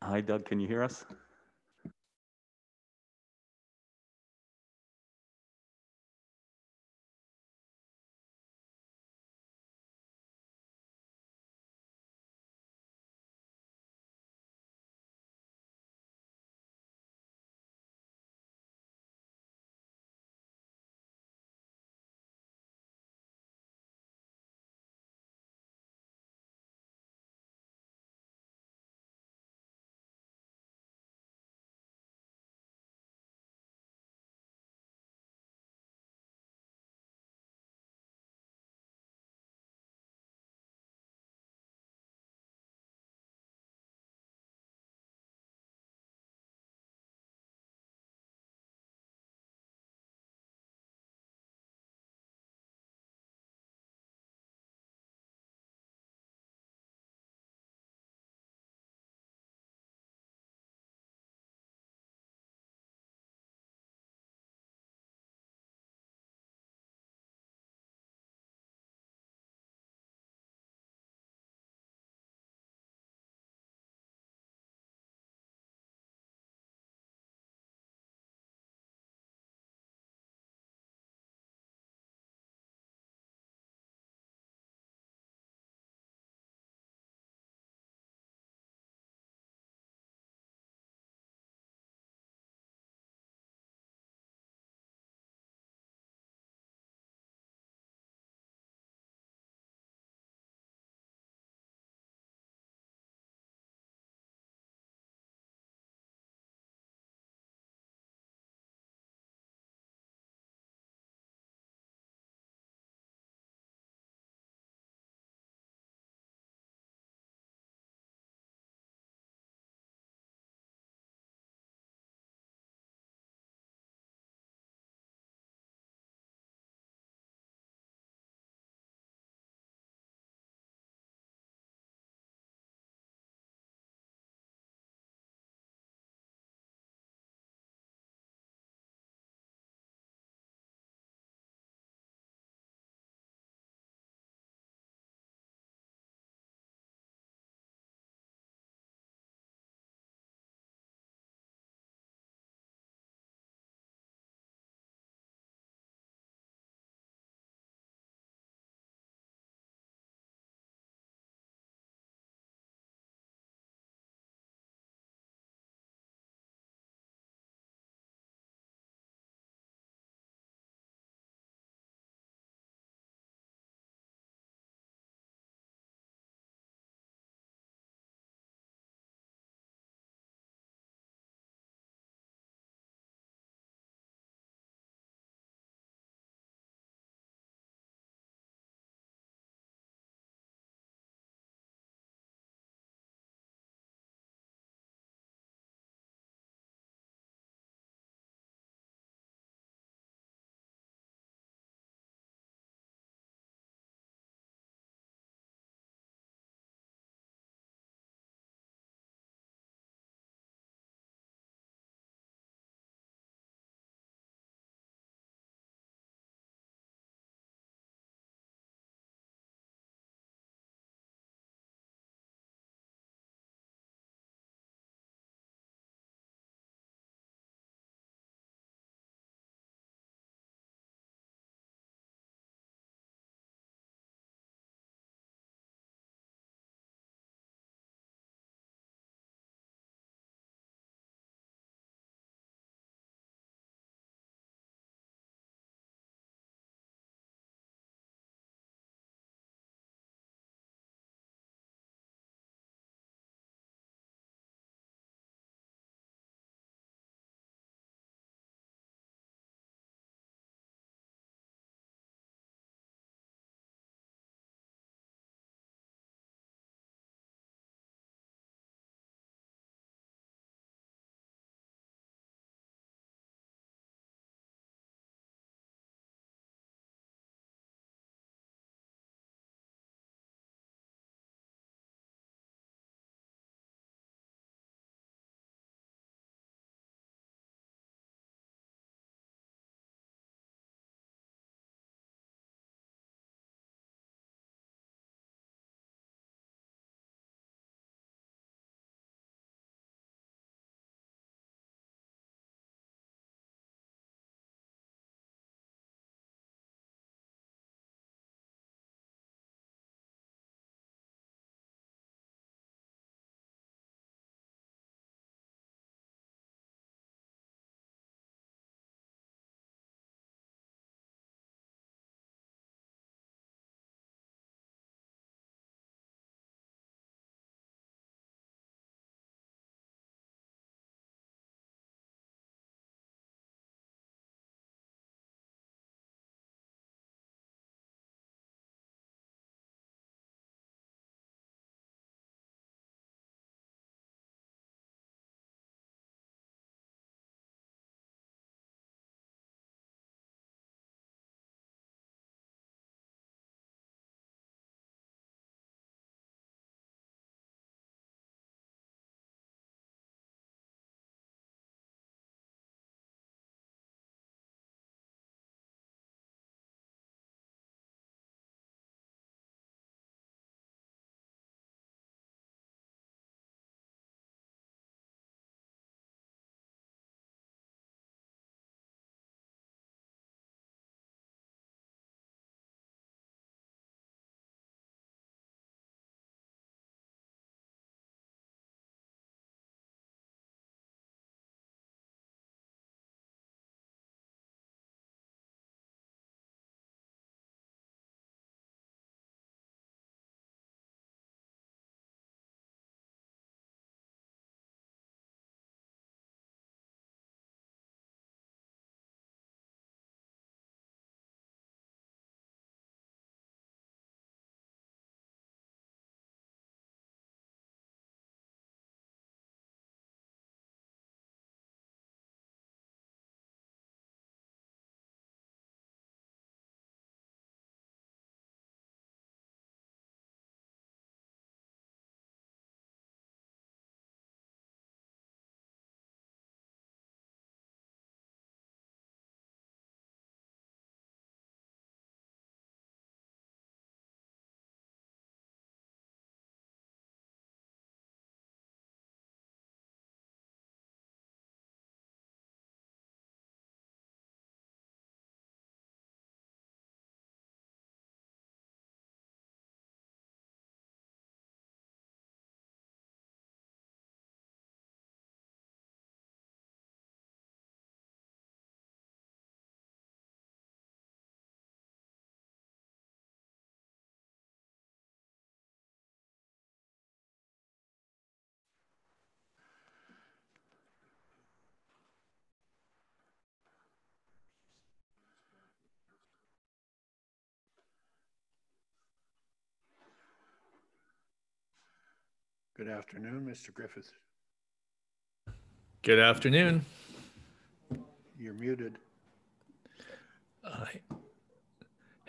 Hi, Doug. Can you hear us? Good afternoon, Mr. Griffith. Good afternoon. You're muted.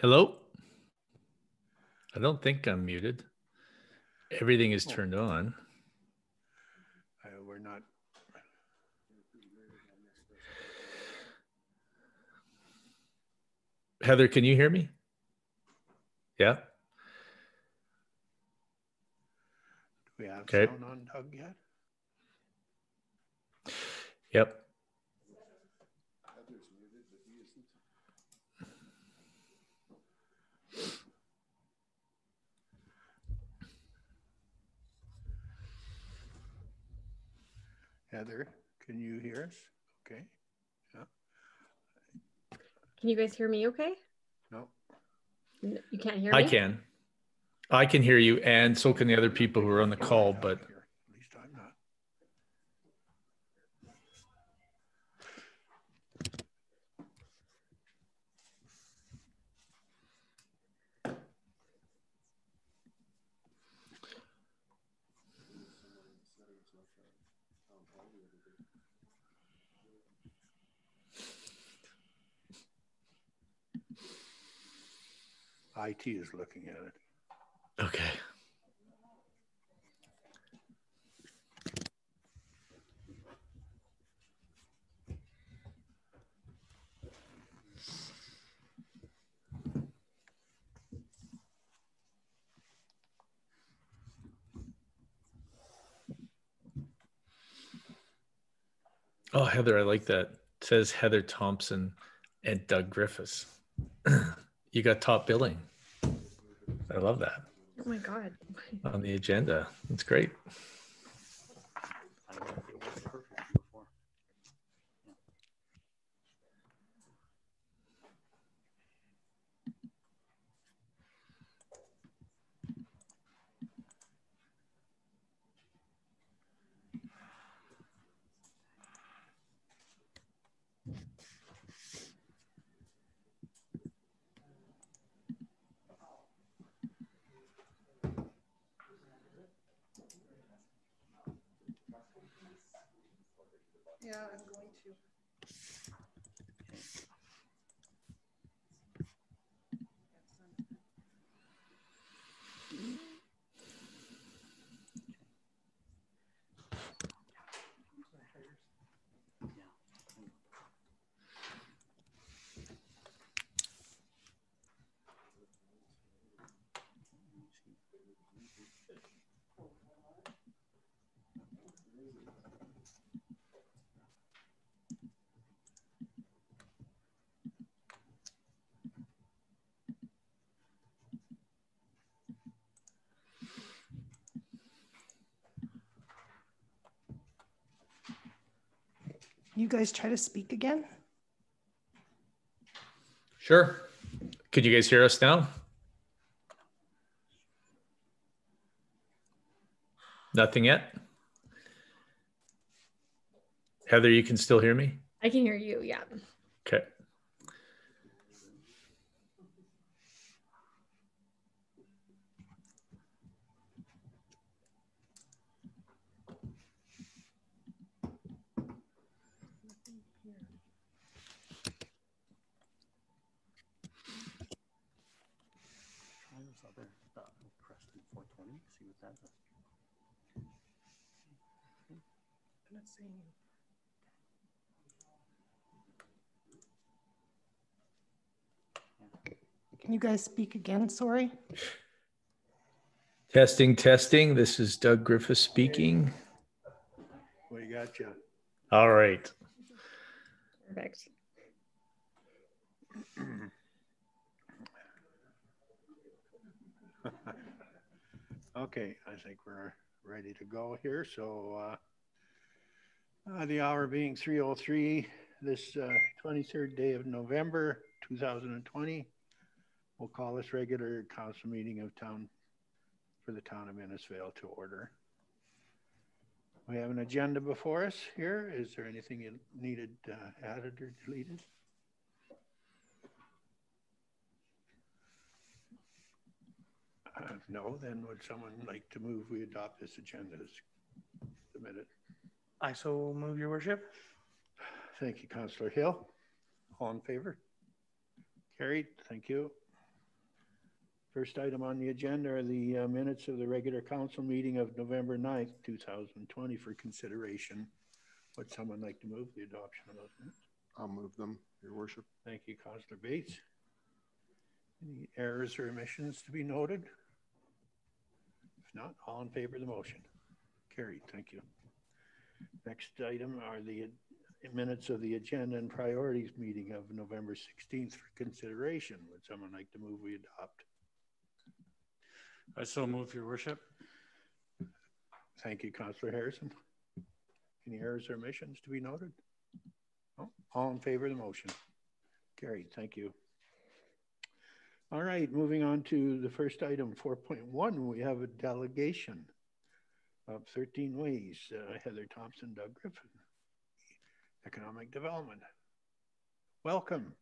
Hello? I don't think I'm muted. Everything is turned on. We're not. Heather, can you hear me? Yeah. Do we have Okay. sound on Doug yet? Yep. Heather's muted, but he isn't. Heather, can you hear us? Okay. Yeah. Can you guys hear me okay? No. You can't hear me? I can. I can hear you, and so can the other people who are on the call, but At least I'm not. IT is looking at it. okay. Oh, Heather, I like that. It says Heather Thompson and Doug Griffiths. You got top billing. I love that. Oh my God. On the agenda. That's great. Yeah, I'm going to. You guys try to speak again? Sure. Could you guys hear us now? Nothing yet? Heather, you can still hear me? I can hear you, yeah. Okay. I'm not seeing you. Can you guys speak again? Sorry. Testing, testing. This is Doug Griffith speaking. We got you. All right. Perfect. Okay, I think we're ready to go here. So the hour being 3:03, this 23rd day of November 2020, we'll call this regular council meeting of town for the town of Innisfail to order. We have an agenda before us here. Is there anything you needed added or deleted? No, then would someone like to move we adopt this agenda as submitted? I so move, your worship. Thank you, Councillor Hill. All in favor? Carried. Thank you. First item on the agenda are the minutes of the regular council meeting of November 9th, 2020 for consideration. Would someone like to move the adoption of those minutes? I'll move them, your worship. Thank you, Councillor Bates. Any errors or omissions to be noted? If not, all in favor of the motion? Carried. Thank you. Next item are the minutes of the agenda and priorities meeting of November 16th for consideration. Would someone like to move we adopt? I so move, your worship. Thank you, Councillor Harrison. Any errors or omissions to be noted? No? All in favor of the motion? Carried. Thank you. All right, moving on to the first item, 4.1. We have a delegation of 13 ways. Heather Thompson, Doug Griffin, Economic Development. Welcome.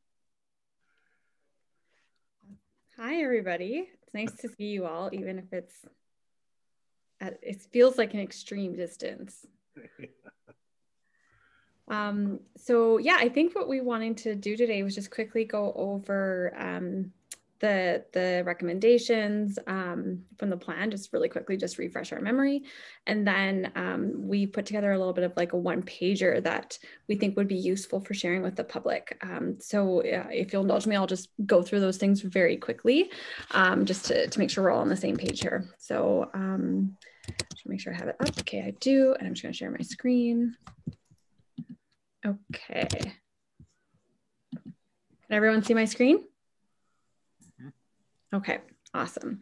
Hi, everybody. It's nice to see you all, even if it's it feels like an extreme distance. So yeah, I think what we wanted to do today was just quickly go over the recommendations from the plan, just really quickly, just refresh our memory. And then we put together a little bit of like a one-pager that we think would be useful for sharing with the public. So if you'll indulge me, I'll just go through those things very quickly, just to make sure we're all on the same page here. So just make sure I have it up. Okay, I do. And I'm just gonna share my screen. Okay. Can everyone see my screen? Okay, awesome.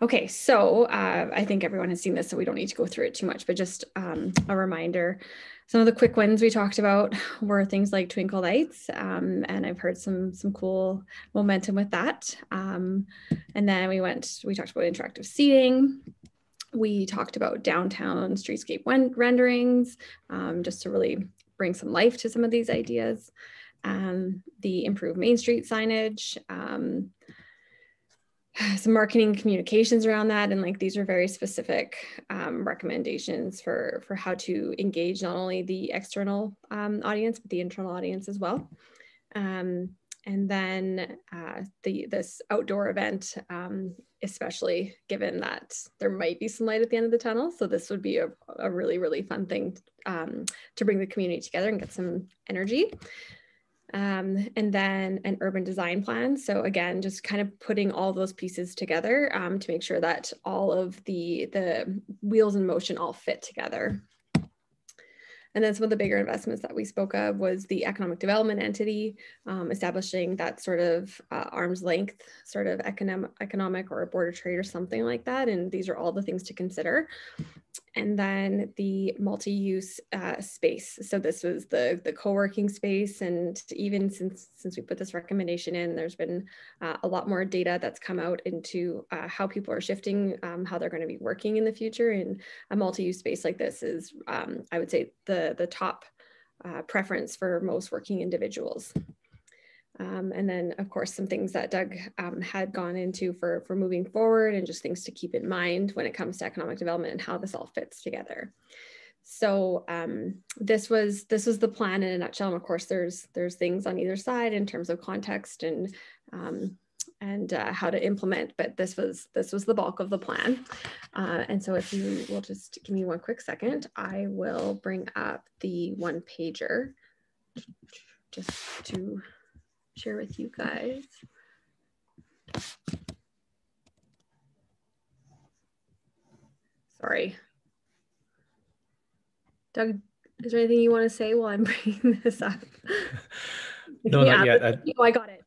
Okay, so I think everyone has seen this, so we don't need to go through it too much, but just a reminder. Some of the quick wins we talked about were things like Twinkle Lights, and I've heard some cool momentum with that. And then we talked about interactive seating. We talked about downtown streetscape renderings, just to really bring some life to some of these ideas. The improved Main Street signage, some marketing communications around that. And like, these are very specific recommendations for how to engage not only the external audience, but the internal audience as well. And then this outdoor event, especially given that there might be some light at the end of the tunnel. So this would be a really, really fun thing to bring the community together and get some energy. And then an urban design plan. So again, just kind of putting all those pieces together to make sure that all of the wheels in motion all fit together. And then some of the bigger investments that we spoke of was the economic development entity, establishing that sort of arm's length sort of economic or a board of trade or something like that. And these are all the things to consider. And then the multi-use space. So this was the co-working space. And even since we put this recommendation in, there's been a lot more data that's come out into how people are shifting, how they're going to be working in the future. And a multi-use space like this is, I would say, the top preference for most working individuals. And then, of course, some things that Doug had gone into for moving forward and just things to keep in mind when it comes to economic development and how this all fits together. So this was the plan in a nutshell. And of course, there's things on either side in terms of context and how to implement. But this was the bulk of the plan. And so if you will just give me one quick second, I will bring up the one pager just to share with you guys. Sorry. Doug, is there anything you want to say while I'm bringing this up? No, not yet. Oh, I got it.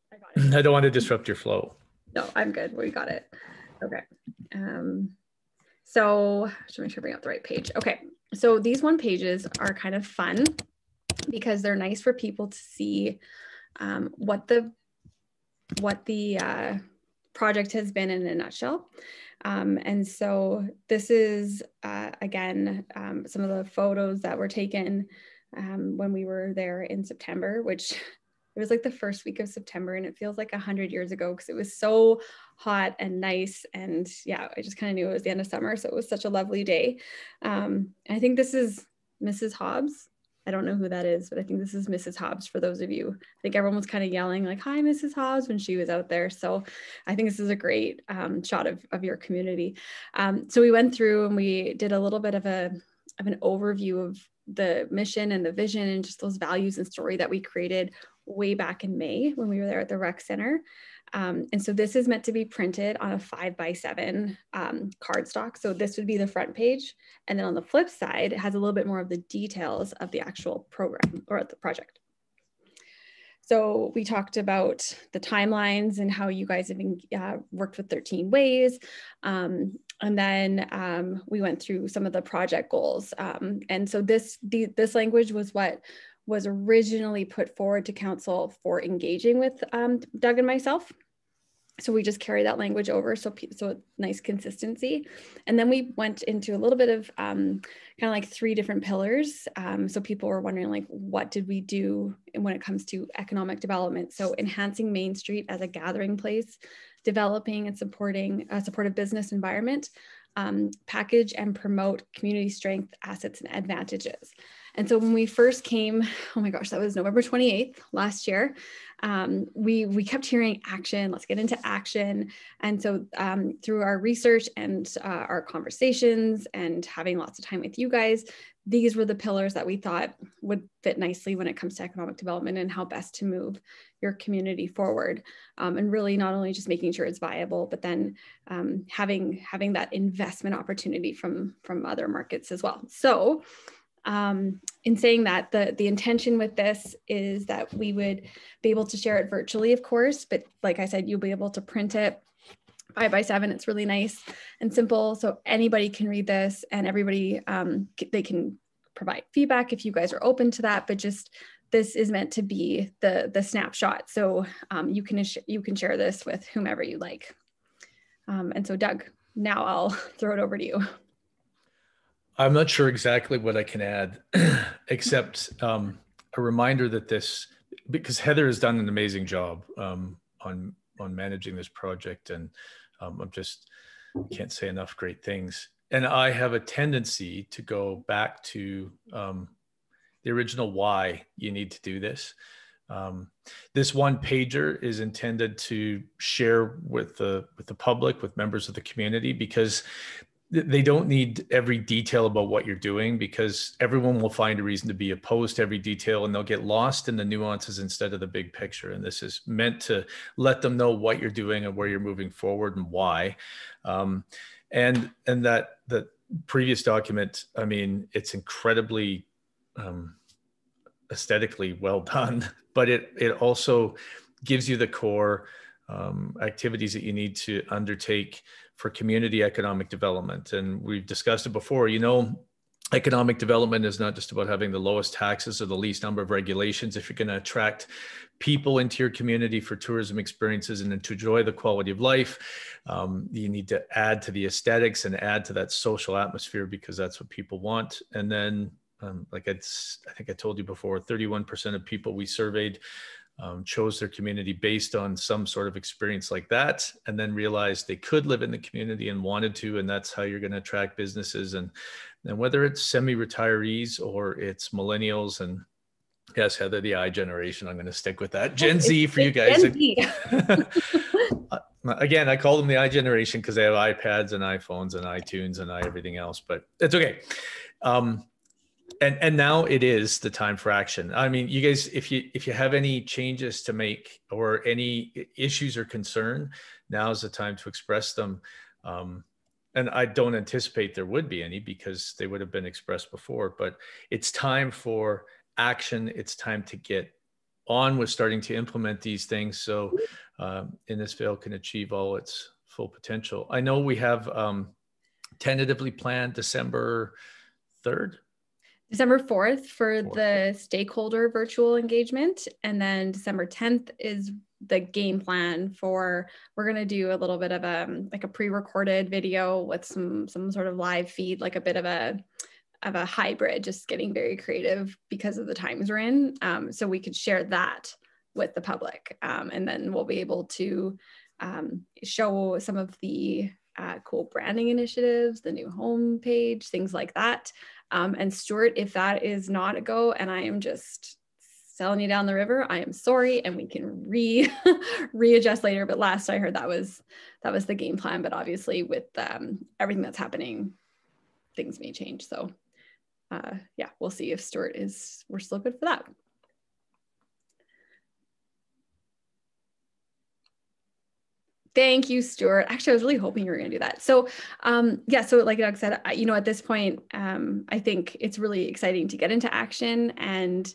I don't want to disrupt your flow. No, I'm good. We got it. Okay. So just make sure I bring up the right page. Okay. So these one pages are kind of fun because they're nice for people to see what the project has been in a nutshell. And so this is, again, some of the photos that were taken when we were there in September, which It was like the first week of September, and it feels like 100 years ago because it was so hot and nice. And yeah, I just kind of knew it was the end of summer. So it was such a lovely day. I think this is Mrs. Hobbs. I don't know who that is, but I think this is Mrs. Hobbs for those of you. I think everyone was kind of yelling like, "Hi, Mrs. Hobbs," when she was out there. So I think this is a great shot of your community. So we went through and we did a little bit of an overview of the mission and the vision and just those values and story that we created way back in May when we were there at the rec center. And so this is meant to be printed on a 5x7 cardstock. So this would be the front page. And then on the flip side, it has a little bit more of the details of the actual program or the project. So we talked about the timelines and how you guys have been, worked with 13 ways. And then we went through some of the project goals. And so this language was what was originally put forward to council for engaging with Doug and myself. So we just carry that language over. So nice consistency. And then we went into a little bit of kind of like 3 different pillars. So people were wondering like, what did we do when it comes to economic development? So enhancing Main Street as a gathering place, developing and supporting a supportive business environment, package and promote community strength, assets, and advantages. And so when we first came, oh my gosh, that was November 28th last year, we kept hearing action, let's get into action. And so through our research and our conversations and having lots of time with you guys, these were the pillars that we thought would fit nicely when it comes to economic development and how best to move your community forward. And really not only just making sure it's viable, but then having that investment opportunity from other markets as well. So in saying that, the intention with this is that we would be able to share it virtually, of course, but like I said, you'll be able to print it 5x7. It's really nice and simple. So anybody can read this and everybody, they can provide feedback if you guys are open to that, but just this is meant to be the snapshot. So you can share this with whomever you like. And so Doug, now I'll throw it over to you. I'm not sure exactly what I can add, except a reminder that because Heather has done an amazing job on managing this project, and I'm just can't say enough great things. And I have a tendency to go back to the original why you need to do this. This one pager is intended to share with the public, with members of the community, because they don't need every detail about what you're doing, because everyone will find a reason to be opposed to every detail and they'll get lost in the nuances instead of the big picture. And this is meant to let them know what you're doing and where you're moving forward and why. And that previous document, I mean, it's incredibly aesthetically well done, but it also gives you the core activities that you need to undertake for community economic development. And we've discussed it before, economic development is not just about having the lowest taxes or the least number of regulations. If you're going to attract people into your community for tourism experiences and to enjoy the quality of life, you need to add to the aesthetics and add to that social atmosphere, because that's what people want. And then, like I think I told you before, 31% of people we surveyed chose their community based on some sort of experience like that, and then realized they could live in the community and wanted to. And that's how you're going to attract businesses. And whether it's semi-retirees or it's millennials, and yes, Heather, the I generation, I'm going to stick with that. Gen Z for you guys. Again, I call them the I generation because they have iPads and iPhones and iTunes and everything else, but it's okay. And now it is the time for action. I mean, you guys, if you have any changes to make or any issues or concern, now is the time to express them. And I don't anticipate there would be any, because they would have been expressed before, but it's time for action. It's time to get on with starting to implement these things, so Innisfail can achieve all its full potential. I know we have tentatively planned December 3rd. December 4th for the stakeholder virtual engagement. And then December 10th is the game plan for, we're going to do a little bit of a pre-recorded video with some sort of live feed, like a bit of a hybrid, just getting very creative because of the times we're in. So we could share that with the public. And then we'll be able to show some of the cool branding initiatives, the new homepage, things like that. And Stuart, if that is not a go and I am just selling you down the river, I am sorry, and we can readjust later. But last I heard that was the game plan. But obviously with everything that's happening, things may change. So yeah, we'll see if Stuart we're still good for that. Thank you, Stuart. Actually, I was really hoping you were going to do that. So yeah, so like Doug said, at this point, I think it's really exciting to get into action. And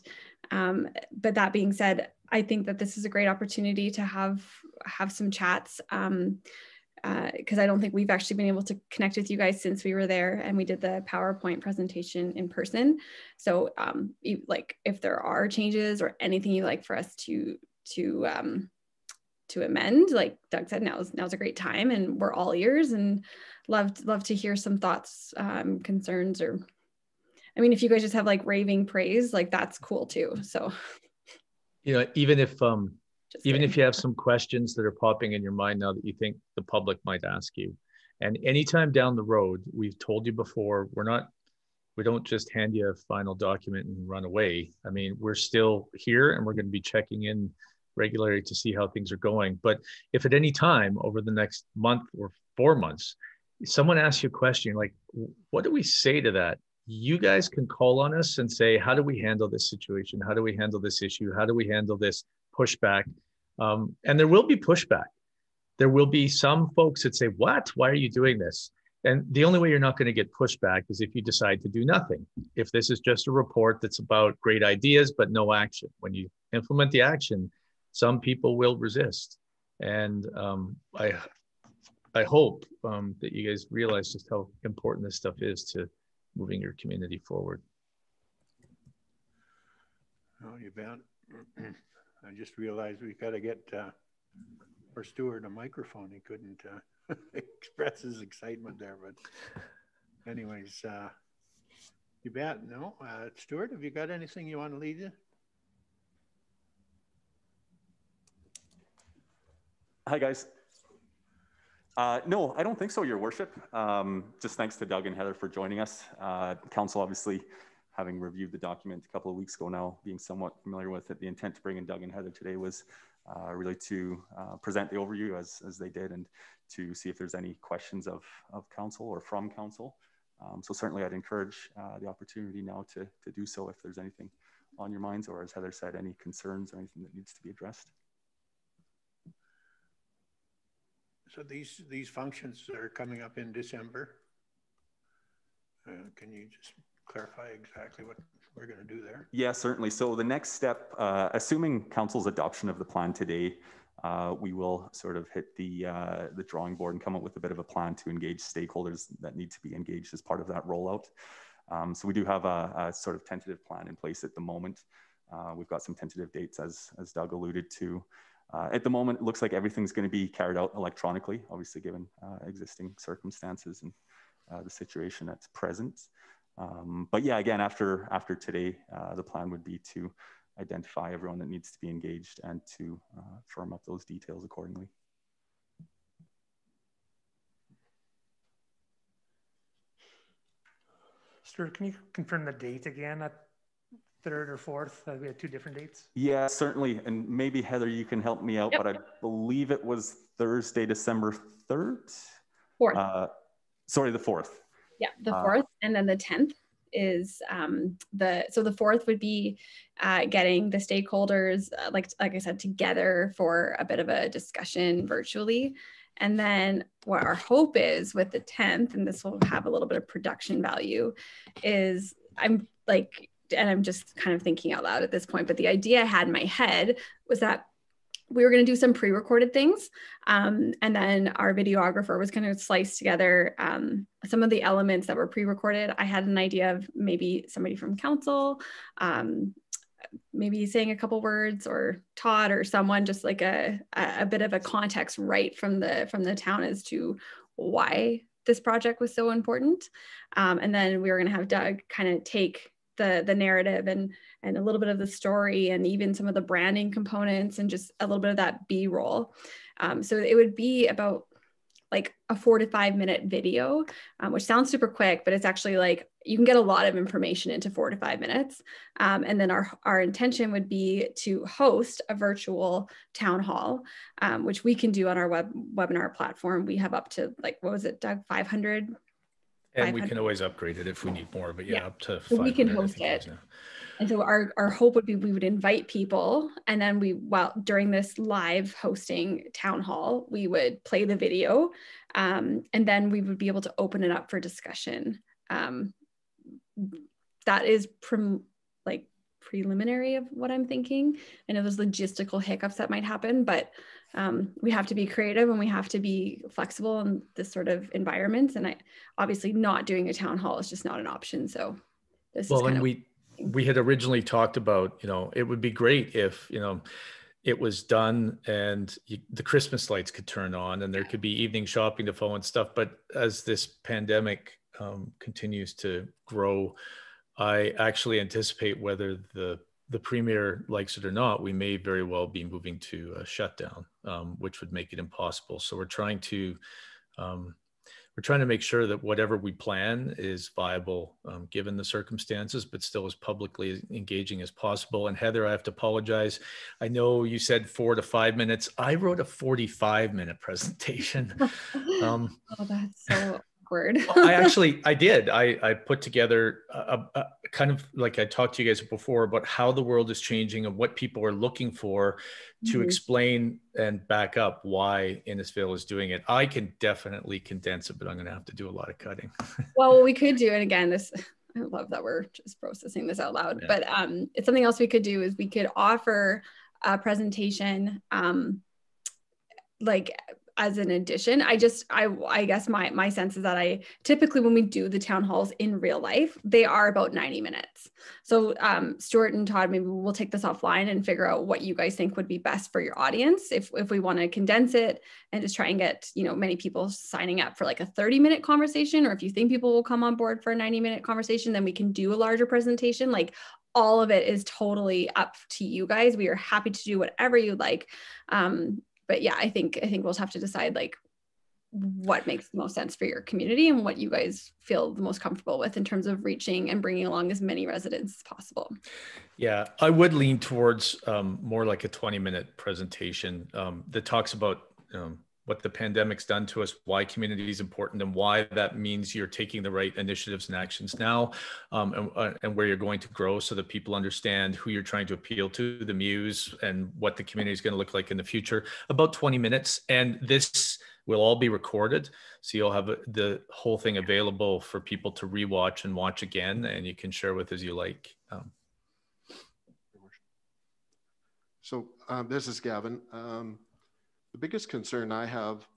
but that being said, I think that this is a great opportunity to have some chats, because I don't think we've actually been able to connect with you guys since we were there and we did the PowerPoint presentation in person. So like if there are changes or anything you'd like for us to amend, like Doug said, now's a great time, and we're all ears and love to hear some thoughts, concerns, or I mean, if you guys just have like raving praise, like that's cool too. So, even if you have some questions that are popping in your mind now that you think the public might ask you, and anytime down the road, we've told you before, we don't just hand you a final document and run away. I mean, we're still here and we're going to be checking in regularly to see how things are going. But if at any time over the next month or 4 months, someone asks you a question, like, what do we say to that? You guys can call on us and say, how do we handle this situation? How do we handle this issue? How do we handle this pushback? And there will be pushback. There will be some folks that say, what? Why are you doing this? And the only way you're not going to get pushback is if you decide to do nothing. If this is just a report that's about great ideas, but no action. When you implement the action, some people will resist. And I hope that you guys realize just how important this stuff is to moving your community forward. Oh, you bet. I just realized we got to get for Stuart a microphone. He couldn't express his excitement there, but anyways, you bet. No, Stuart, have you got anything you want to lead you? Hi, guys. No, I don't think so, Your Worship. Just thanks to Doug and Heather for joining us. Council, obviously, having reviewed the document a couple of weeks ago now, being somewhat familiar with it, the intent to bring in Doug and Heather today was really to present the overview as they did and to see if there's any questions of Council or from Council. So certainly I'd encourage the opportunity now to do so if there's anything on your minds, or as Heather said, any concerns or anything that needs to be addressed. So these functions are coming up in December. Can you just clarify exactly what we're going to do there? Yeah, certainly. So the next step, assuming Council's adoption of the plan today, we will sort of hit the drawing board and come up with a bit of a plan to engage stakeholders that need to be engaged as part of that rollout. So we do have a sort of tentative plan in place at the moment. We've got some tentative dates, as Doug alluded to. At the moment, it looks like everything's going to be carried out electronically, obviously given existing circumstances and the situation at present. But yeah, again, after today, the plan would be to identify everyone that needs to be engaged and to firm up those details accordingly. Stuart, can you confirm the date again at 3rd or 4th? We had 2 different dates. Yeah, certainly. And maybe Heather, you can help me out, but I believe it was Thursday, December 3rd? 4th. Sorry, the 4th. Yeah, the 4th, and then the 10th is so the 4th would be getting the stakeholders, like I said, together for a bit of a discussion virtually. And then what our hope is with the 10th, and this will have a little bit of production value, is I'm just kind of thinking out loud at this point, but the idea I had in my head was that we were going to do some pre-recorded things. And then our videographer was going to slice together some of the elements that were pre-recorded. I had an idea of maybe somebody from council, maybe saying a couple words, or Todd or someone, just like a bit of a context right from the town as to why this project was so important. And then we were going to have Doug kind of take the narrative and a little bit of the story, and even some of the branding components, and just a little bit of that B-roll. So it would be about like a 4 to 5 minute video, which sounds super quick, but it's actually like you can get a lot of information into 4 to 5 minutes. And then our intention would be to host a virtual town hall, which we can do on our webinar platform. We have up to, like, what was it, Doug, 500? And we can always upgrade it if we need more, but yeah, up to 500. So we can host it. And so our hope would be we would invite people, and then during this live hosting town hall, we would play the video, and then we would be able to open it up for discussion. That is preliminary of what I'm thinking. I know there's logistical hiccups that might happen, but we have to be creative and we have to be flexible in this sort of environment. And obviously not doing a town hall is just not an option. So this is kind of... We had originally talked about, it would be great if, it was done and the Christmas lights could turn on and there could be evening shopping to follow and stuff. But as this pandemic continues to grow, I actually anticipate, whether the premier likes it or not, we may very well be moving to a shutdown, which would make it impossible. So we're trying to make sure that whatever we plan is viable, given the circumstances, but still as publicly engaging as possible. And Heather, I have to apologize. I know you said 4 to 5 minutes. I wrote a 45-minute presentation. Oh, that's so awkward. I did. I put together a kind of, like I talked to you guys before about how the world is changing and what people are looking for to explain and back up why Innisfail is doing it. I can definitely condense it, but I'm going to have to do a lot of cutting. Well, what we could do, and again, I love that we're just processing this out loud, but it's something else we could do is we could offer a presentation like as an addition. I guess my sense is that typically when we do the town halls in real life, they are about 90 minutes. So Stuart and Todd, maybe we'll take this offline and figure out what you guys think would be best for your audience. If we want to condense it and just try and get, many people signing up for like a 30-minute conversation, or if you think people will come on board for a 90-minute conversation, then we can do a larger presentation. Like, all of it is totally up to you guys. We are happy to do whatever you like. But yeah, I think we'll have to decide like what makes the most sense for your community and what you guys feel the most comfortable with in terms of reaching and bringing along as many residents as possible. Yeah, I would lean towards more like a 20-minute presentation that talks about what the pandemic's done to us, why community is important, and why that means you're taking the right initiatives and actions now, and where you're going to grow, so that people understand who you're trying to appeal to, the muse, and what the community is going to look like in the future. About 20 minutes. And this will all be recorded. So you'll have the whole thing available for people to rewatch and watch again, and you can share with as you like. So this is Gavin. The biggest concern I have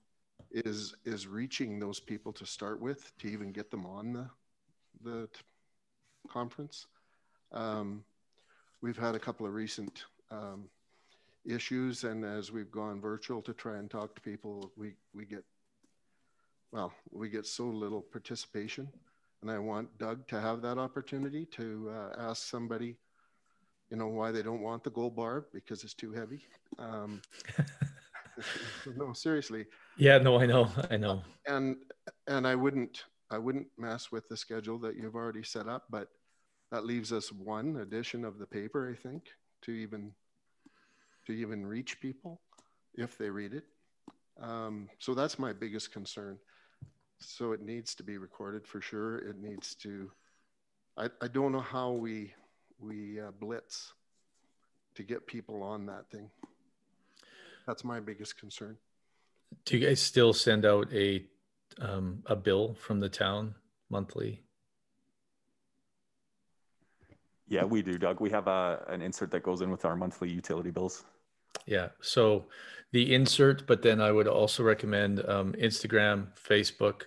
is reaching those people to start with, to even get them on the conference. We've had a couple of recent issues, and as we've gone virtual to try and talk to people, we get so little participation. And I want Doug to have that opportunity to ask somebody, why they don't want the gold bar, because it's too heavy. No, seriously. Yeah, no, I know. And I wouldn't mess with the schedule that you've already set up, but that leaves us one edition of the paper, I think, to even reach people if they read it. So that's my biggest concern. So it needs to be recorded for sure. It needs to. I don't know how we blitz to get people on that thing. That's my biggest concern. Do you guys still send out a bill from the town monthly? Yeah, we do, Doug. We have an insert that goes in with our monthly utility bills. Yeah, so the insert, but then I would also recommend Instagram, Facebook,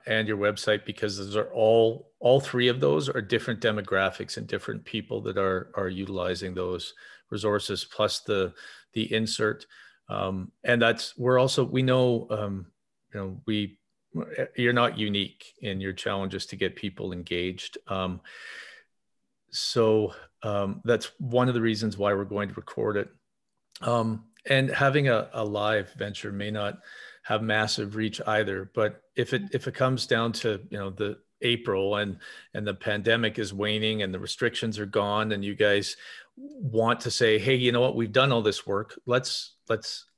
and your website, because those are all three of those are different demographics and different people that are utilizing those resources, plus the insert. And you're not unique in your challenges to get people engaged. So that's one of the reasons why we're going to record it. And having a live venture may not have massive reach either, but if it comes down to, you know, the April and the pandemic is waning and the restrictions are gone, and you guys want to say, hey, you know what, we've done all this work, let's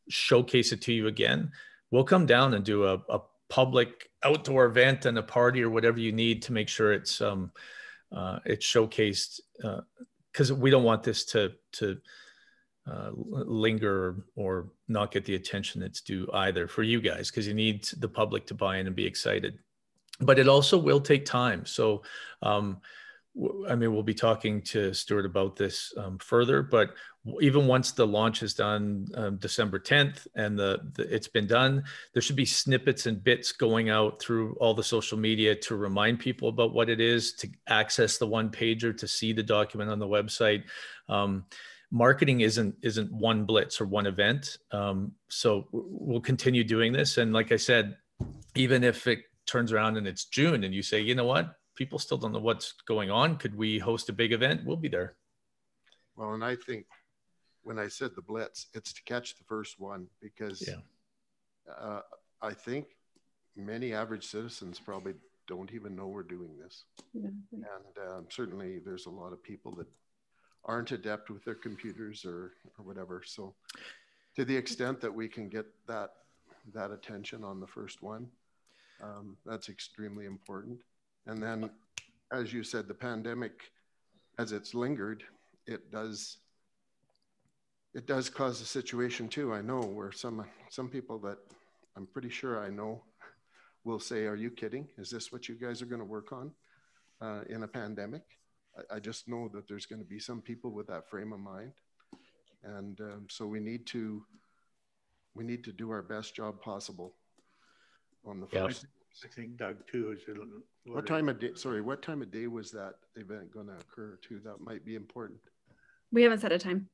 showcase it to you again, we'll come down and do a public outdoor event and a party or whatever you need to make sure it's showcased, because we don't want this to linger or not get the attention it's due either for you guys, because you need the public to buy in and be excited. But it also will take time. So, I mean, we'll be talking to Stuart about this further, but even once the launch is done, December 10th, and it's been done, there should be snippets and bits going out through all the social media to remind people about what it is, to access the one pager, to see the document on the website. Marketing isn't one blitz or one event. So we'll continue doing this. And like I said, even if it turns around and it's June and you say, you know what, people still don't know what's going on, could we host a big event? We'll be there. Well, and I think when I said the blitz, it's to catch the first one, because I think many average citizens probably don't even know we're doing this. Yeah. And certainly there's a lot of people that aren't adept with their computers or whatever. So to the extent that we can get that attention on the first one, that's extremely important. And then, as you said, the pandemic, as it's lingered, it does cause a situation too, I know, where some people that I'm pretty sure I know will say, are you kidding? Is this what you guys are going to work on in a pandemic? I just know that there's going to be some people with that frame of mind. And so we need to do our best job possible on the first. I think Doug too is what time of day was that event going to occur too? That might be important. We haven't set a time.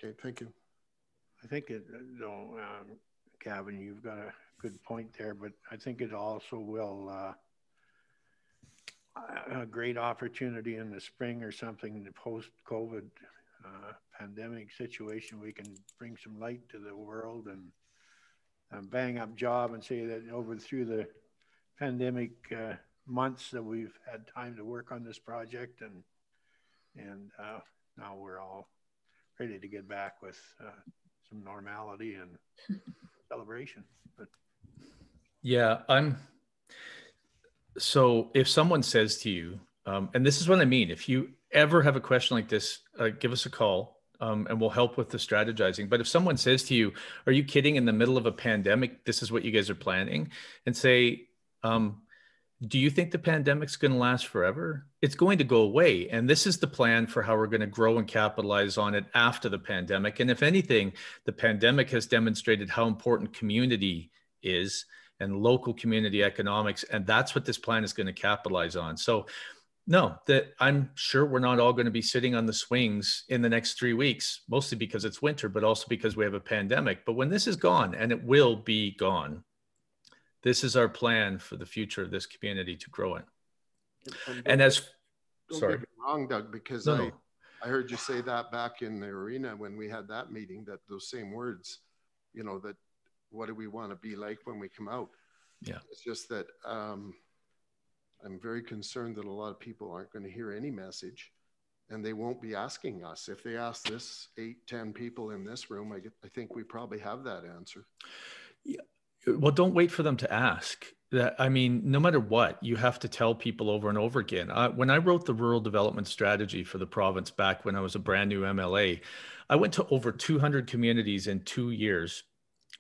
Okay, thank you. I think Gavin, you've got a good point there, but I think it also will a great opportunity in the spring or something, in the post-COVID pandemic situation, we can bring some light to the world and bang up job and say that through the pandemic months that we've had time to work on this project, and now we're all ready to get back with some normality and celebration. But yeah, so if someone says to you, and this is what I mean, if you ever have a question like this, give us a call and we'll help with the strategizing. But if someone says to you, are you kidding, in the middle of a pandemic, this is what you guys are planning, and say, do you think the pandemic's going to last forever? It's going to go away. And this is the plan for how we're going to grow and capitalize on it after the pandemic. And if anything, the pandemic has demonstrated how important community is and local community economics. And that's what this plan is going to capitalize on. So no, that I'm sure we're not all going to be sitting on the swings in the next 3 weeks, mostly because it's winter, but also because we have a pandemic. But when this is gone, and it will be gone, this is our plan for the future of this community to grow in. And as, sorry. Don't get me wrong, Doug, because I heard you say that back in the arena when we had that meeting, that those same words, you know, that what do we want to be like when we come out? Yeah. It's just that I'm very concerned that a lot of people aren't going to hear any message, and they won't be asking us. If they ask this 8-10 people in this room, I think we probably have that answer. Yeah. Well, don't wait for them to ask. That, I mean, no matter what, you have to tell people over and over again. When I wrote the rural development strategy for the province back when I was a brand new MLA, I went to over 200 communities in 2 years.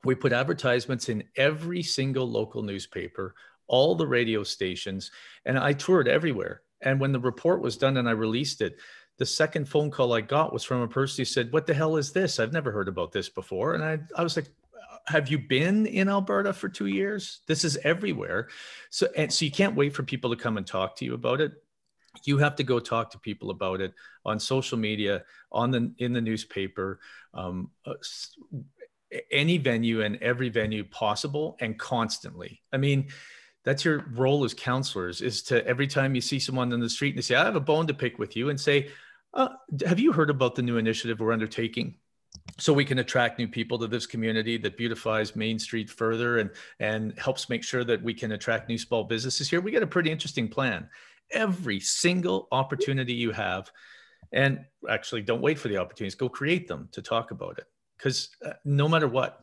We put advertisements in every single local newspaper, all the radio stations, and I toured everywhere. And when the report was done and I released it, the second phone call I got was from a person who said, what the hell is this? I've never heard about this before. And I was like, have you been in Alberta for 2 years? This is everywhere. So you can't wait for people to come and talk to you about it. You have to go talk to people about it on social media, in the newspaper, any venue and every venue possible, and constantly. I mean, That's your role as counselors, is to every time you see someone on the street and they say, I have a bone to pick with you, and say, have you heard about the new initiative we're undertaking? So we can attract new people to this community that beautifies Main Street further and helps make sure that we can attract new small businesses here. We got a pretty interesting plan. Every single opportunity you have, and actually don't wait for the opportunities, go create them to talk about it. Because no matter what,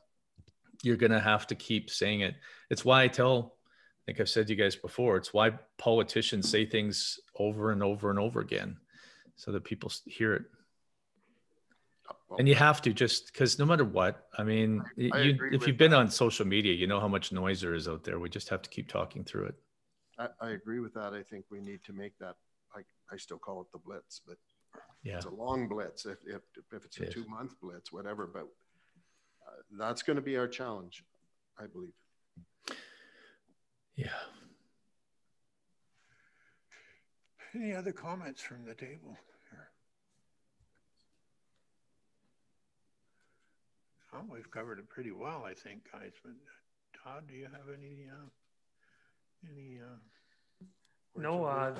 you're going to have to keep saying it. It's why I think I've said to you guys before, it's why politicians say things over and over and over again so that people hear it. And you have to, just because no matter what, I mean, if you've been on social media, you know how much noise there is out there. We just have to keep talking through it. I agree with that. I think we need to make that, like, I still call it the blitz, but yeah, it's a long blitz if it's a 2-month blitz, whatever, but that's going to be our challenge, I believe. Yeah. Any other comments from the table? Oh, we've covered it pretty well, I think, guys. But Todd, do you have any no,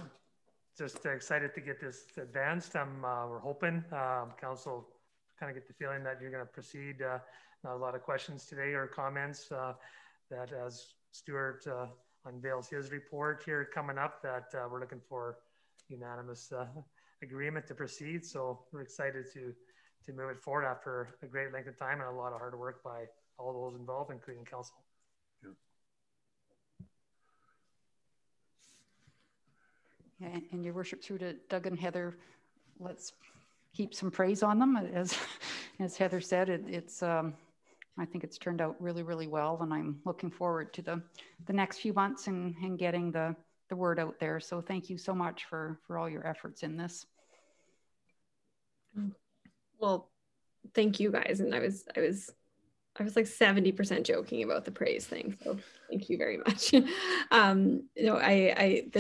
just excited to get this advanced. We're hoping council kind of get the feeling that you're going to proceed. Not a lot of questions today or comments. That as Stuart unveils his report here coming up, that we're looking for unanimous agreement to proceed. So we're excited to move it forward after a great length of time and a lot of hard work by all those involved, including council. Yeah, and your worship, through to Doug and Heather, let's heap some praise on them. As Heather said, it's I think it's turned out really, really well, and I'm looking forward to the next few months and getting the word out there. So thank you so much for all your efforts in this. Well, thank you guys. And I was like 70% joking about the praise thing. So thank you very much. This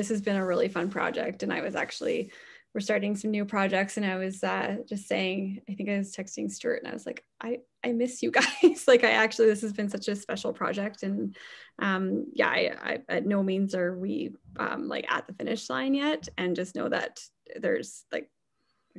has been a really fun project, and we're starting some new projects, and I was just saying, I think I was texting Stuart, and I was like, I miss you guys. Like, this has been such a special project, and I at no means are we like at the finish line yet, and just know that there's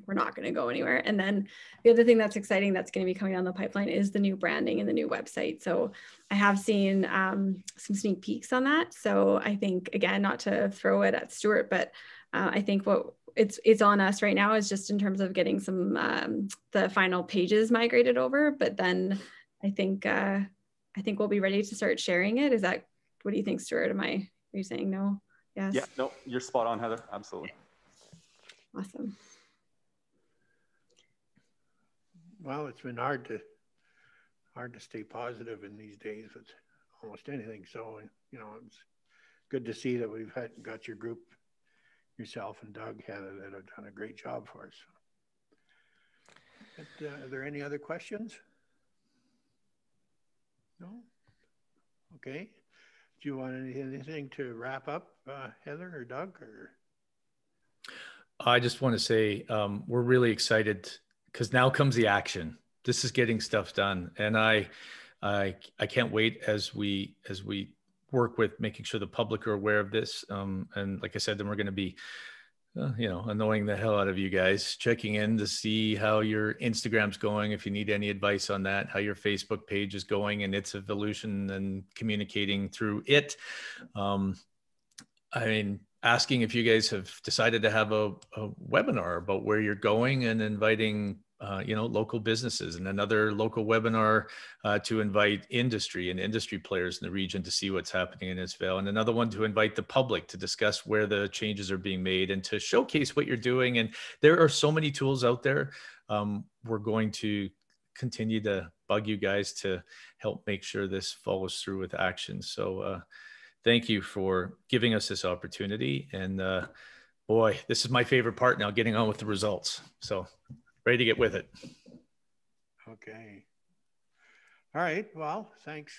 we're not going to go anywhere. And then the other thing that's exciting that's going to be coming down the pipeline is the new branding and the new website. So I have seen some sneak peeks on that. So I think, again, not to throw it at Stuart, but I think what it's on us right now is just in terms of getting some the final pages migrated over. But then I think we'll be ready to start sharing it. What do you think, Stuart? Are you saying no? Yes. Yeah, no, you're spot on, Heather. Absolutely. Awesome. Well, it's been hard to stay positive in these days with almost anything. So, it's good to see that we've got your group, yourself and Doug, Heather, that have done a great job for us. But, are there any other questions? No? Okay. Do you want anything to wrap up, Heather or Doug? Or? I just want to say we're really excited, because now comes the action. This is getting stuff done, and I can't wait as we work with making sure the public are aware of this. And like I said, then we're going to be, annoying the hell out of you guys, checking in to see how your Instagram's going, if you need any advice on that, how your Facebook page is going and its evolution, and communicating through it. Asking if you guys have decided to have a webinar about where you're going, and inviting, local businesses, and another local webinar to invite industry and industry players in the region to see what's happening in Innisfail, and another one to invite the public to discuss where the changes are being made and to showcase what you're doing. And there are so many tools out there. We're going to continue to bug you guys to help make sure this follows through with action. So, thank you for giving us this opportunity. And boy, this is my favorite part now, getting on with the results. So ready to get with it. Okay. All right. Well, thanks,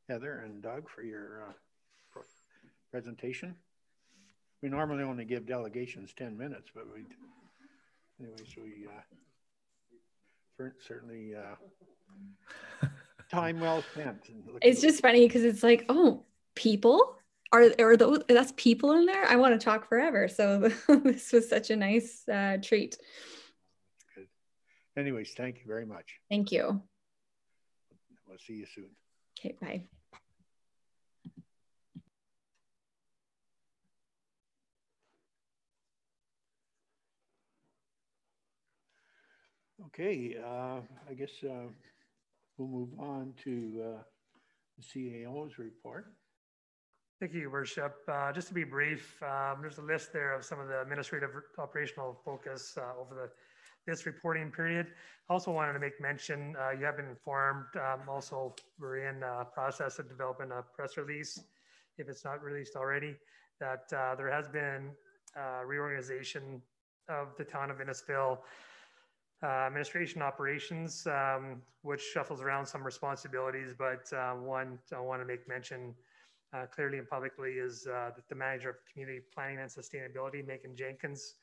Heather and Doug, for your presentation. We normally only give delegations 10 minutes, but certainly time well spent. It's just funny because it's like, oh, people. Are those, that's people in there? I want to talk forever. So this was such a nice treat. Good. Anyways, thank you very much. Thank you. We'll see you soon. Okay, bye. Okay, I guess we'll move on to the CAO's report. Thank you, Your Worship. Just to be brief, there's a list there of some of the administrative operational focus over this reporting period. Also wanted to make mention, you have been informed, also we're in process of developing a press release, if it's not released already, that there has been reorganization of the town of Innisfail administration operations, which shuffles around some responsibilities, but one I want to make mention clearly and publicly is that the manager of community planning and sustainability, Megan Jenkins,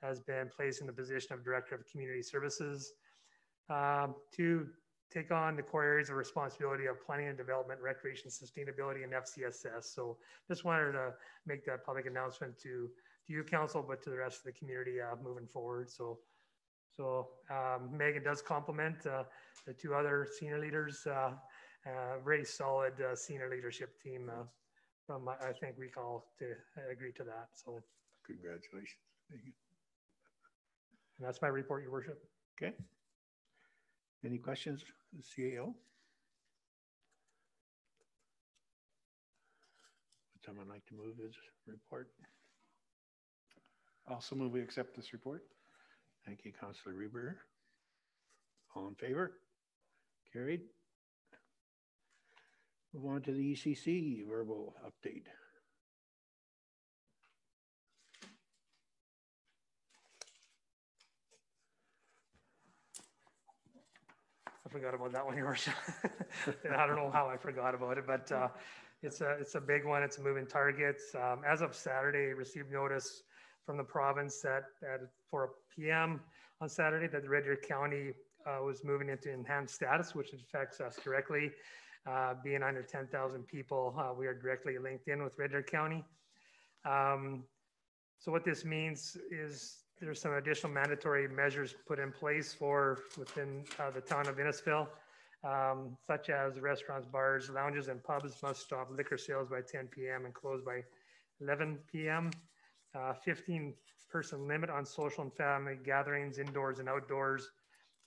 has been placed in the position of director of community services to take on the core areas of responsibility of planning and development, recreation, sustainability, and FCSS. So just wanted to make that public announcement to you, council, but to the rest of the community moving forward. So Megan does complement the two other senior leaders, very solid senior leadership team from, I think we can all agree to that. So congratulations. Thank you. And that's my report, Your Worship. Okay. Any questions, the CAO? Would someone like to move his report? Also move we accept this report. Thank you, Councillor Reber. All in favor? Carried. Move on to the ECC verbal update. I forgot about that one, Your Worship. I don't know how I forgot about it, but it's a big one. It's a moving target. As of Saturday, received notice from the province that at 4 p.m. on Saturday that the Red Deer County was moving into enhanced status, which affects us directly. Being under 10,000 people, we are directly linked in with Red Deer County. So what this means is there's some additional mandatory measures put in place within the town of Innisfail, such as restaurants, bars, lounges, and pubs must stop liquor sales by 10 p.m. and close by 11 p.m. 15-person limit on social and family gatherings, indoors and outdoors,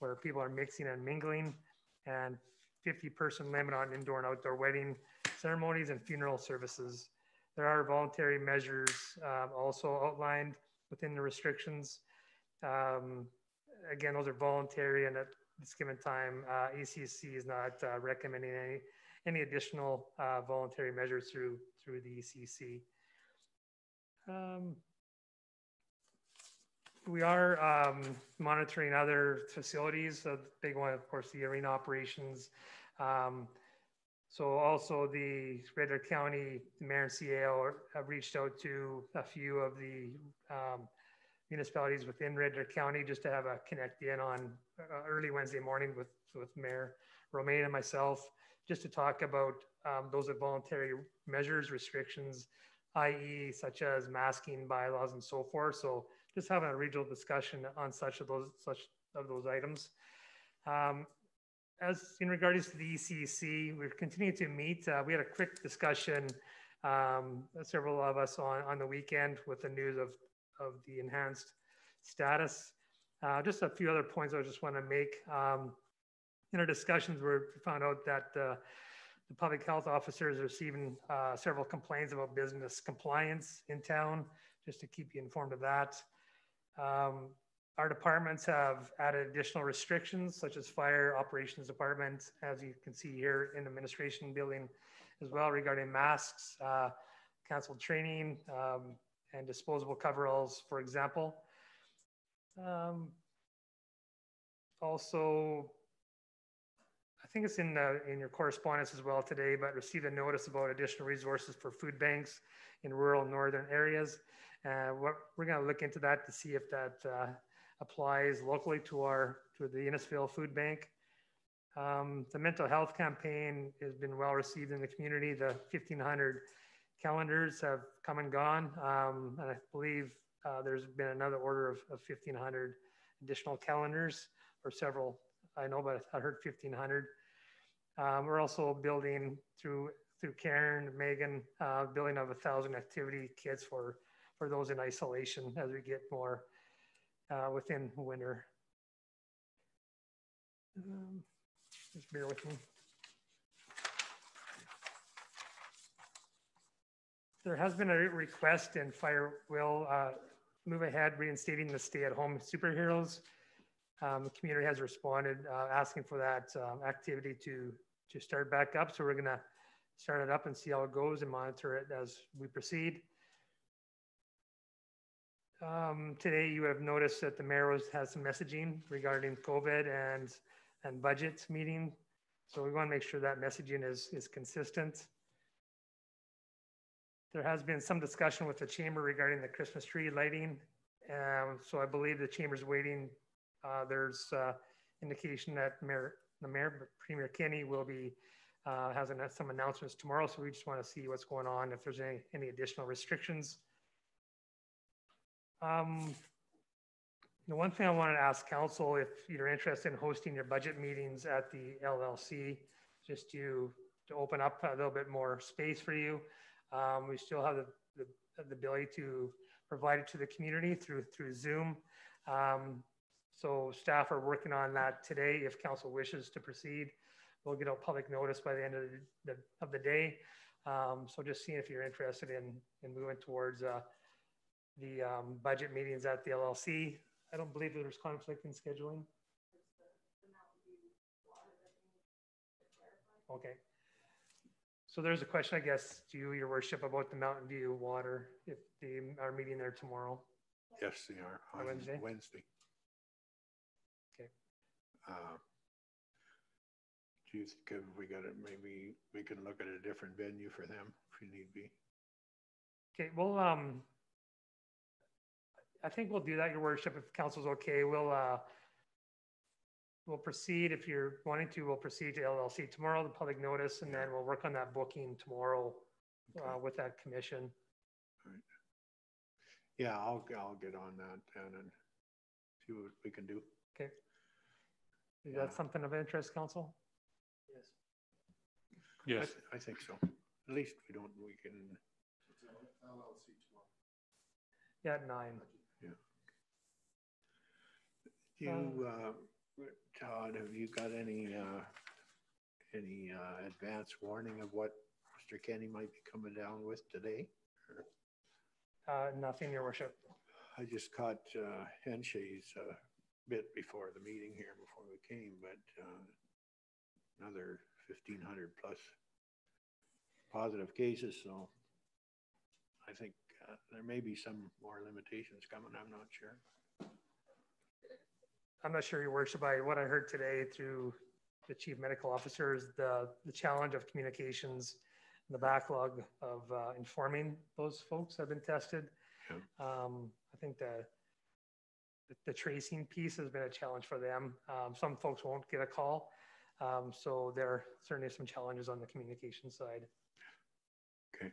where people are mixing and mingling, and 50-person limit on indoor and outdoor wedding ceremonies and funeral services. There are voluntary measures also outlined within the restrictions. Again, those are voluntary, and at this given time, ECC is not recommending any additional voluntary measures through the ECC. We are monitoring other facilities. The big one, of course, the arena operations. So also the Red Deer County Mayor and CAO have reached out to a few of the municipalities within Red Deer County just to have a connect in on early Wednesday morning with Mayor Romaine and myself, just to talk about those voluntary measures, restrictions, i.e. such as masking bylaws and so forth. So just having a regional discussion on such of those items. As in regards to the ECC, we're continuing to meet. We had a quick discussion, several of us on the weekend with the news of the enhanced status. Just a few other points I just want to make. In our discussions, we found out that the public health officer is receiving several complaints about business compliance in town, just to keep you informed of that. Our departments have added additional restrictions, such as fire operations department, as you can see here in the administration building as well, regarding masks, canceled training, and disposable coveralls, for example. Also, I think it's in your correspondence as well today, but received a notice about additional resources for food banks in rural northern areas. We're going to look into that to see if that applies locally to the Innisfail Food Bank. The mental health campaign has been well received in the community. The 1,500 calendars have come and gone. And I believe there's been another order of 1,500 additional calendars, or several, I know, but I heard 1,500. We're also building through Karen, Megan, building of 1,000 activity kits for those in isolation as we get more within winter. Just bear with me. There has been a request, and Fire will move ahead reinstating the stay-at-home superheroes. The community has responded asking for that activity to start back up. So we're going to start it up and see how it goes and monitor it as we proceed. Today, you have noticed that the mayor has some messaging regarding COVID and budget meeting. So we want to make sure that messaging is consistent. There has been some discussion with the chamber regarding the Christmas tree lighting. So I believe the chamber's waiting. There's indication that Premier Kenny will be has some announcements tomorrow. So we just want to see what's going on, if there's any additional restrictions. The one thing I wanted to ask council, if you're interested in hosting your budget meetings at the LLC, just to open up a little bit more space for you. We still have the ability to provide it to the community through Zoom. So staff are working on that today. If council wishes to proceed, we'll get out public notice by the end of the day. So just seeing if you're interested in moving towards the budget meetings at the LLC. I don't believe there's conflict in scheduling. Okay. So there's a question, I guess, to you, your worship, about the Mountain View water, if they are meeting there tomorrow. Yes, they are on Wednesday. Okay. Do you think we got it? Maybe we can look at a different venue for them if you need be. Okay. Well, I think we'll do that, your worship, if council's okay. We'll proceed, if you're wanting to, we'll proceed to LLC tomorrow, the public notice, and then we'll work on that booking tomorrow with that commission. All right. Yeah, I'll get on that and see what we can do. Okay. Is that something of interest, council? Yes. Yes. I think so. At least we can. LLC tomorrow. Yeah, at 9. Yeah. Do you, Todd, have you got any advance warning of what Mr. Kenny might be coming down with today? Nothing, your worship. I just caught Henshay's a bit before the meeting here, before we came, but another 1,500 plus positive cases. So I think there may be some more limitations coming. I'm not sure. I'm not sure, your worship. What I heard today through the chief medical officer is the challenge of communications, the backlog of informing those folks that have been tested. Yeah. I think the tracing piece has been a challenge for them. Some folks won't get a call. So there are certainly some challenges on the communication side. Okay.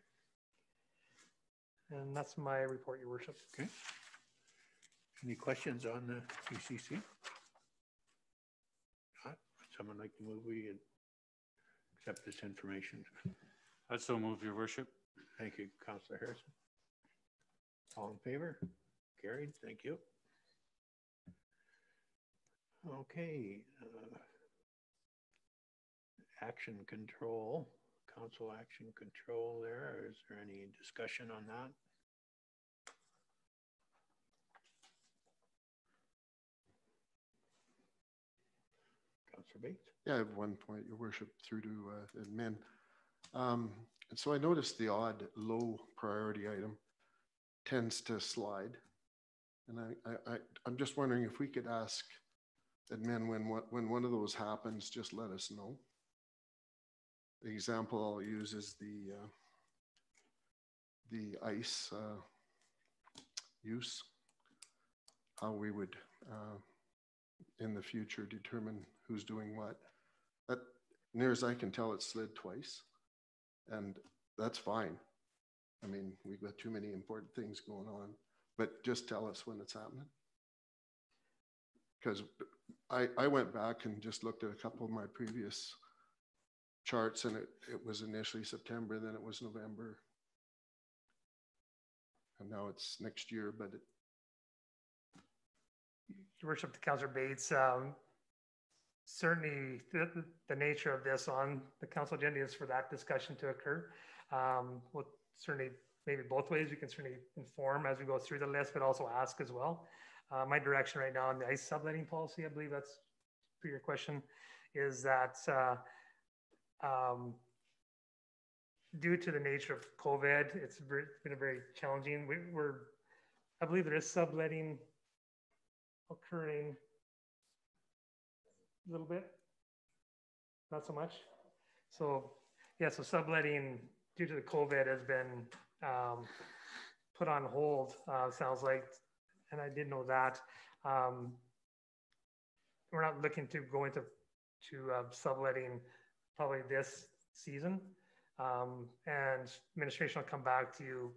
And that's my report, your worship. Okay. Any questions on the PCC? Not? Would someone like to move we accept this information? I'd so move, your worship. Thank you, Councillor Harrison. All in favor? Carried. Thank you. Okay. Action control, council action control there. Is there any discussion on that? Councillor Bates? Yeah, I have one point, your worship, through to admin. And so I noticed the odd low priority item tends to slide. And I'm just wondering if we could ask admin when one of those happens, just let us know. The example I'll use is the ice use, how we would in the future determine who's doing what. That, near as I can tell, it slid twice, and that's fine. I mean, we've got too many important things going on, but just tell us when it's happening. Because I went back and just looked at a couple of my previous charts, and it was initially September, then it was November, and now it's next year. But Your Worship, to Councillor Bates, certainly the nature of this on the council agenda is for that discussion to occur. We'll certainly, maybe both ways, we can certainly inform as we go through the list, but also ask as well. My direction right now on the ICE subletting policy, I believe that's for your question, is that due to the nature of COVID, it's been a very challenging. I believe there is subletting occurring a little bit, not so much. So yeah, so subletting due to the COVID has been put on hold, sounds like, and I did know that. We're not looking to go into subletting probably this season. And administration will come back to you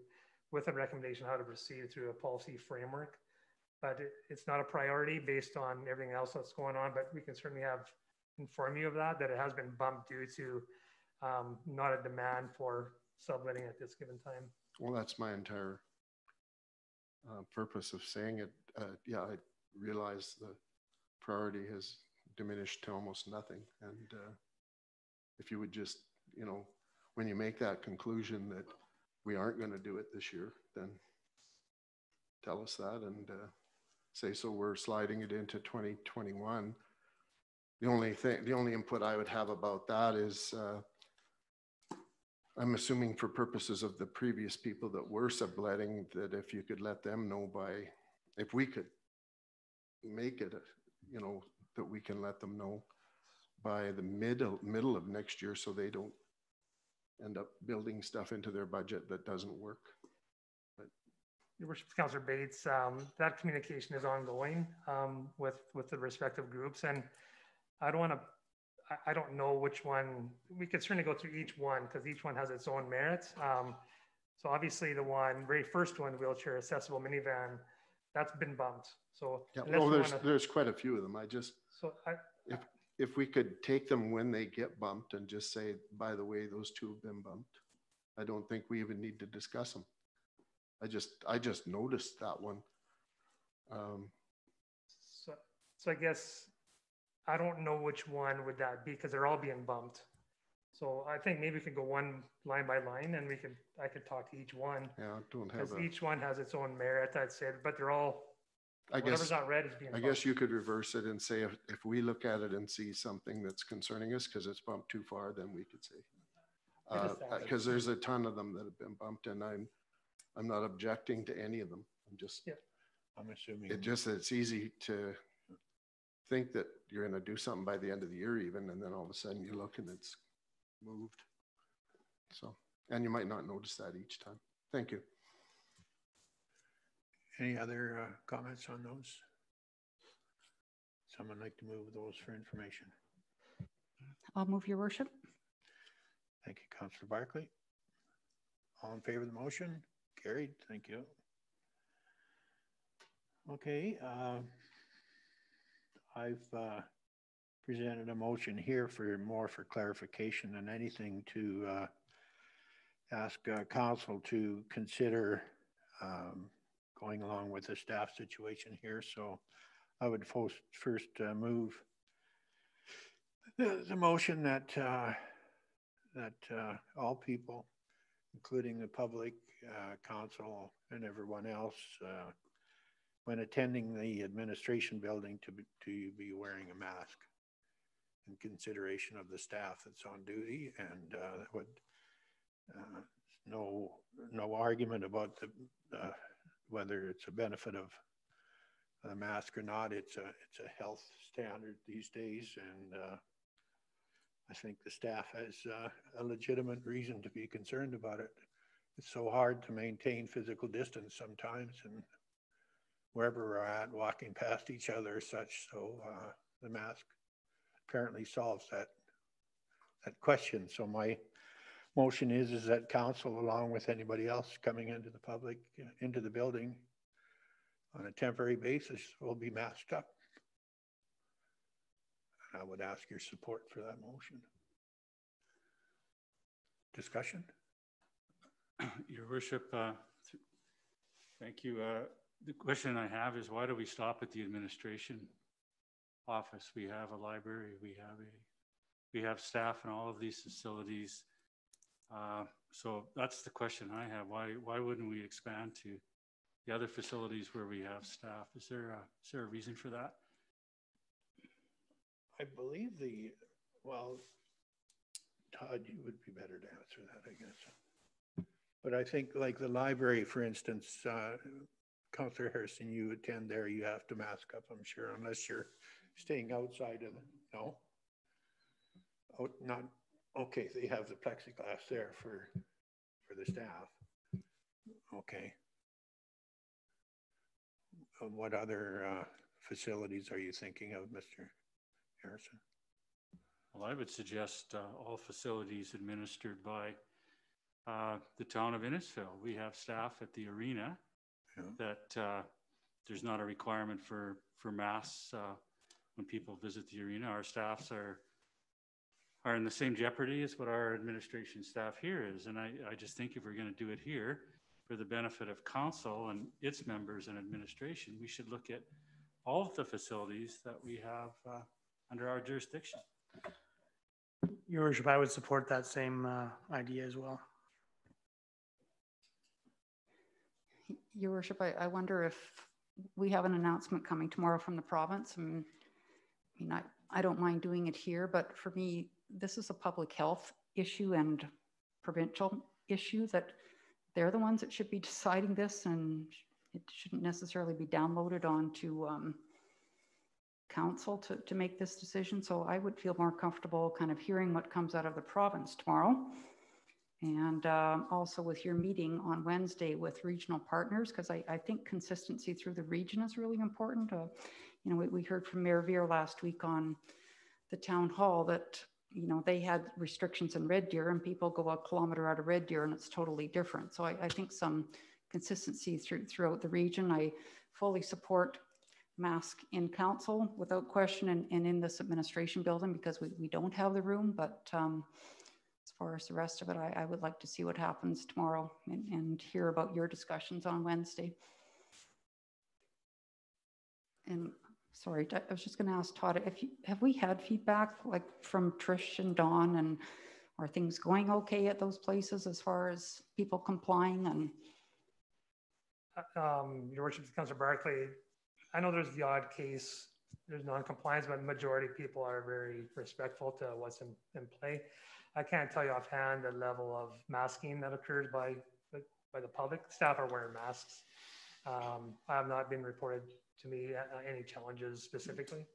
with a recommendation how to proceed through a policy framework. But it's not a priority based on everything else that's going on, but we can certainly inform you of that it has been bumped due to not a demand for subletting at this given time. Well, that's my entire purpose of saying it. Yeah, I realize the priority has diminished to almost nothing. And if you would just, you know, when you make that conclusion that we aren't going to do it this year, then tell us that and say, so we're sliding it into 2021. The only input I would have about that is I'm assuming for purposes of the previous people that were subletting, that if you could let them know by, if we could make it, you know, that we can let them know by the middle of next year, so they don't end up building stuff into their budget that doesn't work. But Your Worship, Councillor Bates, that communication is ongoing with the respective groups, and I don't know which one. We could certainly go through each one because each one has its own merits. So obviously the very first one, wheelchair accessible minivan, that's been bumped. So yeah, well, there's quite a few of them. If we could take them when they get bumped and just say, by the way, those two have been bumped, I don't think we even need to discuss them. I just noticed that one. So I guess I don't know which one would that be because they're all being bumped. So I think maybe we could go one line by line and I could talk to each one. Yeah, don't have because each one has its own merit, I'd say, but they're all, whatever's not red is being bumped. I guess you could reverse it and say if we look at it and see something that's concerning us because it's bumped too far, then we could say. Because there's a ton of them that have been bumped, and I'm not objecting to any of them. I'm assuming it's easy to think that you're going to do something by the end of the year even, and then all of a sudden you look and it's moved. So, and you might not notice that each time. Thank you. Any other comments on those? Someone like to move those for information? I'll move, Your Worship. Thank you, Councillor Barclay. All in favor of the motion? Carried. Thank you. Okay. I've presented a motion here for clarification than anything to ask council to consider going along with the staff situation here. So I would first move the motion that all people, including the public, council, and everyone else, when attending the administration building, to be wearing a mask in consideration of the staff that's on duty, and no argument about whether it's a benefit of the mask or not. It's a health standard these days, and I think the staff has a legitimate reason to be concerned about it. It's so hard to maintain physical distance sometimes, and wherever we're at, walking past each other or such. So the mask apparently solves that that question. So my motion is that council, along with anybody else coming into the public, into the building on a temporary basis, will be masked up. And I would ask your support for that motion. Discussion? Your Worship, thank you. The question I have is, why do we stop at the administration office? We have a library, we have staff in all of these facilities. So that's the question I have. Why wouldn't we expand to the other facilities where we have staff? Is there a reason for that? I believe well, Todd, you would be better to answer that, I guess. But I think like the library, for instance, Councillor Harrison, you attend there, you have to mask up, I'm sure, unless you're staying outside of no? Oh, not, okay, they have the plexiglass there for the staff. Okay. What other facilities are you thinking of, Mr. Harrison? Well, I would suggest all facilities administered by the town of Innisfail. We have staff at the arena that there's not a requirement for masks when people visit the arena. Our staffs are in the same jeopardy as what our administration staff here is. And I just think if we're going to do it here for the benefit of council and its members and administration, we should look at all of the facilities that we have under our jurisdiction. Your Worship, I would support that same idea as well. Your Worship, I wonder if we have an announcement coming tomorrow from the province. I don't mind doing it here, but for me, this is a public health issue and provincial issue that they're the ones that should be deciding this, and it shouldn't necessarily be downloaded onto council to make this decision. So I would feel more comfortable kind of hearing what comes out of the province tomorrow. And also with your meeting on Wednesday with regional partners, because I think consistency through the region is really important. We heard from Mayor Veer last week on the town hall that, they had restrictions in Red Deer and people go a kilometer out of Red Deer and it's totally different. So I think some consistency throughout the region. I fully support mask in council without question and in this administration building because we don't have the room, but as far as the rest of it, I would like to see what happens tomorrow and hear about your discussions on Wednesday. And sorry, I was just going to ask Todd, have we had feedback like from Trish and Dawn, and are things going okay at those places as far as people complying? And Your Worship, Councillor Barclay, I know there's the odd case, there's non-compliance, but the majority of people are very respectful to what's in play. I can't tell you offhand the level of masking that occurs by the public. Staff are wearing masks. I have not been reported to me any challenges specifically.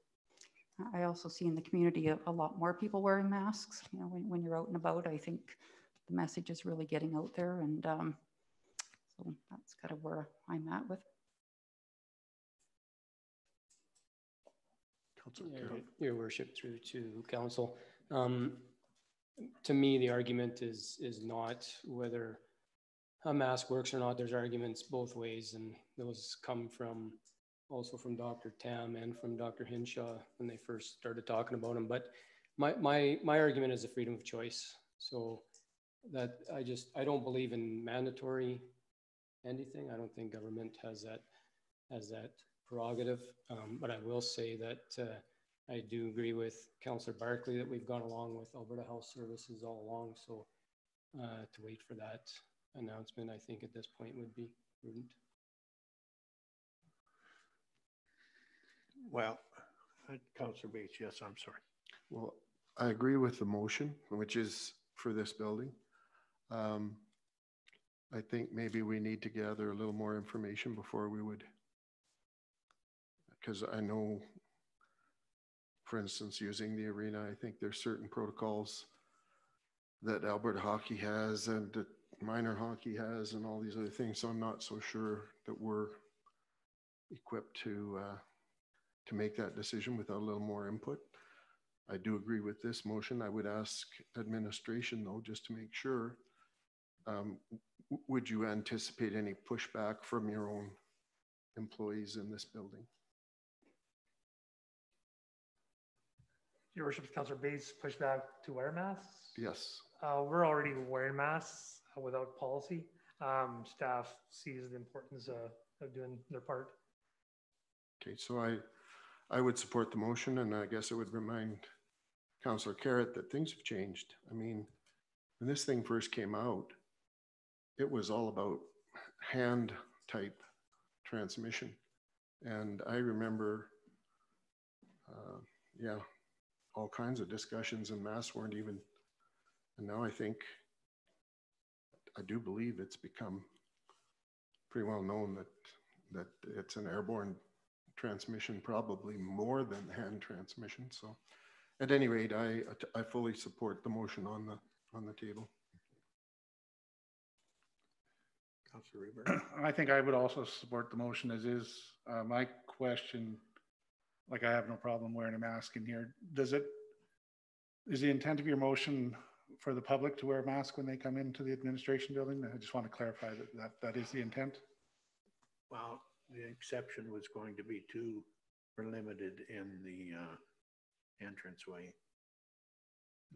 I also see in the community a lot more people wearing masks. When you're out and about, I think the message is really getting out there, and so that's kind of where I'm at with. Your Worship, through to council. To me, the argument is not whether a mask works or not. There's arguments both ways, and those come also from Dr. Tam and from Dr. Hinshaw when they first started talking about them. But my argument is the freedom of choice. So that I don't believe in mandatory anything. I don't think government has that prerogative. But I will say that I do agree with Councillor Barclay that we've gone along with Alberta Health Services all along. So to wait for that announcement, I think at this point would be prudent. Well, Councillor Bates, yes, I'm sorry. Well, I agree with the motion, which is for this building. I think maybe we need to gather a little more information before we would, because I know, for instance, using the arena, I think there's certain protocols that Alberta Hockey has and that minor hockey has and all these other things. So I'm not so sure that we're equipped to make that decision without a little more input. I do agree with this motion. I would ask administration though, just to make sure, would you anticipate any pushback from your own employees in this building? Your Worship, Councillor Bates pushed back to wear masks? Yes. We're already wearing masks without policy. Staff sees the importance of doing their part. Okay, so I would support the motion, and I guess I would remind Councillor Carrott that things have changed. I mean, when this thing first came out, it was all about hand type transmission. And I remember, yeah, all kinds of discussions, and masks weren't even, and now I think, I do believe it's become pretty well known that it's an airborne transmission, probably more than hand transmission. So at any rate, I fully support the motion on the table. Councillor Reber. I think I would also support the motion as is. My question, like I have no problem wearing a mask in here. Is the intent of your motion for the public to wear a mask when they come into the administration building? I just want to clarify that is the intent. Well, the exception was going to be two were limited in the entranceway.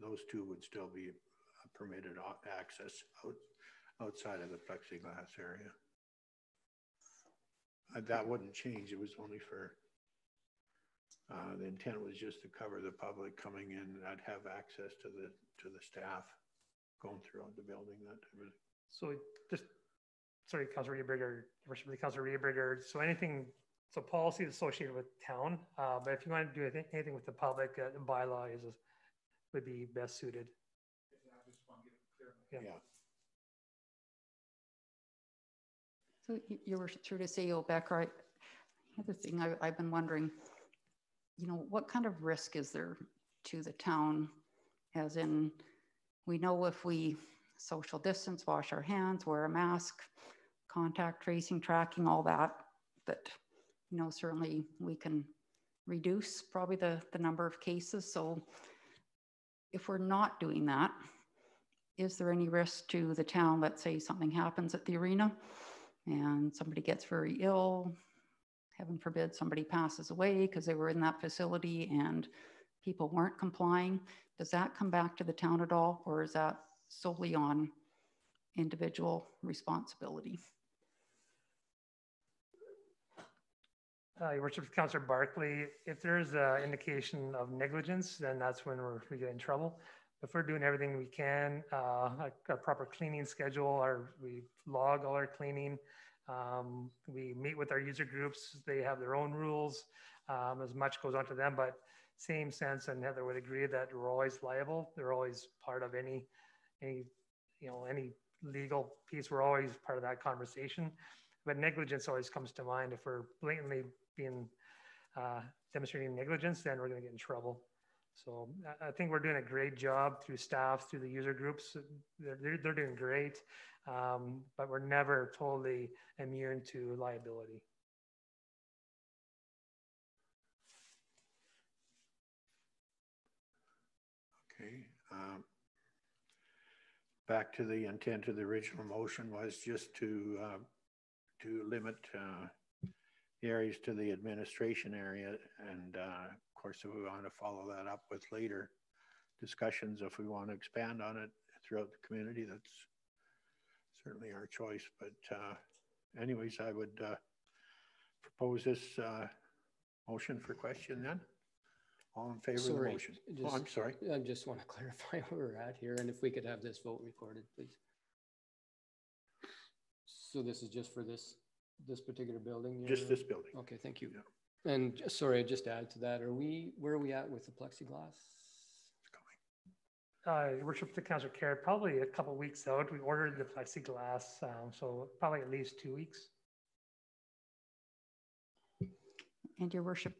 Those two would still be permitted access outside of the plexiglass area. That wouldn't change. It was only for, the intent was just to cover the public coming in. I'd have access to the staff going throughout the building, that type of thing. So just, sorry, Councillor Rieberger, Councillor Rieberger. So anything, so policy is associated with town, but if you want to do anything with the public, the bylaw would be best suited. Yeah. So you were through to CEO Becker. The other thing I've been wondering, you know, what kind of risk is there to the town? As in, we know if we social distance, wash our hands, wear a mask, contact tracing, tracking, all that, you know, certainly we can reduce probably the number of cases. So if we're not doing that, is there any risk to the town? Let's say something happens at the arena and somebody gets very ill, heaven forbid somebody passes away because they were in that facility and people weren't complying. Does that come back to the town at all, or is that solely on individual responsibility? Your Worship, Councillor Barkley, if there's an indication of negligence, then that's when we get in trouble. If we're doing everything we can, a proper cleaning schedule, we log all our cleaning, we meet with our user groups, they have their own rules, as much goes on to them, but same sense, and Heather would agree that we're always liable. They're always part of any legal piece. We're always part of that conversation, but negligence always comes to mind. If we're blatantly demonstrating negligence, then we're going to get in trouble. So I think we're doing a great job through staff, through the user groups. They're doing great, but we're never totally immune to liability. Okay. Back to the intent of the original motion was just to limit the areas to the administration area, and of course, if we want to follow that up with later discussions, if we want to expand on it throughout the community, that's certainly our choice. But anyways, I would propose this motion for question then. All in favor of the motion? I'm sorry. I just want to clarify where we're at here, and if we could have this vote recorded, please. So this is just for this particular building? Just this building. Okay, thank you. Yeah. And sorry, just to add to that, where are we at with the plexiglass? It's coming. Your Worship, the Councillor Carrott, probably a couple of weeks out. We ordered the plexiglass, so probably at least 2 weeks. And Your Worship,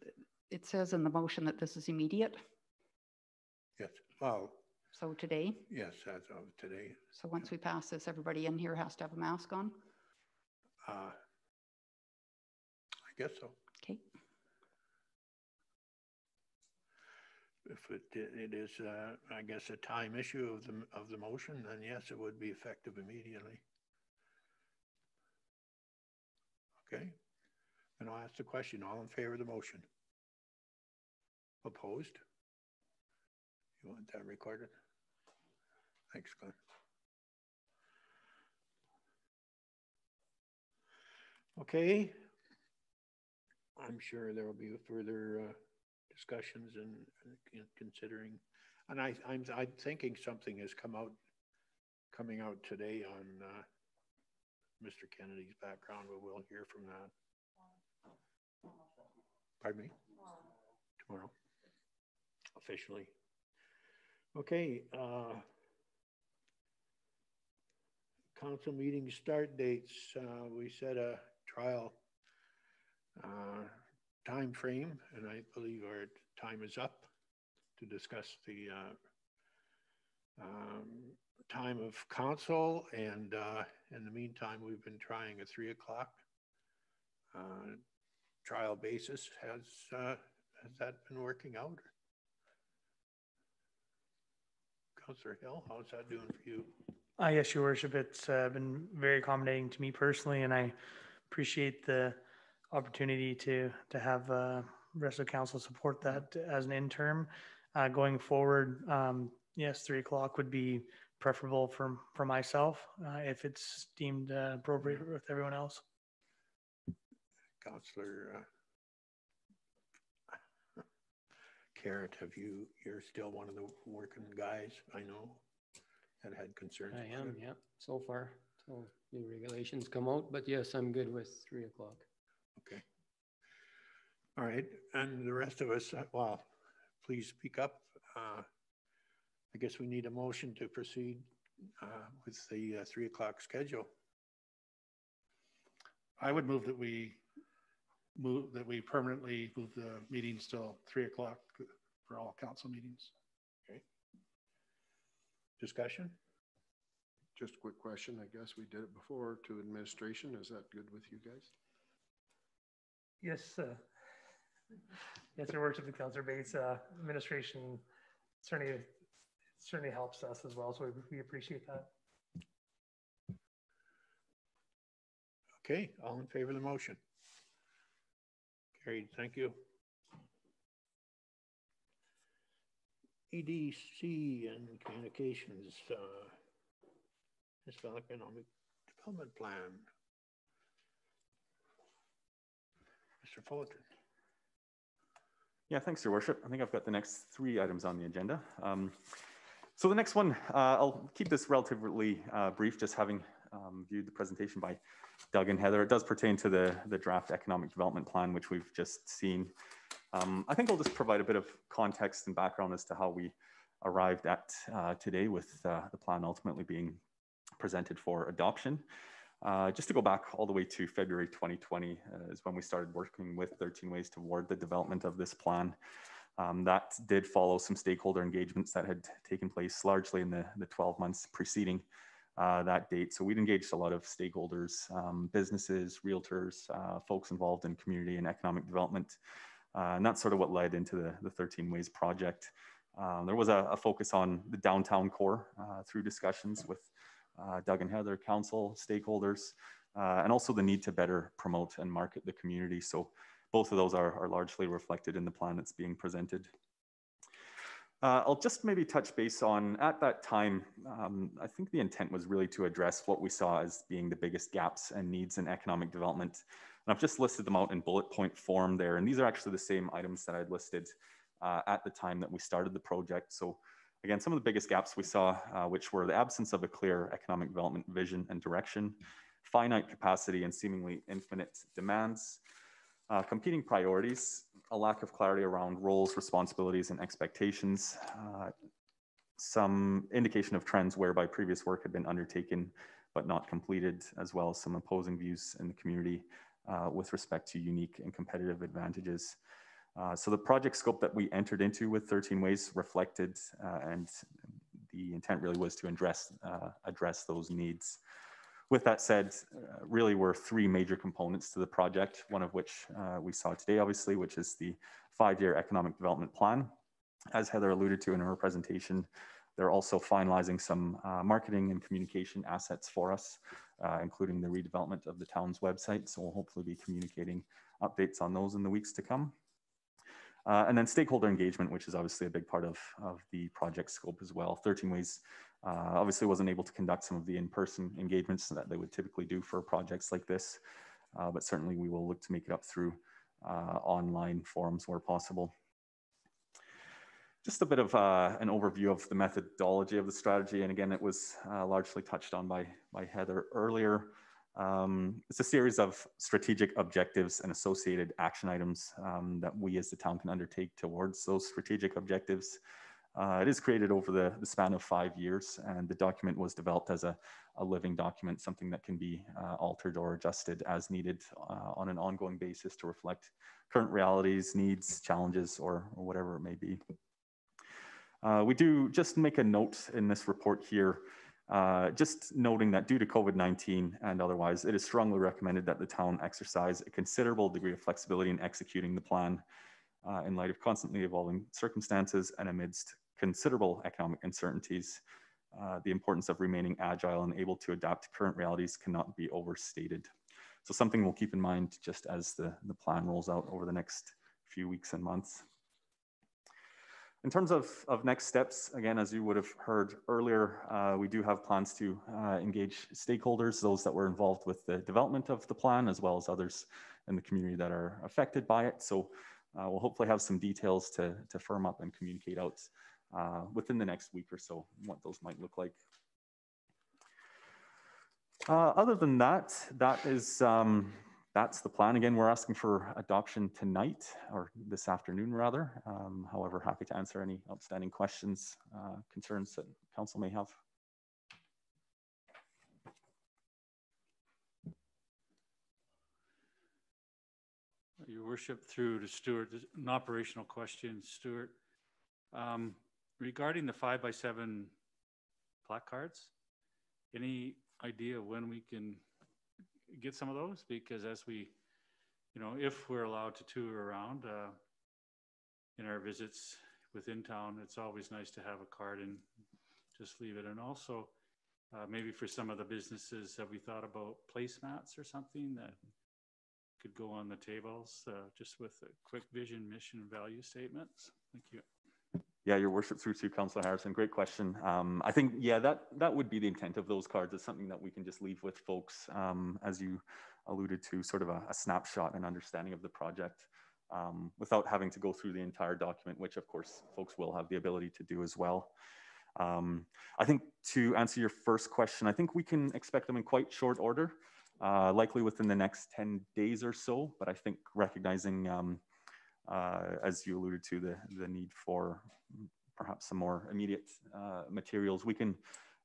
it says in the motion that this is immediate. Yes. Well. So today? Yes, as of today. So once we pass this, everybody in here has to have a mask on? I guess so. Okay. if it is, I guess, a time issue of the motion, then yes, it would be effective immediately. Okay, and I'll ask the question, all in favor of the motion? Opposed? You want that recorded? Thanks, Glenn. Okay. I'm sure there will be further discussions and considering, and I'm thinking something is coming out today on Mr. Kennedy's background, but we'll hear from that. Pardon me? Tomorrow, officially. Okay. Council meeting start dates. We set a trial time frame, and I believe our time is up to discuss the time of council, and in the meantime we've been trying a 3 o'clock trial basis. Has that been working out? Councillor Hill, how's that doing for you? Yes, Your Worship, it's been very accommodating to me personally, and I appreciate the opportunity to have rest of council support that as an interim. Going forward, yes, 3 o'clock would be preferable for myself if it's deemed appropriate with everyone else. Councillor Carrot, you're still one of the working guys, I know, that had concerns. I am, yeah, so far, till new regulations come out, but yes, I'm good with 3 o'clock. Okay. All right, and the rest of us, well, please speak up. I guess we need a motion to proceed with the 3 o'clock schedule. I would move that we permanently move the meetings till 3 o'clock for all council meetings. Okay. Discussion? Just a quick question. I guess we did it before to administration. Is that good with you guys? Yes. Yes, Your Worship, the Councillor Bates, administration certainly helps us as well, so we appreciate that. Okay, all in favor of the motion? Carried, thank you. EDC and communications, Innisfail Economic Development Plan. Mr. Fullerton. Yeah, thanks, Your Worship. I think I've got the next 3 items on the agenda. So the next one, I'll keep this relatively brief, just having viewed the presentation by Doug and Heather. It does pertain to the draft economic development plan, which we've just seen. I think I'll just provide a bit of context and background as to how we arrived at today with the plan ultimately being presented for adoption. Just to go back all the way to February 2020 is when we started working with 13 Ways toward the development of this plan. That did follow some stakeholder engagements that had taken place largely in the 12 months preceding that date. So we'd engaged a lot of stakeholders, businesses, realtors, folks involved in community and economic development. And that's sort of what led into the 13 Ways project. There was a focus on the downtown core through discussions with Doug and Heather, council, stakeholders, and also the need to better promote and market the community. So both of those are largely reflected in the plan that's being presented. I'll just maybe touch base on, at that time, I think the intent was really to address what we saw as being the biggest gaps and needs in economic development. And I've just listed them out in bullet point form there. And these are actually the same items that I'd listed at the time that we started the project. So again, some of the biggest gaps we saw, which were the absence of a clear economic development vision and direction, finite capacity and seemingly infinite demands, competing priorities, a lack of clarity around roles, responsibilities, and expectations, some indication of trends whereby previous work had been undertaken but not completed, as well as some opposing views in the community with respect to unique and competitive advantages. So the project scope that we entered into with 13 Ways reflected, and the intent really was to address those needs. With that said, really were 3 major components to the project, one of which we saw today, obviously, which is the 5-year economic development plan. As Heather alluded to in her presentation, they're also finalizing some marketing and communication assets for us, including the redevelopment of the town's website. So we'll hopefully be communicating updates on those in the weeks to come. And then stakeholder engagement, which is obviously a big part of the project scope as well. 13 Ways obviously wasn't able to conduct some of the in-person engagements that they would typically do for projects like this, but certainly we will look to make it up through online forums where possible. Just a bit of an overview of the methodology of the strategy. And again, it was largely touched on by Heather earlier. It's a series of strategic objectives and associated action items that we as the town can undertake towards those strategic objectives. It is created over the span of 5 years, and the document was developed as a living document, something that can be altered or adjusted as needed on an ongoing basis to reflect current realities, needs, challenges, or whatever it may be. We do just make a note in this report here, just noting that due to COVID-19 and otherwise, it is strongly recommended that the town exercise a considerable degree of flexibility in executing the plan in light of constantly evolving circumstances and amidst considerable economic uncertainties. The importance of remaining agile and able to adapt to current realities cannot be overstated. So something we'll keep in mind just as the plan rolls out over the next few weeks and months. In terms of next steps, again, as you would have heard earlier, we do have plans to engage stakeholders, those that were involved with the development of the plan, as well as others in the community that are affected by it. So we'll hopefully have some details to firm up and communicate out within the next week or so, what those might look like. Other than that, that's the plan. Again, we're asking for adoption tonight, or this afternoon rather. However, happy to answer any outstanding questions, concerns that council may have. Your worship, through to Stuart, an operational question, Stuart. Regarding the 5x7 placards, any idea when we can get some of those? Because as we, if we're allowed to tour around in our visits within town, it's always nice to have a card and just leave it. And also maybe for some of the businesses, have we thought about placemats or something that could go on the tables just with a quick vision, mission, and value statements? Thank you. Yeah, your worship, through to Councillor Harrison, great question. I think, yeah, that would be the intent of those cards. It's something that we can just leave with folks, as you alluded to, sort of a snapshot and understanding of the project without having to go through the entire document, which of course folks will have the ability to do as well. I think to answer your first question, I think we can expect them in quite short order, likely within the next 10 days or so, but I think recognizing, as you alluded to, the need for perhaps some more immediate materials, we can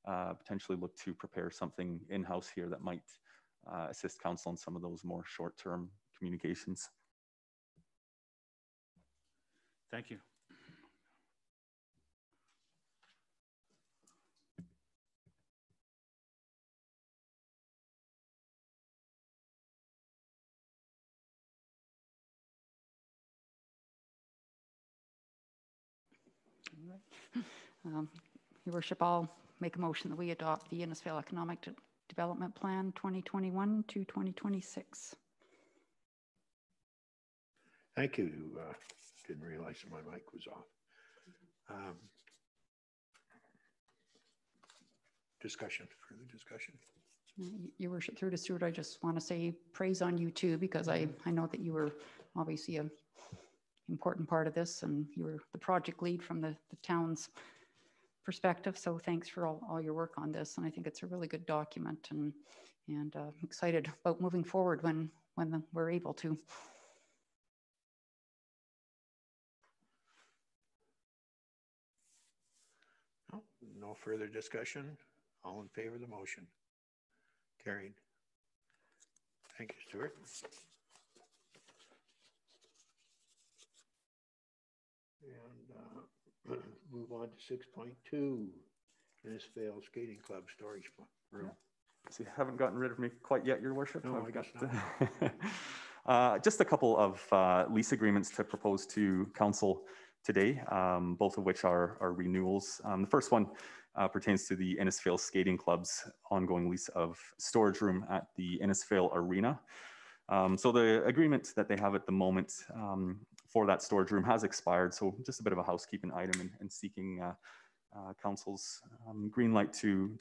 potentially look to prepare something in-house here that might assist council in some of those more short-term communications. Thank you. Your worship, I'll make a motion that we adopt the Innisfail Economic Development Plan 2021 to 2026. Thank you. Didn't realize my mic was off. Discussion, further discussion. Your worship, through to Stuart, I just want to say praise on you too, because I know that you were obviously an important part of this, and you were the project lead from the town's perspective. So thanks for all your work on this. And I think it's a really good document, and I'm excited about moving forward when we're able to. No further discussion. All in favor of the motion? Carried. Thank you, Stuart. And move on to 6.2, Innisfail Skating Club storage room. So you haven't gotten rid of me quite yet, your worship? No, I guess not. Just a couple of lease agreements to propose to council. today, both of which are renewals. The first one pertains to the Innisfail Skating Club's ongoing lease of storage room at the Innisfail Arena. So the agreement that they have at the moment for that storage room has expired. So just a bit of a housekeeping item and seeking council's green light to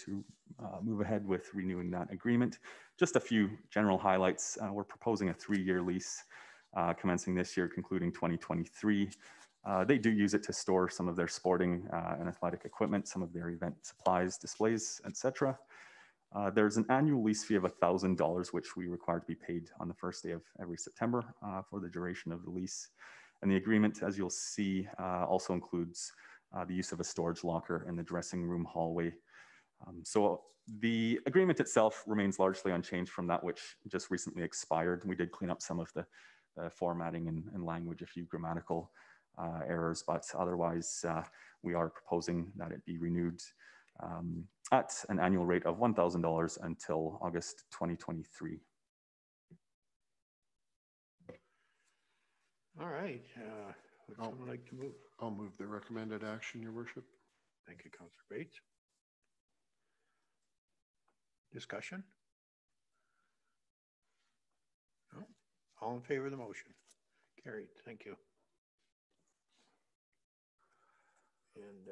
move ahead with renewing that agreement. Just a few general highlights. We're proposing a 3-year lease commencing this year, concluding 2023. They do use it to store some of their sporting and athletic equipment, some of their event supplies, displays, etc. There's an annual lease fee of $1,000, which we require to be paid on the first day of every September for the duration of the lease. And the agreement, as you'll see, also includes the use of a storage locker in the dressing room hallway. So the agreement itself remains largely unchanged from that which just recently expired. We did clean up some of the formatting and language, a few grammatical errors, but otherwise we are proposing that it be renewed at an annual rate of $1,000 until August 2023. All right. Would someone like to move? I'll move the recommended action, Your Worship. Thank you, Councillor Bates. Discussion? No? All in favor of the motion? Carried. Thank you. And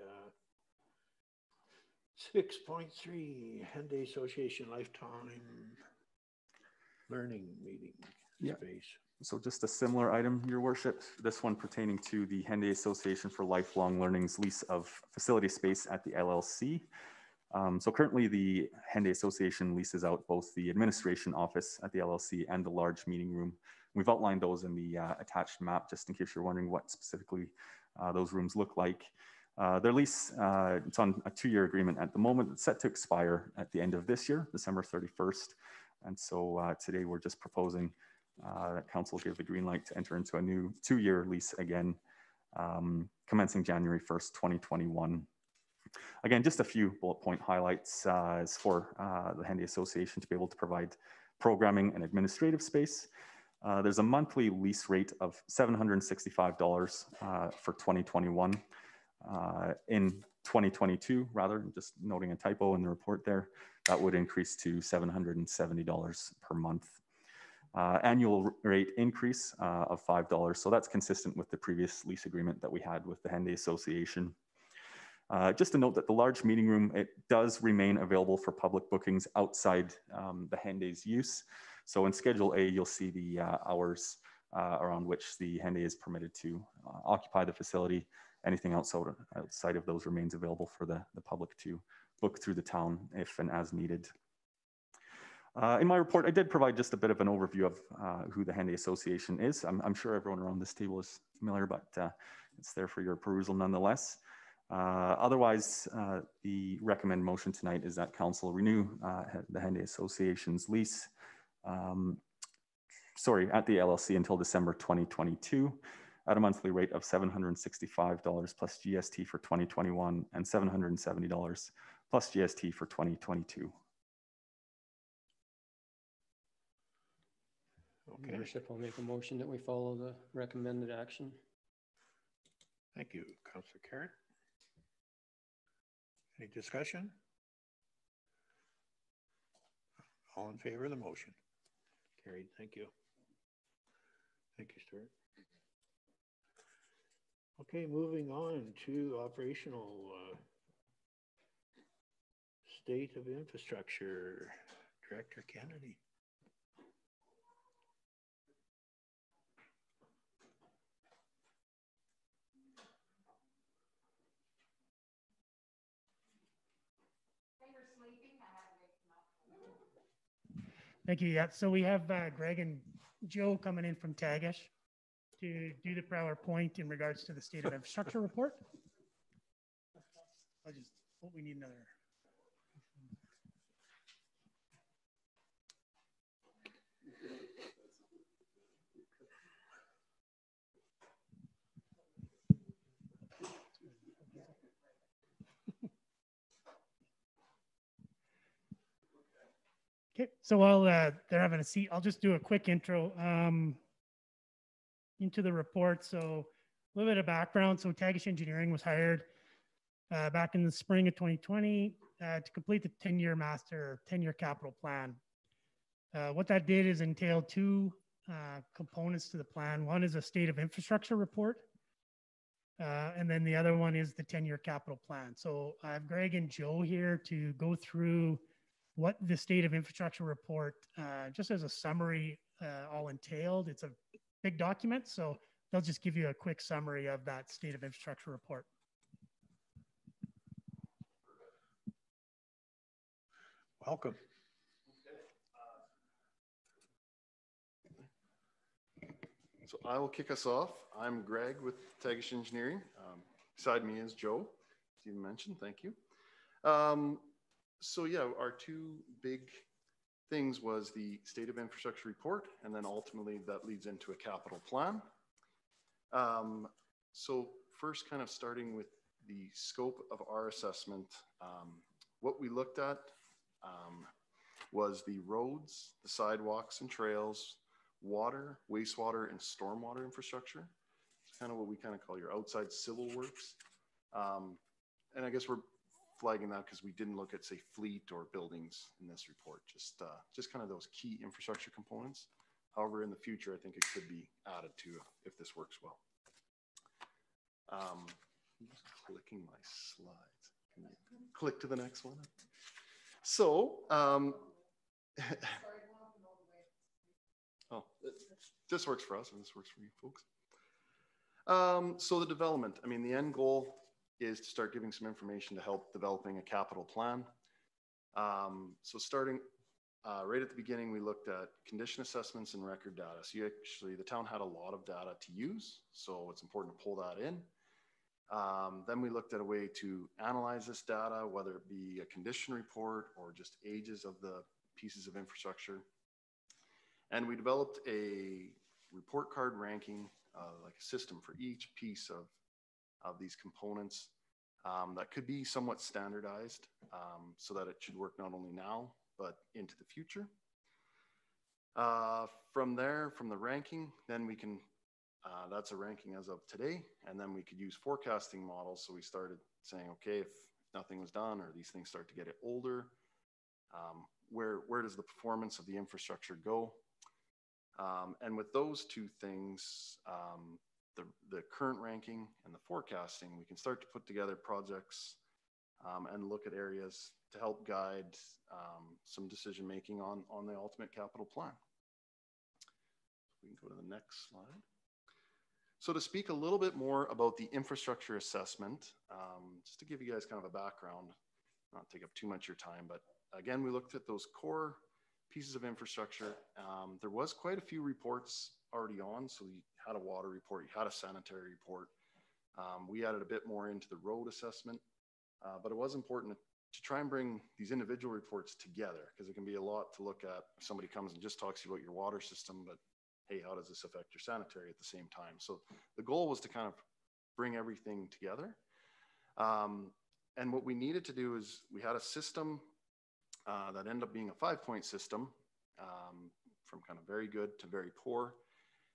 6.3, Henday Association Lifetime Learning Meeting Space. So just a similar item, Your Worship, this one pertaining to the Henday Association for Lifelong Learning's lease of facility space at the LLC. So currently the Henday Association leases out both the administration office at the LLC and the large meeting room. We've outlined those in the attached map, just in case you're wondering what specifically those rooms look like. Their lease, it's on a 2-year agreement at the moment. It's set to expire at the end of this year, December 31st. And so today we're just proposing that council give the green light to enter into a new 2-year lease again, commencing January 1st, 2021. Again, just a few bullet point highlights is for the Henday Association to be able to provide programming and administrative space. There's a monthly lease rate of $765 for 2021. In 2022, rather, just noting a typo in the report there, that would increase to $770 per month. Annual rate increase of $5. So that's consistent with the previous lease agreement that we had with the Henday Association. Just to note that the large meeting room, it does remain available for public bookings outside the Henday's use. So in Schedule A, you'll see the hours around which the Henday is permitted to occupy the facility. Anything outside of those remains available for the public to book through the town if and as needed. In my report, I did provide just a bit of an overview of who the Henday Association is. I'm sure everyone around this table is familiar, but it's there for your perusal nonetheless. Otherwise, the recommended motion tonight is that council renew the Henday Association's lease, at the LLC until December 2022 at a monthly rate of $765 plus GST for 2021 and $770 plus GST for 2022. Okay. Your Worship, I'll make a motion that we follow the recommended action. Thank you, Councillor Carrot. Any discussion? All in favor of the motion? Carried. Thank you. Thank you, Stuart. Okay, moving on to operational state of infrastructure. Director Kennedy. Thank you. Yeah, so we have Greg and Joe coming in from Tagish to do the PowerPoint in regards to the state of infrastructure report. We need another. Okay, so while they're having a seat, I'll just do a quick intro into the report. So little bit of background. So Tagish Engineering was hired back in the spring of 2020 to complete the 10-year master, 10-year capital plan. What that did is entail two components to the plan. One is a state of infrastructure report, and then the other one is the 10-year capital plan. So I have Greg and Joe here to go through what the state of infrastructure report, just as a summary, all entailed. It's a big document, so they'll just give you a quick summary of that state of infrastructure report. Welcome. So I will kick us off. I'm Greg with Tagish Engineering. Beside me is Joe, as you mentioned. Thank you. So yeah, our two big things was the state of infrastructure report, and then ultimately that leads into a capital plan. So first, kind of starting with the scope of our assessment, what we looked at was the roads, the sidewalks and trails, water, wastewater, and stormwater infrastructure. It's kind of what we kind of call your outside civil works. And I guess we're flagging that because we didn't look at, say, fleet or buildings in this report, just kind of those key infrastructure components. However, in the future, I think it could be added to if this works well. I'm just clicking my slides. Can you click to the next one? So, oh, this works for us and this works for you folks. So the development, I mean, the end goal is to start giving some information to help developing a capital plan. So starting right at the beginning, we looked at condition assessments and record data. So the town had a lot of data to use, so it's important to pull that in. Then we looked at a way to analyze this data, whether it be a condition report or just ages of the pieces of infrastructure. And we developed a report card ranking, like a system for each piece of these components that could be somewhat standardized so that it should work not only now, but into the future. From there, from the ranking, then we can, that's a ranking as of today, and then we could use forecasting models. So we started saying, okay, if nothing was done or these things start to get older, where does the performance of the infrastructure go? And with those two things, the current ranking and the forecasting, we can start to put together projects and look at areas to help guide some decision making on the ultimate capital plan. We can go to the next slide. So to speak a little bit more about the infrastructure assessment, just to give you guys kind of a background, not take up too much of your time, but again, we looked at those core pieces of infrastructure. There was quite a few reports already on. So you had a water report, you had a sanitary report. We added a bit more into the road assessment, but it was important to try and bring these individual reports together because it can be a lot to look at if somebody comes and just talks to you about your water system, but hey, how does this affect your sanitary at the same time? So the goal was to kind of bring everything together. And what we needed to do is we had a system that ended up being a 5-point system from kind of very good to very poor.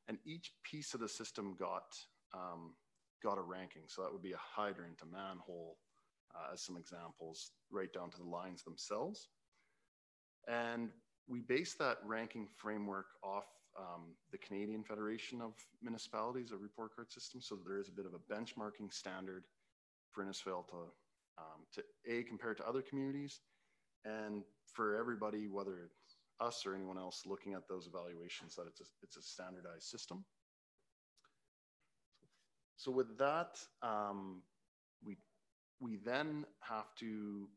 And each piece of the system got a ranking. So that would be a hydrant, a manhole, as some examples, right down to the lines themselves. And we based that ranking framework off the Canadian Federation of Municipalities, a report card system. So there is a bit of a benchmarking standard for Innisfail to compare to other communities, and for everybody, whether it's us or anyone else looking at those evaluations, that it's a standardized system. So with that, we then have to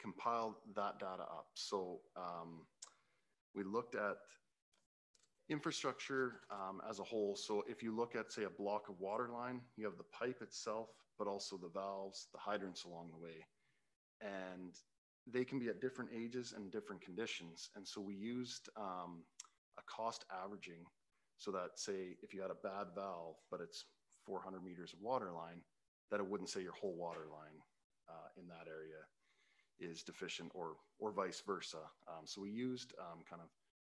compile that data up. So we looked at infrastructure as a whole. So if you look at, say, a block of water line, you have the pipe itself, but also the valves, the hydrants along the way. And they can be at different ages and different conditions. And so we used a cost averaging so that, say, if you had a bad valve, but it's 400 meters of water line, that it wouldn't say your whole water line in that area is deficient or vice versa. So we used kind of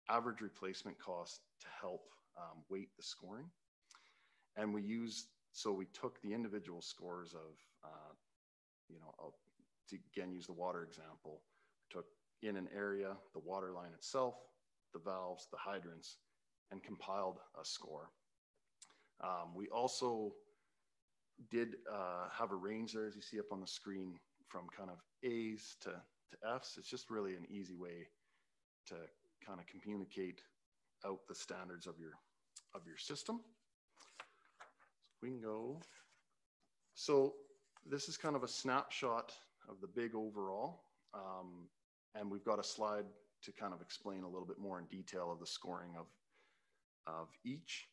average replacement cost to help weight the scoring. And we used So we took the individual scores of, to again use the water example, took in an area, the water line itself, the valves, the hydrants, and compiled a score. We also did have a range there, as you see up on the screen, from kind of A's to F's. It's just really an easy way to kind of communicate out the standards of your system. So we can go. So this is kind of a snapshot of the big overall. And we've got a slide to kind of explain a little bit more in detail of the scoring of each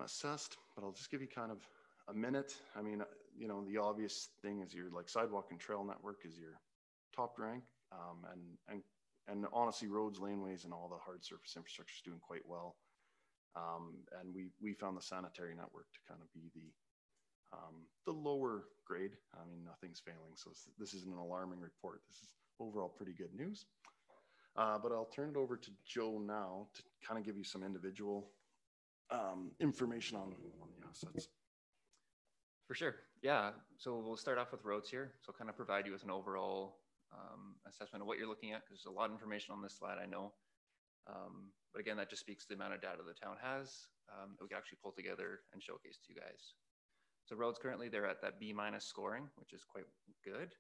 assessed, but I'll just give you kind of a minute. I mean, the obvious thing is your sidewalk and trail network is your top rank, and honestly, roads, laneways, and all the hard surface infrastructure is doing quite well. And we found the sanitary network to kind of be the lower grade. I mean, nothing's failing, so this isn't an alarming report. This is overall pretty good news. But I'll turn it over to Joe now to kind of give you some individual information on the assets. For sure, yeah. So we'll start off with roads here. So kind of provide you with an overall assessment of what you're looking at, because there's a lot of information on this slide, I know. But again, that just speaks to the amount of data the town has that we can actually pull together and showcase to you guys. So roads currently, they're at that B- scoring, which is quite good.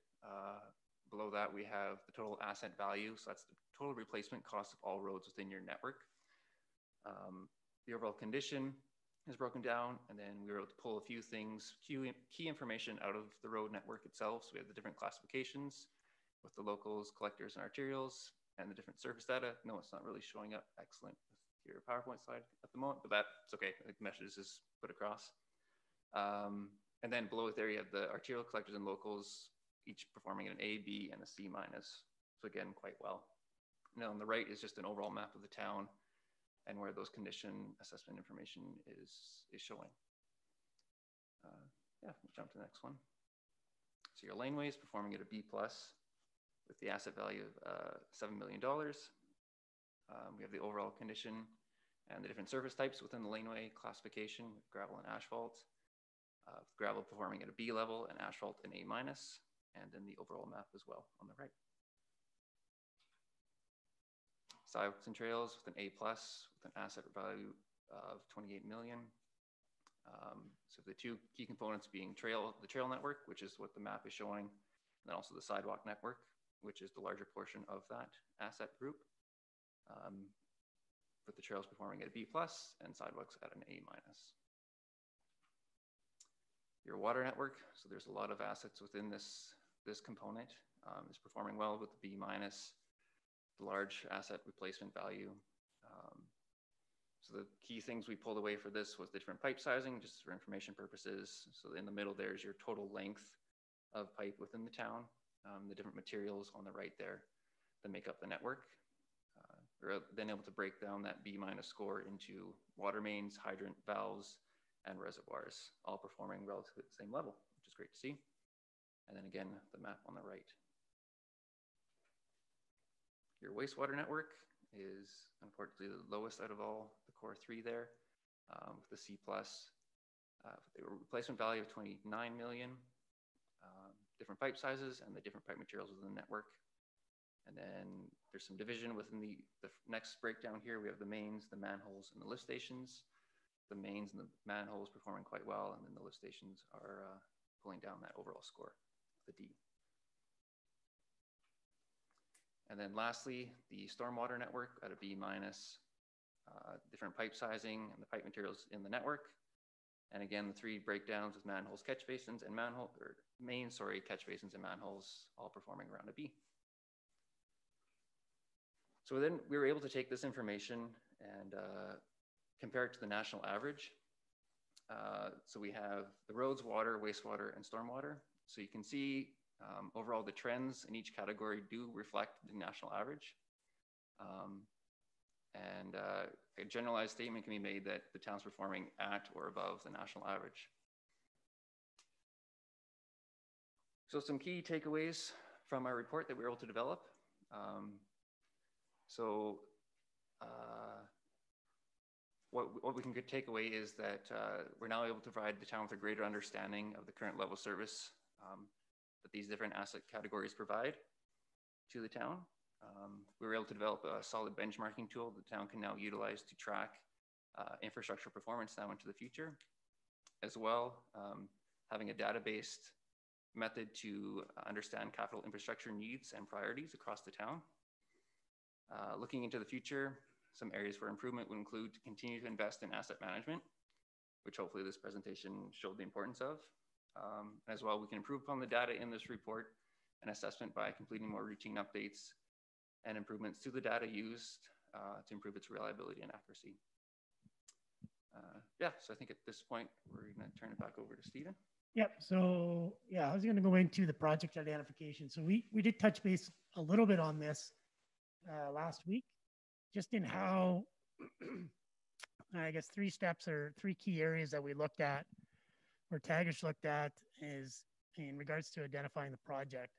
Below that, we have the total asset value. So that's the total replacement cost of all roads within your network. The overall condition is broken down, and then we were able to pull a few things, key information out of the road network itself. So we have the different classifications with the locals, collectors, and arterials, and the different surface data. No, it's not really showing up excellent with your PowerPoint slide at the moment, but that's okay. I think the message is put across. And then below there, you have the arterial, collectors, and locals, each performing an A, B, and a C-. So again, quite well. Now on the right is just an overall map of the town and where those condition assessment information is showing. Yeah, we'll jump to the next one. So your laneways performing at a B+ with the asset value of $7 million. We have the overall condition and the different surface types within the laneway classification, gravel and asphalt. Gravel performing at a B level and asphalt an A-, and then the overall map as well on the right. Sidewalks and trails with an A+ with an asset value of 28 million. So the two key components being the trail network, which is what the map is showing, and then also the sidewalk network, which is the larger portion of that asset group. With the trails performing at a B+ and sidewalks at an A-. Your water network, so there's a lot of assets within this component, is performing well with the B-, the large asset replacement value. So the key things we pulled away for this was the different pipe sizing, just for information purposes. So in the middle, there's your total length of pipe within the town, the different materials on the right there that make up the network. We're then able to break down that B- score into water mains, hydrant, valves, and reservoirs, all performing relatively at the same level, which is great to see. And then again, the map on the right. Your wastewater network is unfortunately the lowest out of all the core three there, with the C+, the replacement value of 29 million, different pipe sizes and the different pipe materials within the network. And then there's some division within the next breakdown here. We have the mains, the manholes, and the lift stations. The mains and the manholes performing quite well, and then the lift stations are pulling down that overall score, the D. And then lastly, the stormwater network at a B-, different pipe sizing and the pipe materials in the network. And again, the three breakdowns with manholes, catch basins, and catch basins and manholes, all performing around a B. So then we were able to take this information and compare it to the national average. So we have the roads, water, wastewater, and stormwater. So you can see overall the trends in each category do reflect the national average. And a generalized statement can be made that the town's performing at or above the national average. So some key takeaways from our report that we were able to develop. what we can take away is that we're now able to provide the town with a greater understanding of the current level of service that these different asset categories provide to the town. We were able to develop a solid benchmarking tool the town can now utilize to track infrastructure performance now into the future. As well, having a data-based method to understand capital infrastructure needs and priorities across the town. Looking into the future, some areas for improvement would include to continue to invest in asset management, which hopefully this presentation showed the importance of. As well, we can improve upon the data in this report and assessment by completing more routine updates and improvements to the data used to improve its reliability and accuracy. Yeah, so I think at this point, we're going to turn it back over to Stephen. Yep. So yeah, I was going to go into the project identification. So we did touch base a little bit on this last week, just in how, I guess, 3 steps or 3 key areas that we looked at, or Tagish looked at, is in regards to identifying the project.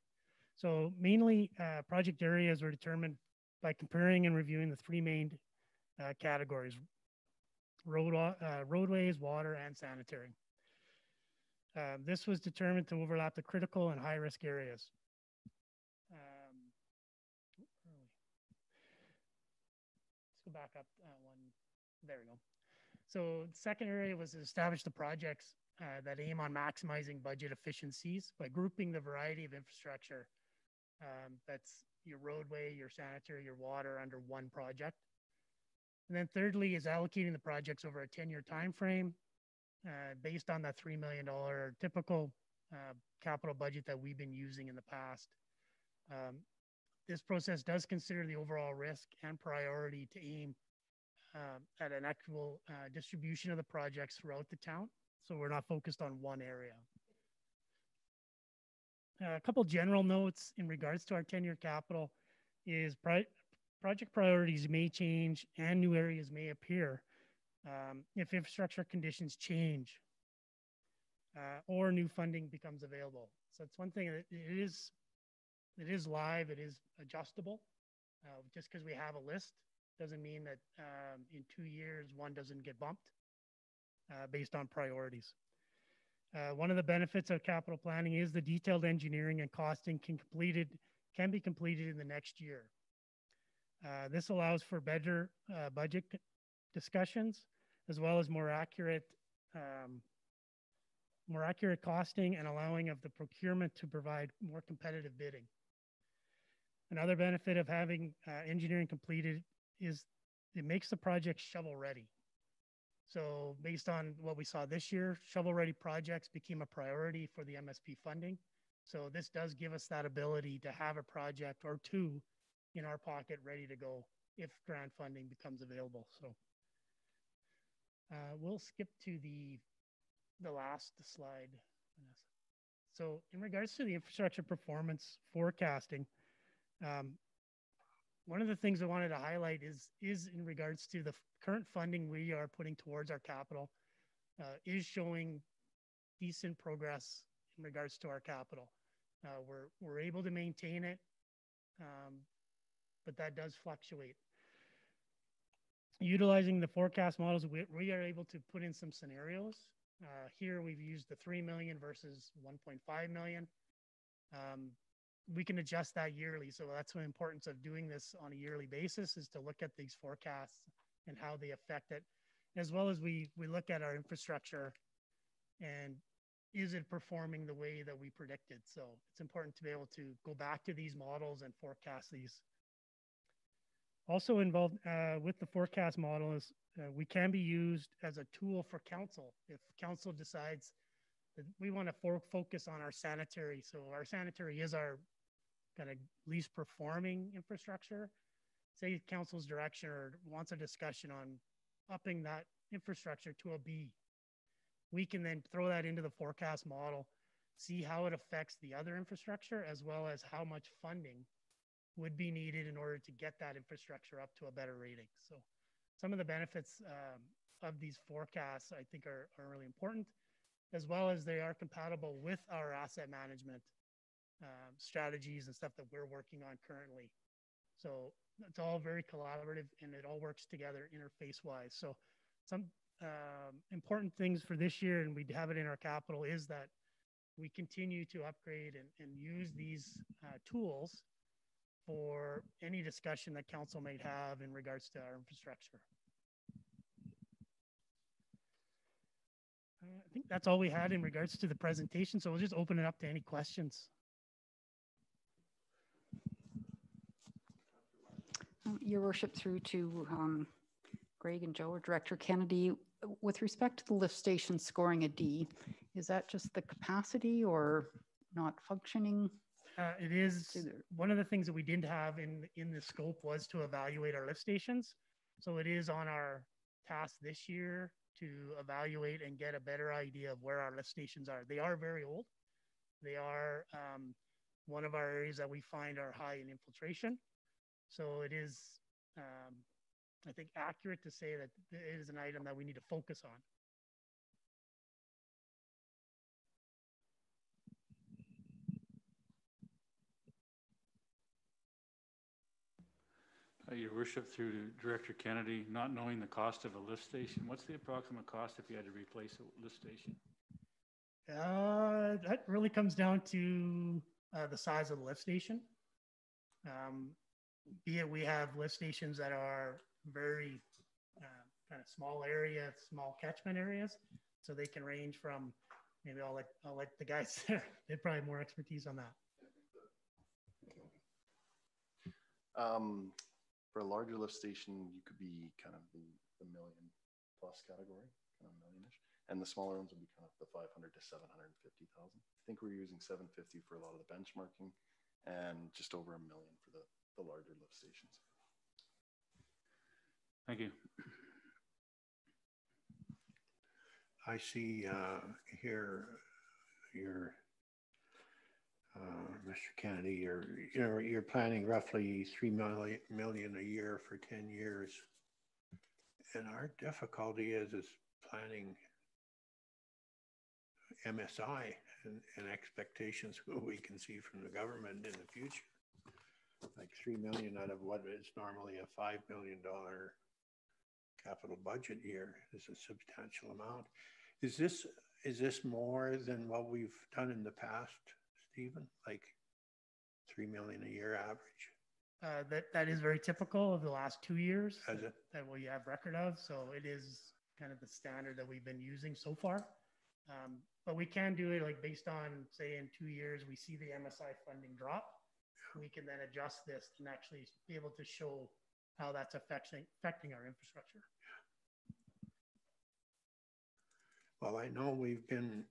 So mainly project areas were determined by comparing and reviewing the 3 main categories: roadways, water, and sanitary. This was determined to overlap the critical and high-risk areas. Let's go back up one. There we go. So the second area was to establish the projects that aim on maximizing budget efficiencies by grouping the variety of infrastructure. That's your roadway, your sanitary, your water under one project. And then thirdly is allocating the projects over a 10-year time frame based on that $3 million typical capital budget that we've been using in the past. This process does consider the overall risk and priority to aim at an equitable distribution of the projects throughout the town. So we're not focused on one area. A couple general notes in regards to our 10-year capital is project priorities may change and new areas may appear if infrastructure conditions change or new funding becomes available. So it's one thing that it is live, it is adjustable. Just because we have a list doesn't mean that in 2 years one doesn't get bumped based on priorities. One of the benefits of capital planning is the detailed engineering and costing can be completed in the next year. This allows for better budget discussions, as well as more accurate costing and allowing of the procurement to provide more competitive bidding. Another benefit of having engineering completed is it makes the project shovel ready. So based on what we saw this year, shovel ready projects became a priority for the MSP funding. So this does give us that ability to have a project or 2 in our pocket ready to go if grant funding becomes available. So we'll skip to the last slide. So in regards to the infrastructure performance forecasting, one of the things I wanted to highlight is in regards to the current funding we are putting towards our capital is showing decent progress in regards to our capital. We're able to maintain it, but that does fluctuate. Utilizing the forecast models, we are able to put in some scenarios. Here we've used the 3 million versus 1.5 million. We can adjust that yearly. So that's the importance of doing this on a yearly basis, is to look at these forecasts and how they affect it, as well as we look at our infrastructure and is it performing the way that we predicted? So it's important to be able to go back to these models and forecast these. Also involved with the forecast model is we can be used as a tool for council. If council decides that we want to focus on our sanitary, so our sanitary is our kind of least performing infrastructure. Say council's direction or wants a discussion on upping that infrastructure to a B. We can then throw that into the forecast model, see how it affects the other infrastructure, as well as how much funding would be needed in order to get that infrastructure up to a better rating. So some of the benefits of these forecasts, I think, are really important, as well as they are compatible with our asset management strategies and stuff that we're working on currently. So it's all very collaborative and it all works together interface-wise. So some important things for this year, and we have it in our capital, is that we continue to upgrade and use these tools for any discussion that council might have in regards to our infrastructure. I think that's all we had in regards to the presentation, so we'll just open it up to any questions. Your worship, through to Greg and Joe or Director Kennedy, with respect to the lift station scoring a D, is that just the capacity or not functioning? It is one of the things that we didn't have in the scope was to evaluate our lift stations. So it is on our task this year to evaluate and get a better idea of where our lift stations are. They are very old. They are one of our areas that we find are high in infiltration. So it is, I think, accurate to say that it is an item that we need to focus on. Your worship, through Director Kennedy, not knowing the cost of a lift station, what's the approximate cost if you had to replace a lift station? That really comes down to the size of the lift station. Be it we have lift stations that are very kind of small area, small catchment areas, so they can range from, maybe I'll let the guys there, they probably have more expertise on that. For a larger lift station, you could be kind of the million plus category, kind of millionish, and the smaller ones would be kind of the 500 to 750,000. I think we're using 750 for a lot of the benchmarking, and just over $1 million for the larger lift stations. Thank you. I see here your Mr. Kennedy, you're planning roughly $3 million a year for 10 years. And our difficulty is planning MSI and expectations what we can see from the government in the future. Like $3 million out of what is normally a $5 million capital budget year is a substantial amount. Is this more than what we've done in the past, Stephen? Like $3 million a year average? That is very typical of the last 2 years that we have record of. So it is kind of the standard that we've been using so far. But we can do it like based on, say, in 2 years, we see the MSI funding drop. We can then adjust this and actually be able to show how that's affecting our infrastructure. Well, I know we've been,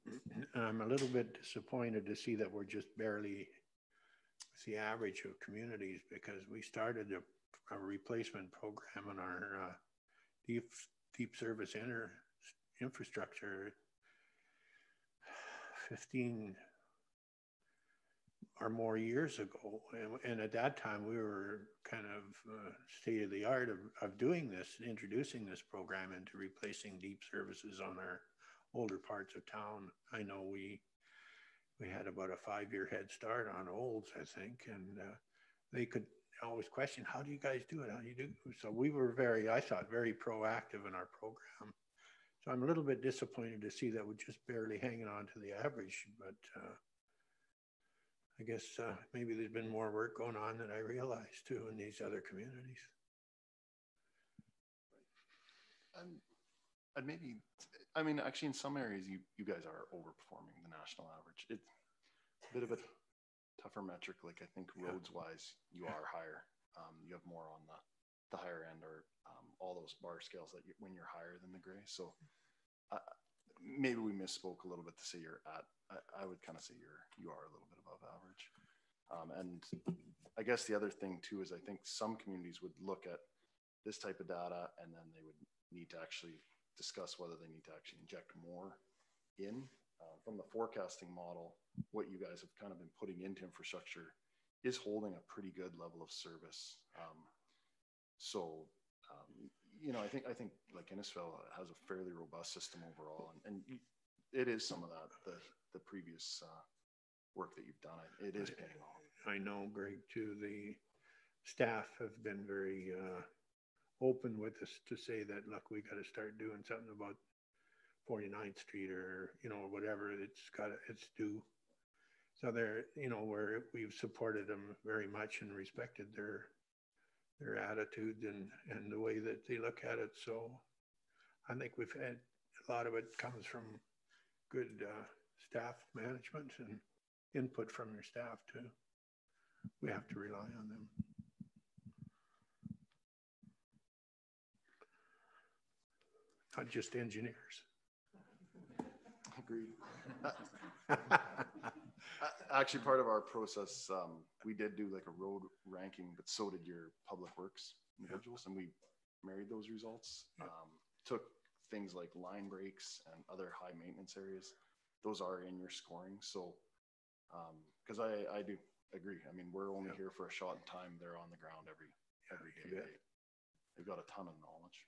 I'm a little bit disappointed to see that we're just barely the average of communities, because we started a replacement program on our deep service infrastructure 15 or more years ago. And at that time, we were kind of state of the art of doing this, introducing this program into replacing deep services on our older parts of town. I know we had about a 5-year head start on olds, I think, and they could always question, how do you guys do it? How do you do? So we were I thought, very proactive in our program. So I'm a little bit disappointed to see that we're just barely hanging on to the average, but I guess maybe there's been more work going on than I realized too in these other communities. And maybe, I mean, actually in some areas you guys are overperforming the national average. It's a bit of a tougher metric. Like I think roads wise, you are higher. You have more on the higher end, or all those bar scales that when you're higher than the gray. So maybe we misspoke a little bit to say you're at, I would kind of say you are a little bit above average. And I guess the other thing too is I think some communities would look at this type of data and then they would need to actually discuss whether they need to actually inject more in. From the forecasting model, what you guys have kind of been putting into infrastructure is holding a pretty good level of service. You know, I think like Innisfail has a fairly robust system overall, and it is some of that, the previous work that you've done. It is paying off. I know, Greg, too. The staff have been very open with us to say that, look, we got to start doing something about 49th Street or, you know, whatever. It's due. So they're, you know, where we've supported them very much and respected their attitude and the way that they look at it. So I think we've had a lot of it comes from good staff management and input from your staff too. We have to rely on them. Not just engineers. Agreed. Actually, part of our process, we did do like a road ranking, but so did your public works individuals, and we married those results. Took things like line breaks and other high maintenance areas. Those are in your scoring. So, because I do agree. I mean, we're only here for a shot in time. They're on the ground every day. They've got a ton of knowledge.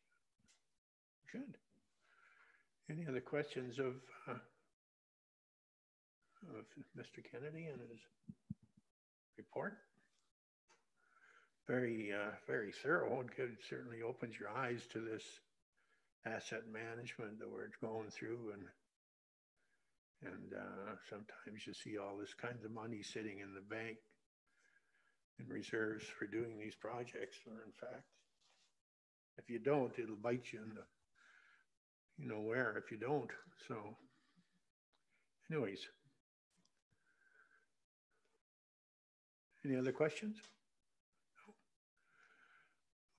Good. Any other questions of Mr. Kennedy and his report? Very, very thorough. It certainly opens your eyes to this asset management that we're going through, and sometimes you see all this kinds of money sitting in the bank in reserves for doing these projects. Or in fact, if you don't, it'll bite you in the, you know where, if you don't. So anyways, any other questions?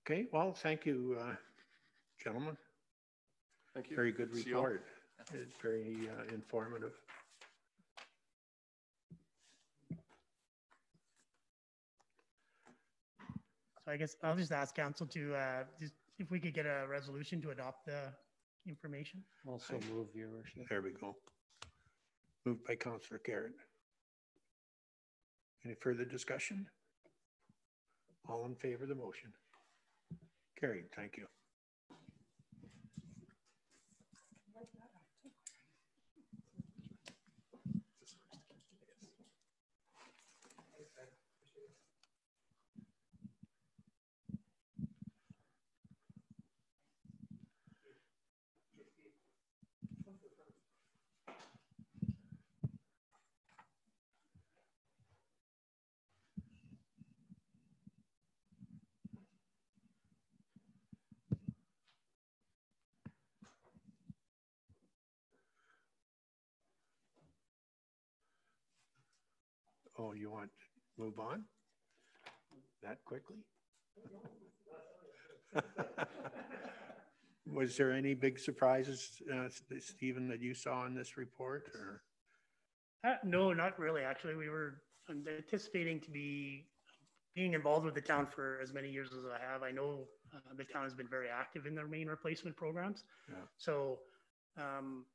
Okay, well, thank you, gentlemen. Thank you. Very good report. It's very informative. So I guess I'll just ask council to just if we could get a resolution to adopt the information. Also move, your worship. There we go. Moved by Councillor Garrett. Any further discussion? All in favor of the motion? Carried. Thank you. Oh, you want to move on that quickly? Was there any big surprises, Stephen, that you saw in this report? Or? No, not really. Actually, we were anticipating to be being involved with the town for as many years as I have. I know the town has been very active in their main replacement programs. Yeah. So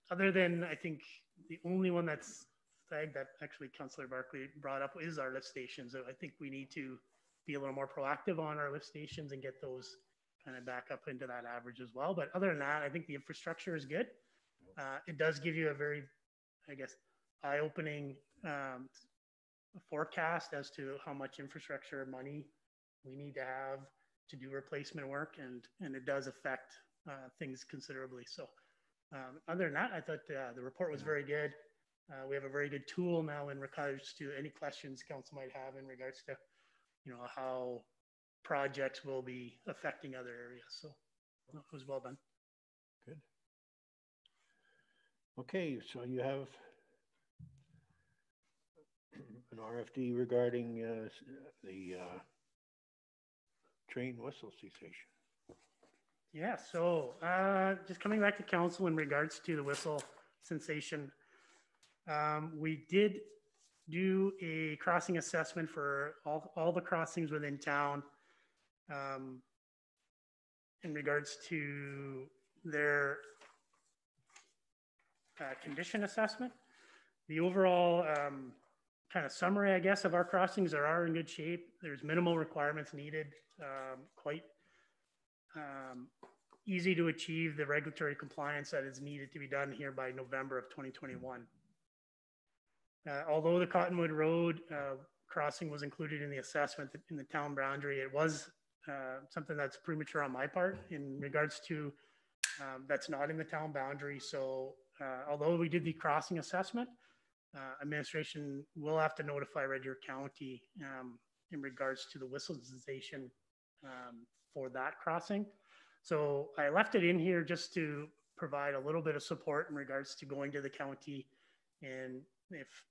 other than, I think the only one that's flagged that actually Councillor Barkley brought up is our lift stations. So I think we need to be a little more proactive on our lift stations and get those kind of back up into that average as well. But other than that, I think the infrastructure is good. It does give you a very, I guess, eye-opening forecast as to how much infrastructure money we need to have to do replacement work, and it does affect things considerably. So other than that, I thought the report was very good. We have a very good tool now in regards to any questions council might have in regards to, you know, how projects will be affecting other areas. So it was well done. Good. Okay, so you have an RFD regarding the train whistle cessation. Yeah, so just coming back to council in regards to the whistle sensation, we did do a crossing assessment for all the crossings within town in regards to their condition assessment. The overall kind of summary, I guess, of our crossings are in good shape. There's minimal requirements needed, quite easy to achieve the regulatory compliance that is needed to be done here by November of 2021. Although the Cottonwood Road crossing was included in the assessment in the town boundary, it was something that's premature on my part in regards to that's not in the town boundary. So although we did the crossing assessment, administration will have to notify Red Deer County in regards to the whistle sensation for that crossing. So I left it in here just to provide a little bit of support in regards to going to the county. And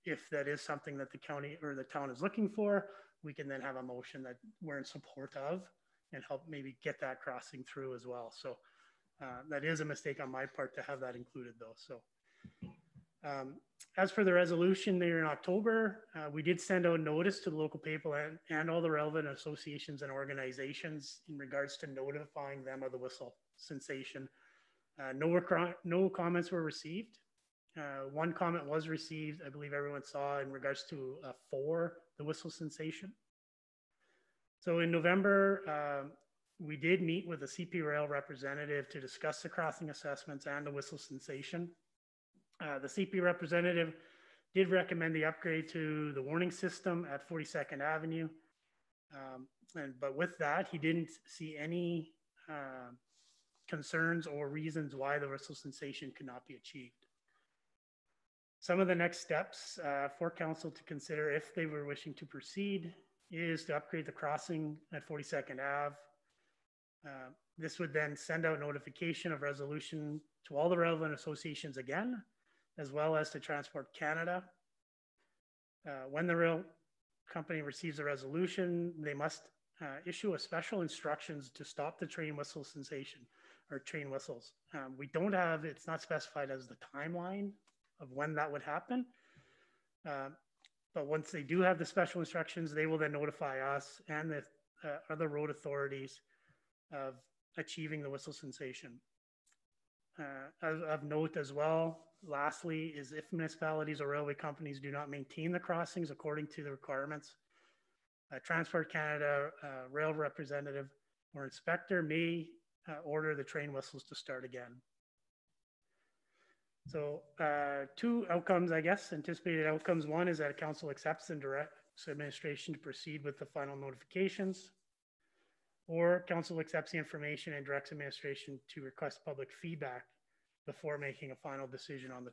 if that is something that the county or the town is looking for, we can then have a motion that we're in support of and help maybe get that crossing through as well. So that is a mistake on my part to have that included though. So as for the resolution there in October, we did send out notice to the local people and all the relevant associations and organizations in regards to notifying them of the whistle sensation. No comments were received. One comment was received, I believe everyone saw, in regards to for the whistle sensation. So in November, we did meet with a CP Rail representative to discuss the crossing assessments and the whistle sensation. The CP representative did recommend the upgrade to the warning system at 42nd Avenue. But with that, he didn't see any concerns or reasons why the whistle sensation could not be achieved. Some of the next steps for council to consider if they were wishing to proceed is to upgrade the crossing at 42nd Ave. This would then send out notification of resolution to all the relevant associations again, as well as to Transport Canada. When the rail company receives a resolution, they must issue a special instructions to stop the train whistle sensation or train whistles. We don't have, it's not specified as the timeline of when that would happen. But once they do have the special instructions, they will then notify us and the other road authorities of achieving the whistle sensation. Of note as well, lastly, is if municipalities or railway companies do not maintain the crossings according to the requirements, Transport Canada rail representative or inspector may order the train whistles to start again. So two outcomes, I guess, anticipated outcomes. One is that council accepts and directs administration to proceed with the final notifications, or council accepts the information and directs administration to request public feedback before making a final decision on the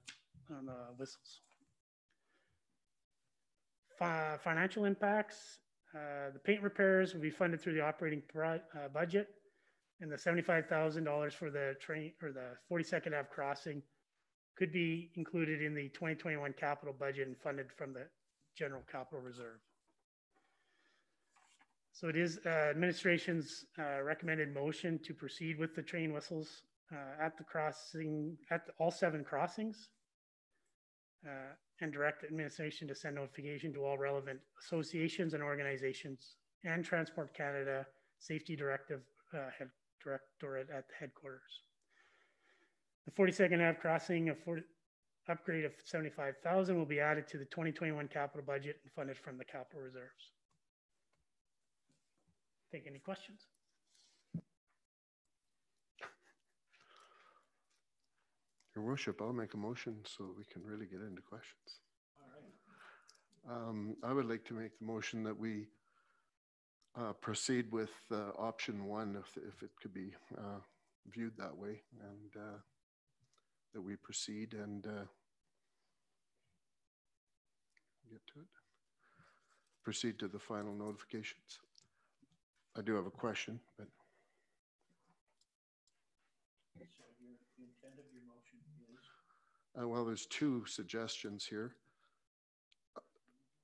whistles. Financial impacts. The paint repairs will be funded through the operating budget, and the $75,000 for the train or the 42nd Ave crossing could be included in the 2021 capital budget and funded from the general capital reserve. So it is administration's recommended motion to proceed with the train whistles at the crossing, at all 7 crossings, and direct administration to send notification to all relevant associations and organizations and Transport Canada Safety Directive Directorate at the headquarters. The 42nd Ave crossing upgrade of $75,000 will be added to the 2021 capital budget and funded from the capital reserves. Take any questions? Your worship, I'll make a motion so we can really get into questions. All right. I would like to make the motion that we proceed with option 1 if it could be viewed that way, and that we proceed and get to it. Proceed to the final notifications. I do have a question, but. So the intent of your motion is? Well, there's 2 suggestions here.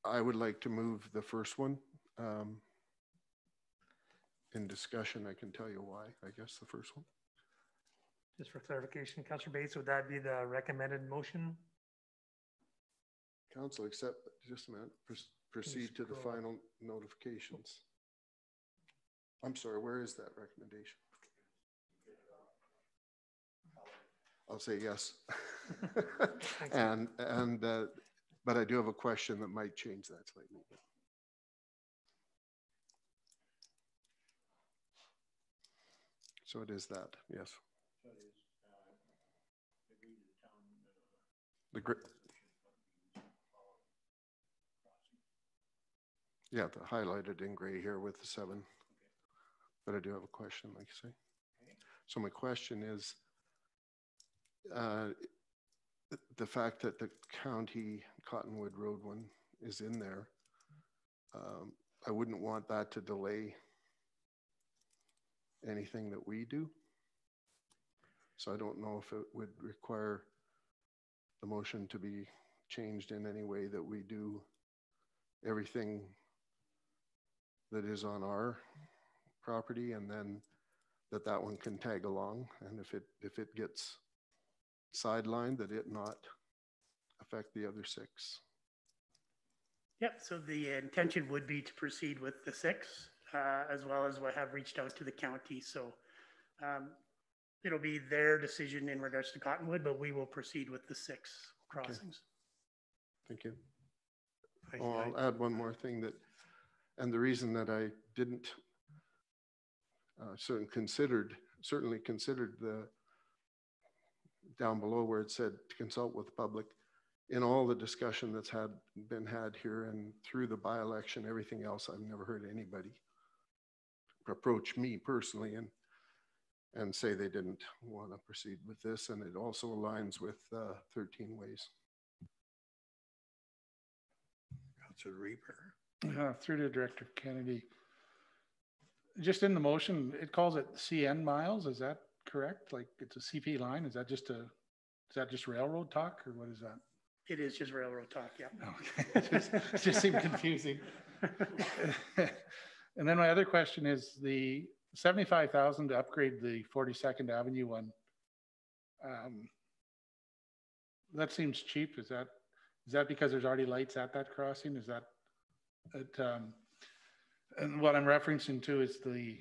I would like to move the first one. In discussion, I can tell you why, I guess, the first one. Just for clarification, Councillor Bates, would that be the recommended motion? Council, accept, just a minute, proceed to the final notifications. I'm sorry, where is that recommendation? I'll say yes. But I do have a question that might change that slightly. So it is that, yes. Yeah, the highlighted in gray here with the 7. but I do have a question, like you say. So my question is, the fact that the county Cottonwood Road one is in there, I wouldn't want that to delay anything that we do. So I don't know if it would require the motion to be changed in any way that we do everything that is on our property, and then that one can tag along. And if it gets sidelined, that it not affect the other 6. Yep, so the intention would be to proceed with the 6, as well as we have reached out to the county. So it'll be their decision in regards to Cottonwood, but we will proceed with the 6 crossings. Okay. Thank you. I'll add one more thing, and the reason that I didn't certainly considered the down below where it said to consult with the public, in all the discussion that's been had here and through the by-election, everything else, I've never heard anybody approach me personally and say they didn't want to proceed with this. And it also aligns with 13 ways. Councilor Reaper. Through to Director Kennedy. Just in the motion, it calls it CN miles. Is that correct? Like it's a CP line? Is that just railroad talk, or what is that? It is just railroad talk, yeah. Okay, it just seemed confusing. And then my other question is the $75,000 to upgrade the 42nd Avenue one. That seems cheap. Is that because there's already lights at that crossing? Is that and what I'm referencing to is the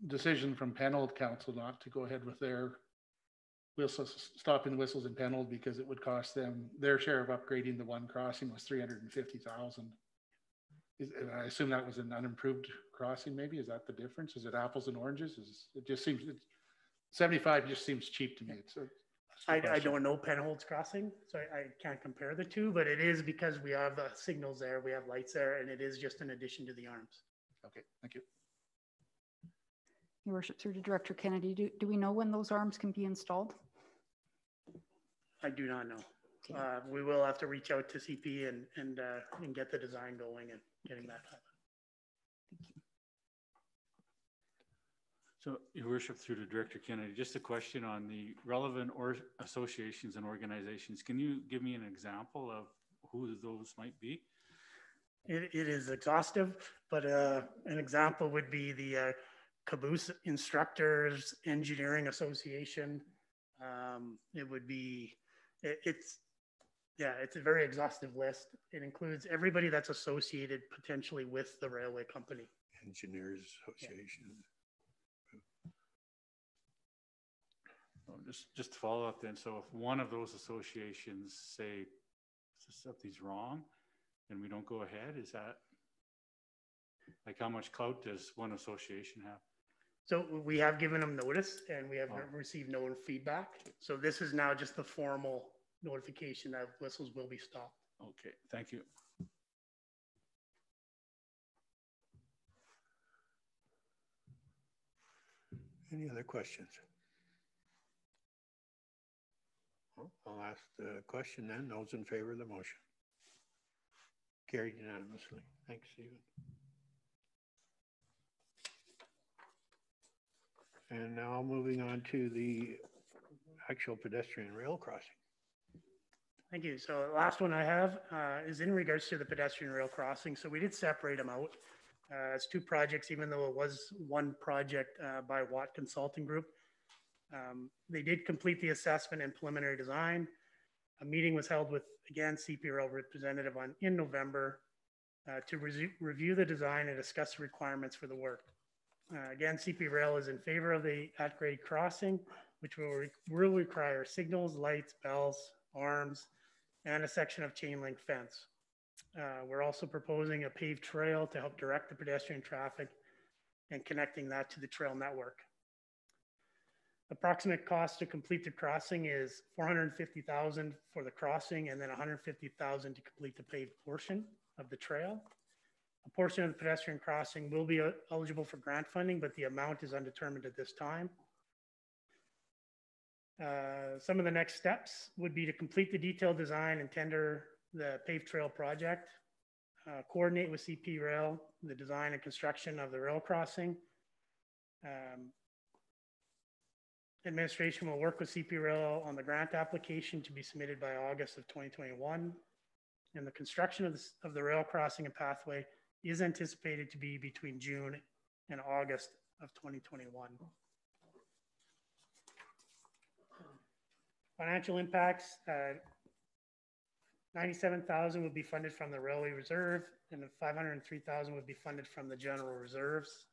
decision from Pennold Council not to go ahead with their stopping whistles in Pennold because it would cost them, their share of upgrading the one crossing was $350,000. And I assume that was an unimproved crossing. Maybe is that the difference? Is it apples and oranges? It just seems 75 just seems cheap to me. I don't know Penhold's crossing, so I can't compare the two, but it is because we have signals there, we have lights there, and it is just an addition to the arms. Okay, thank you. Your Worship, through to Director Kennedy, do we know when those arms can be installed? I do not know. Okay. We will have to reach out to CP and get the design going and getting that done. Thank you. So, Your Worship, through to Director Kennedy, just a question on the relevant associations and organizations. Can you give me an example of who those might be? It is exhaustive, but an example would be the Caboose Instructors Engineering Association. It would be, it's a very exhaustive list. It includes everybody that's associated potentially with the railway company. Engineers Association. Yeah. Just to follow up then, so if one of those associations say something's wrong and we don't go ahead, is that, like how much clout does one association have? So we have given them notice and we have received no feedback. So this is now just the formal notification that whistles will be stopped. Okay, thank you. Any other questions? I'll ask the question then. Those in favor of the motion? Carried unanimously. Thanks, Stephen. And now moving on to the actual pedestrian rail crossing. Thank you. So the last one I have is in regards to the pedestrian rail crossing. So we did separate them out as 2 projects, even though it was one project by Watt Consulting Group. They did complete the assessment and preliminary design. A meeting was held with, again, CPRL representative in November to review the design and discuss the requirements for the work. Again, CP Rail is in favor of the at-grade crossing, which will require signals, lights, bells, arms, and a section of chain link fence. We're also proposing a paved trail to help direct the pedestrian traffic and connecting that to the trail network. Approximate cost to complete the crossing is $450,000 for the crossing and then $150,000 to complete the paved portion of the trail. A portion of the pedestrian crossing will be eligible for grant funding, but the amount is undetermined at this time. Some of the next steps would be to complete the detailed design and tender the paved trail project, coordinate with CP Rail the design and construction of the rail crossing. Administration will work with CP Rail on the grant application to be submitted by August of 2021. And the construction of the rail crossing and pathway is anticipated to be between June and August of 2021. Financial impacts, 97,000 would be funded from the railway reserve, and the 503,000 would be funded from the general reserves.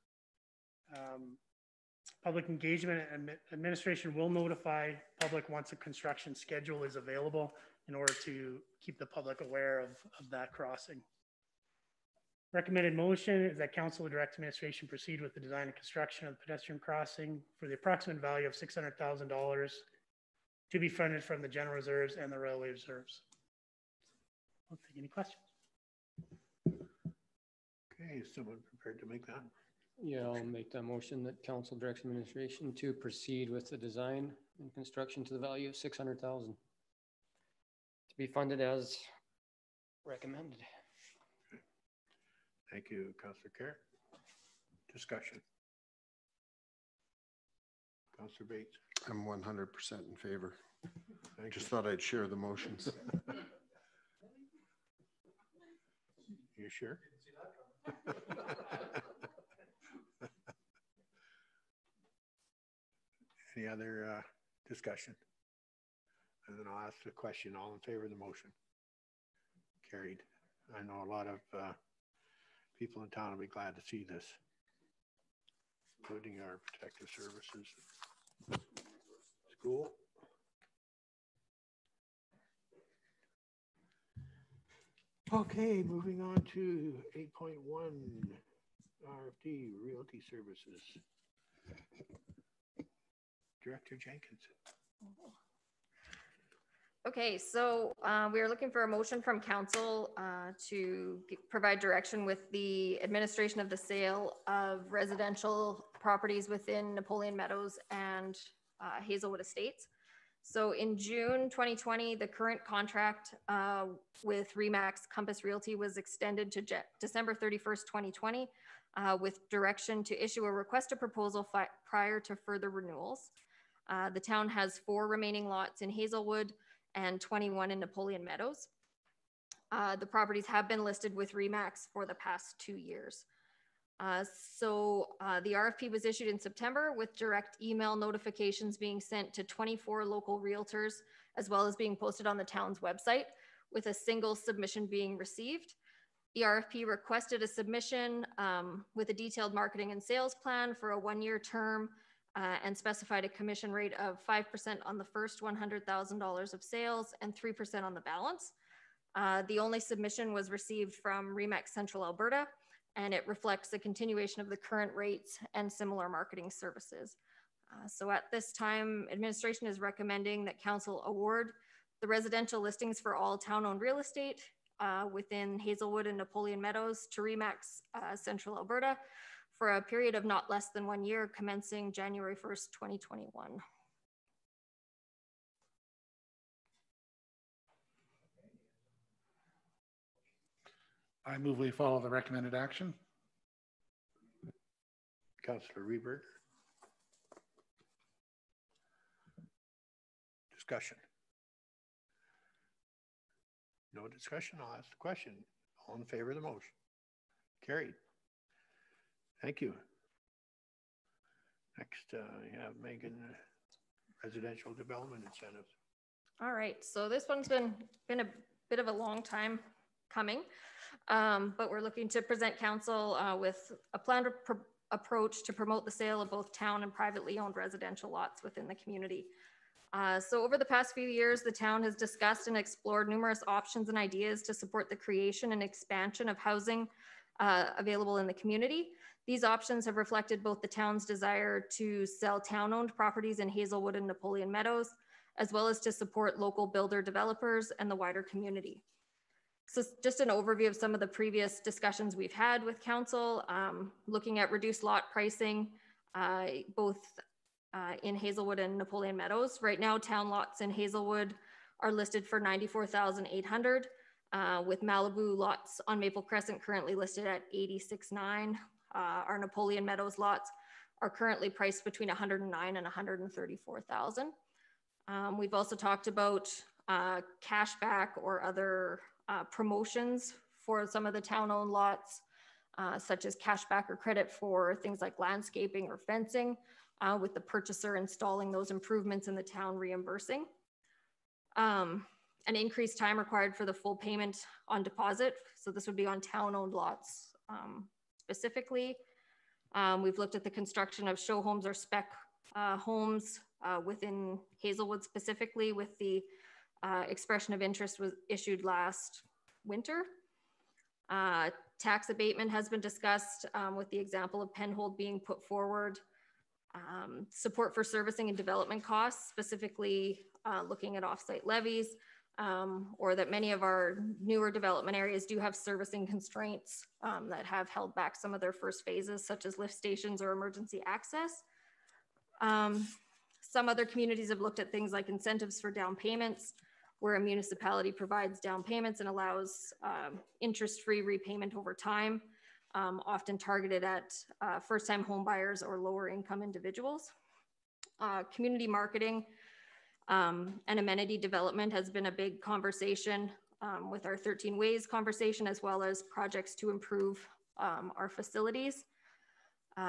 Public engagement and administration will notify public once a construction schedule is available in order to keep the public aware of that crossing. Recommended motion is that council direct administration proceed with the design and construction of the pedestrian crossing for the approximate value of $600,000 to be funded from the general reserves and the railway reserves. I'll take any questions. Okay, is someone prepared to make that? Yeah, I'll make that motion that council directs administration to proceed with the design and construction to the value of $600,000 to be funded as recommended. Thank you, Councillor Kerr. Discussion. Councillor Bates. I'm 100% in favor. I just thought I'd share the motions. You sure? Any other discussion? And then I'll ask the question. All in favor of the motion? Carried. I know a lot of people in town will be glad to see this, including our protective services. School. Okay, moving on to 8.1 RFD Realty Services. Director Jenkins. Okay, so we are looking for a motion from council to provide direction with the administration of the sale of residential properties within Napoleon Meadows and Hazelwood Estates. So in June 2020, the current contract with Remax Compass Realty was extended to December 31st, 2020, with direction to issue a request a proposal prior to further renewals. The town has 4 remaining lots in Hazelwood and 21 in Napoleon Meadows. The properties have been listed with Remax for the past 2 years. The RFP was issued in September with direct email notifications being sent to 24 local realtors, as well as being posted on the town's website, with a single submission being received. The RFP requested a submission with a detailed marketing and sales plan for a 1-year term and specified a commission rate of 5% on the first $100,000 of sales and 3% on the balance. The only submission was received from Remax Central Alberta, and it reflects the continuation of the current rates and similar marketing services. So at this time, administration is recommending that council award the residential listings for all town-owned real estate within Hazelwood and Napoleon Meadows to Remax Central Alberta for a period of not less than 1 year, commencing January 1st, 2021. I move we follow the recommended action. Councillor Reberg. Discussion. No discussion. I'll ask the question. All in favor of the motion? Carried. Thank you. Next, you have Megan, residential development incentives. All right, so this one's been a bit of a long time coming, but we're looking to present council with a planned approach to promote the sale of both town and privately owned residential lots within the community. So over the past few years, the town has discussed and explored numerous options and ideas to support the creation and expansion of housing available in the community. These options have reflected both the town's desire to sell town-owned properties in Hazelwood and Napoleon Meadows, as well as to support local builder developers and the wider community. So just an overview of some of the previous discussions we've had with council, looking at reduced lot pricing, both in Hazelwood and Napoleon Meadows. Right now, town lots in Hazelwood are listed for $94,800, with Malibu lots on Maple Crescent currently listed at $86,900. Our Napoleon Meadows lots are currently priced between $109,000 and $134,000. We've also talked about cashback or other promotions for some of the town-owned lots, such as cashback or credit for things like landscaping or fencing, with the purchaser installing those improvements and the town reimbursing. An increased time required for the full payment on deposit. So this would be on town-owned lots specifically. We've looked at the construction of show homes or spec homes within Hazelwood specifically, with the expression of interest was issued last winter. Tax abatement has been discussed with the example of Penhold being put forward. Support for servicing and development costs, specifically looking at offsite levies, or that many of our newer development areas do have servicing constraints that have held back some of their first phases, such as lift stations or emergency access. Some other communities have looked at things like incentives for down payments, where a municipality provides down payments and allows interest-free repayment over time, often targeted at first-time home buyers or lower-income individuals. Community marketing and amenity development has been a big conversation with our 13 Ways conversation, as well as projects to improve our facilities.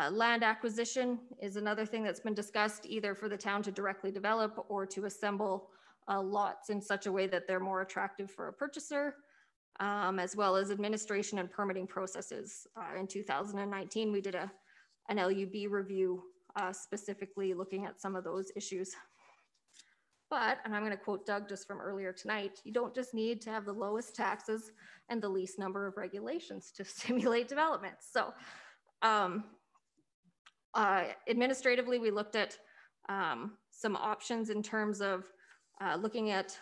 Land acquisition is another thing that's been discussed, either for the town to directly develop or to assemble lots in such a way that they're more attractive for a purchaser, as well as administration and permitting processes. In 2019, we did an LUB review specifically looking at some of those issues. But, and I'm going to quote Doug just from earlier tonight, you don't just need to have the lowest taxes and the least number of regulations to stimulate development. So administratively, we looked at some options in terms of looking at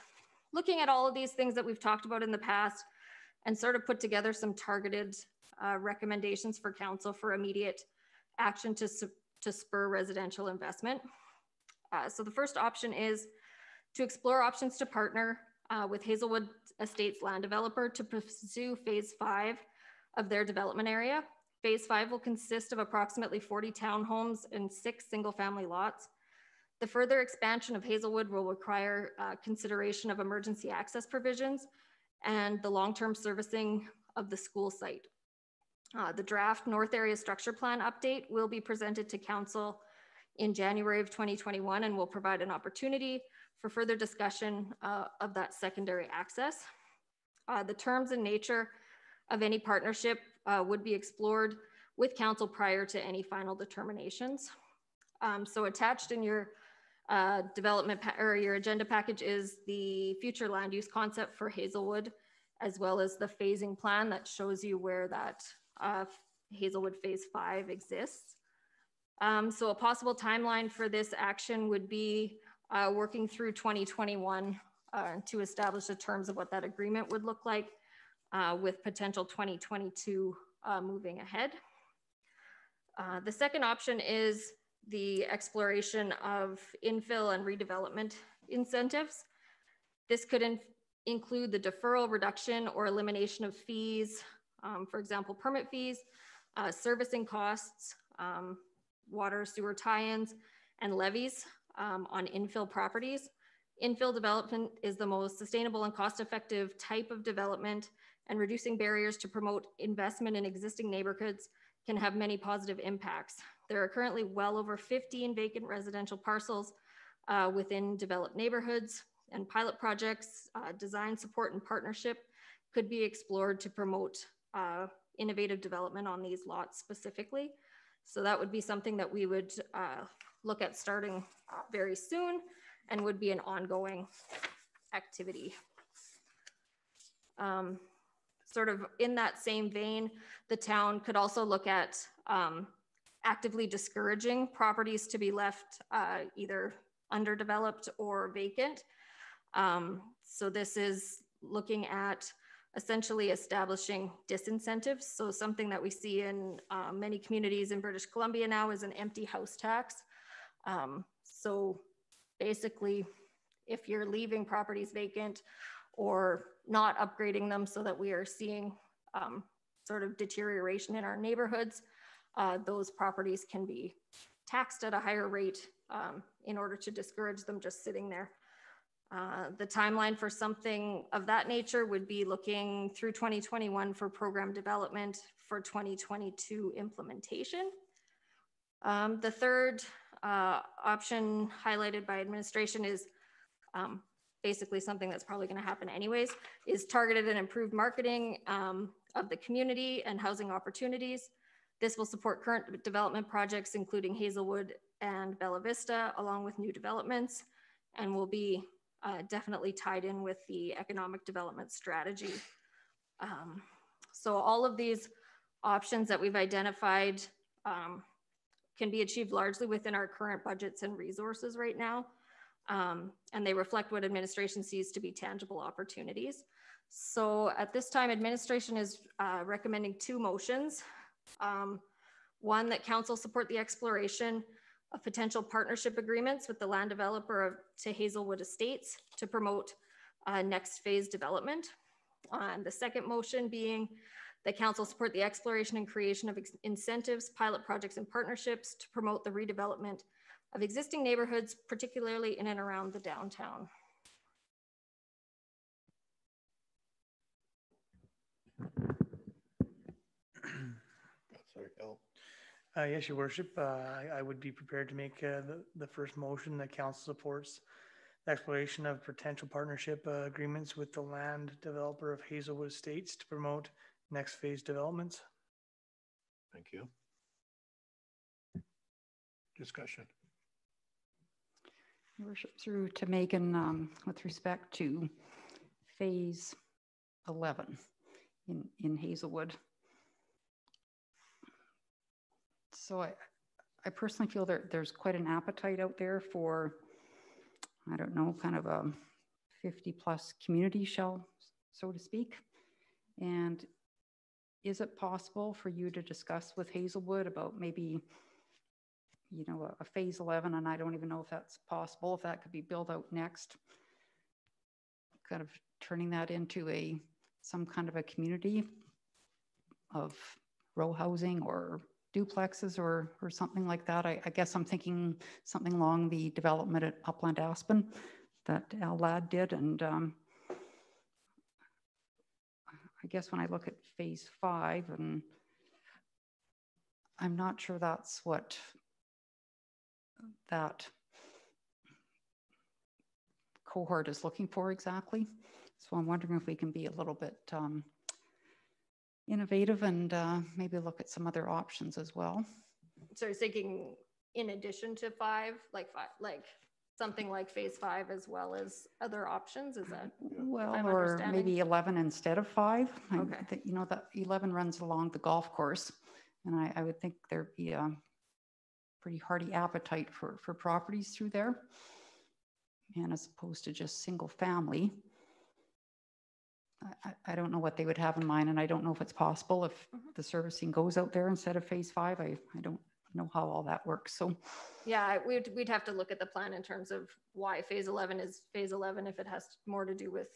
all of these things that we've talked about in the past, and sort of put together some targeted recommendations for council for immediate action to spur residential investment. So the first option is to explore options to partner with Hazelwood Estates land developer to pursue phase 5 of their development area. Phase 5 will consist of approximately 40 townhomes and 6 single-family lots. The further expansion of Hazelwood will require consideration of emergency access provisions and the long-term servicing of the school site. The draft North Area Structure Plan update will be presented to Council in January of 2021 and will provide an opportunity for further discussion of that secondary access. The terms and nature of any partnership would be explored with Council prior to any final determinations. So attached in your development or your agenda package is the future land use concept for Hazelwood, as well as the phasing plan that shows you where that Hazelwood phase 5 exists. So a possible timeline for this action would be working through 2021 to establish the terms of what that agreement would look like, with potential 2022 moving ahead. The second option is the exploration of infill and redevelopment incentives. This could include the deferral, reduction, or elimination of fees, for example, permit fees, servicing costs, water, sewer tie-ins, and levies on infill properties. Infill development is the most sustainable and cost-effective type of development, and reducing barriers to promote investment in existing neighborhoods can have many positive impacts. There are currently well over 15 vacant residential parcels within developed neighborhoods, and pilot projects, design support and partnership could be explored to promote innovative development on these lots specifically. So that would be something that we would look at starting very soon and would be an ongoing activity. Sort of in that same vein, the town could also look at actively discouraging properties to be left either underdeveloped or vacant. So this is looking at essentially establishing disincentives. So something that we see in many communities in British Columbia now is an empty house tax. So basically, if you're leaving properties vacant or not upgrading them so that we are seeing sort of deterioration in our neighborhoods, those properties can be taxed at a higher rate in order to discourage them just sitting there. The timeline for something of that nature would be looking through 2021 for program development, for 2022 implementation. The third option highlighted by administration is basically something that's probably going to happen anyways, is targeted and improved marketing of the community and housing opportunities. This will support current development projects, including Hazelwood and Bella Vista, along with new developments, and will be definitely tied in with the economic development strategy. So all of these options that we've identified can be achieved largely within our current budgets and resources right now. And they reflect what administration sees to be tangible opportunities. So at this time, administration is recommending two motions. One, that council support the exploration of potential partnership agreements with the land developer to Hazelwood Estates to promote next phase development. And the second motion being that council support the exploration and creation of incentives, pilot projects, and partnerships to promote the redevelopment of existing neighborhoods, particularly in and around the downtown. Yes, Your Worship. I would be prepared to make the first motion that council supports the exploration of potential partnership agreements with the land developer of Hazelwood Estates to promote next phase developments. Thank you. Discussion. Your Worship, through to Megan with respect to phase 11 in Hazelwood. So I personally feel there's quite an appetite out there for, I don't know, kind of a 50+ community shell, so to speak. And is it possible for you to discuss with Hazelwood about maybe, you know, a phase 11, and I don't even know if that's possible, if that could be built out next, kind of turning that into some kind of a community of row housing or duplexes or something like that. I guess I'm thinking something along the development at Upland Aspen that Al Ladd did. And I guess when I look at phase 5, and I'm not sure that's what that cohort is looking for exactly. So I'm wondering if we can be a little bit innovative and maybe look at some other options as well. So you're thinking in addition to 5, like something like phase 5 as well as other options? Is that well, or maybe 11 instead of 5? Okay. You know, that 11 runs along the golf course, and I would think there'd be a pretty hearty appetite for properties through there, and as opposed to just single family. I don't know what they would have in mind, and I don't know if it's possible if the servicing goes out there instead of phase 5. I don't know how all that works. So yeah, we'd have to look at the plan in terms of why phase 11 is phase 11, if it has more to do with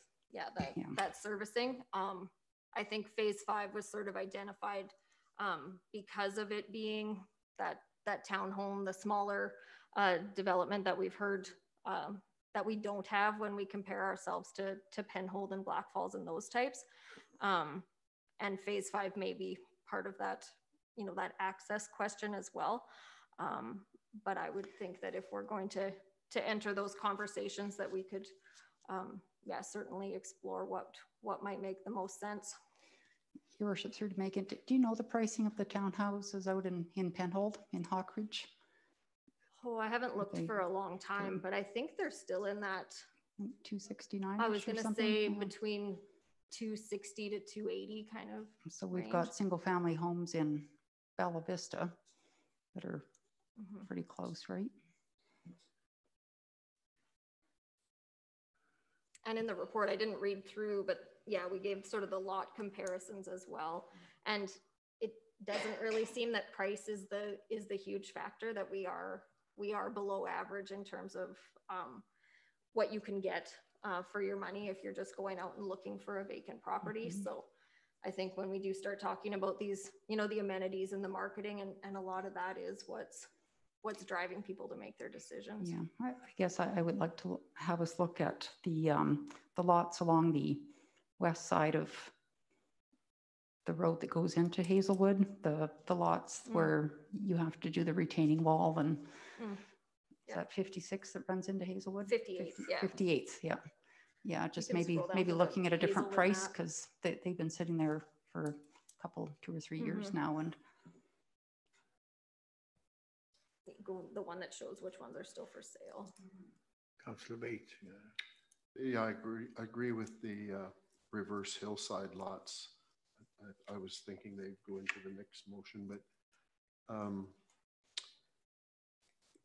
that servicing. I think phase 5 was sort of identified because of it being that townhome, the smaller development that we've heard that we don't have when we compare ourselves to Penhold and Black Falls and those types. And phase 5 may be part of that, you know, that access question as well. But I would think that if we're going to enter those conversations, that we could, certainly explore what might make the most sense. Your Worship, through to Megan, do you know the pricing of the townhouses out in Penhold, in Hawkridge? Oh, I haven't looked for a long time, but I think they're still in that 269. I was going to say between 260 to 280 kind of. So we've got single family homes in Bella Vista that are pretty close, right? and in the report, I didn't read through, but yeah, we gave sort of the lot comparisons as well. And it doesn't really seem that price is the huge factor, that we are below average in terms of what you can get for your money if you're just going out and looking for a vacant property. Mm-hmm. So I think when we do start talking about these, you know, the amenities and the marketing, and a lot of that is what's driving people to make their decisions. Yeah, I guess I would like to have us look at the lots along the west side of the road that goes into Hazelwood, the lots where you have to do the retaining wall, and is that 56 that runs into Hazelwood? 58, yeah. 58, yeah. Yeah, just maybe looking at a different price, because they've been sitting there for a couple, 2 or 3 years now, and the one that shows which ones are still for sale. Councillor Bates. Yeah, I agree with the reverse hillside lots. I was thinking they'd go into the next motion, but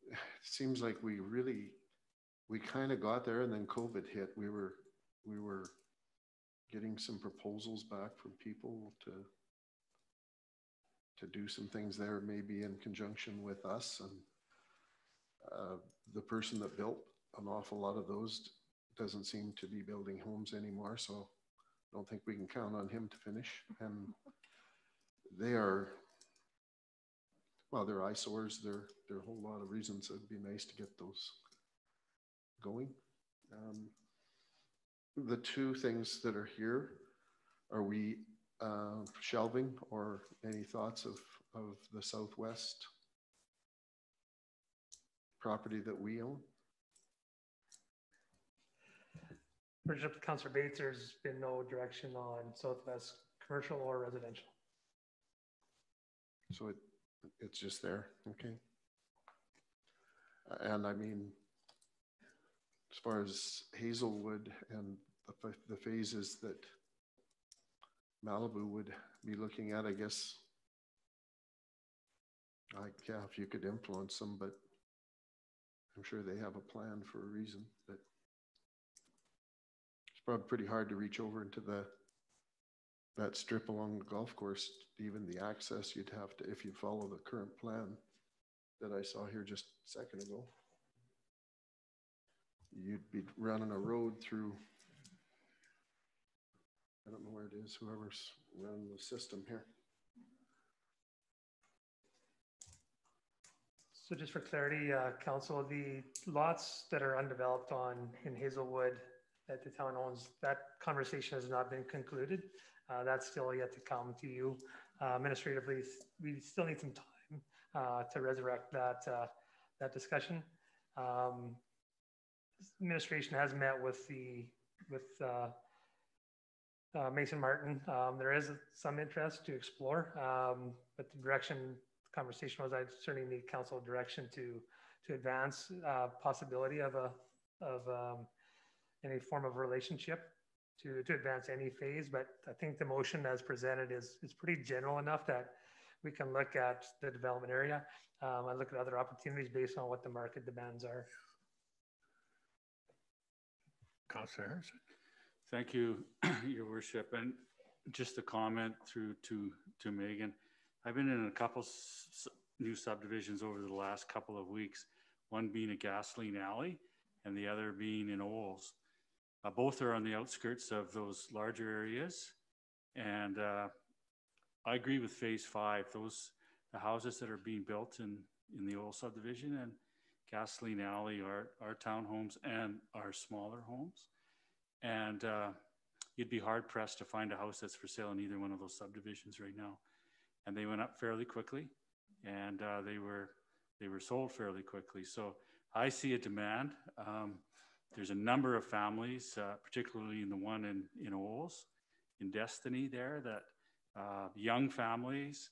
it seems like we kind of got there, and then COVID hit. We were getting some proposals back from people to do some things there, maybe in conjunction with us, and the person that built an awful lot of those doesn't seem to be building homes anymore, so I don't think we can count on him to finish. And they are, well, they're eyesores. There are a whole lot of reasons it'd be nice to get those going. The two things that are here, are we shelving, or any thoughts of the southwest property that we own? Worship Councillor Bates, there's been no direction on southwest commercial or residential. So it's just there, okay. And I mean, as far as Hazelwood and the phases that Malibu would be looking at, I guess, yeah, if you could influence them, but I'm sure they have a plan for a reason. But it's probably pretty hard to reach over into that strip along the golf course. Even the access you'd have to, if you follow the current plan that I saw here just a second ago, you'd be running a road through, I don't know where it is, whoever's running the system here. So just for clarity, Council, the lots that are undeveloped in Hazelwood that the town owns, that conversation has not been concluded. That's still yet to come to you. Administratively, we still need some time to resurrect that discussion. Administration has met with Mason Martin. There is some interest to explore, but the conversation was I certainly need council direction to advance possibility of any form of relationship to advance any phase. But I think the motion as presented is pretty general enough that we can look at the development area. I look at other opportunities based on what the market demands are. Councillor Harrison. Thank you, Your Worship. And just a comment through to Megan. I've been in a couple new subdivisions over the last couple of weeks, one being a gasoline alley and the other being in Olds. Both are on the outskirts of those larger areas. And I agree with phase 5. The houses that are being built in the Olds subdivision and Gasoline Alley are townhomes and are smaller homes. And you'd be hard pressed to find a house that's for sale in either one of those subdivisions right now. And they went up fairly quickly, and they were sold fairly quickly. So I see a demand. There's a number of families, particularly in the one in Olds, in Destiny there, that young families,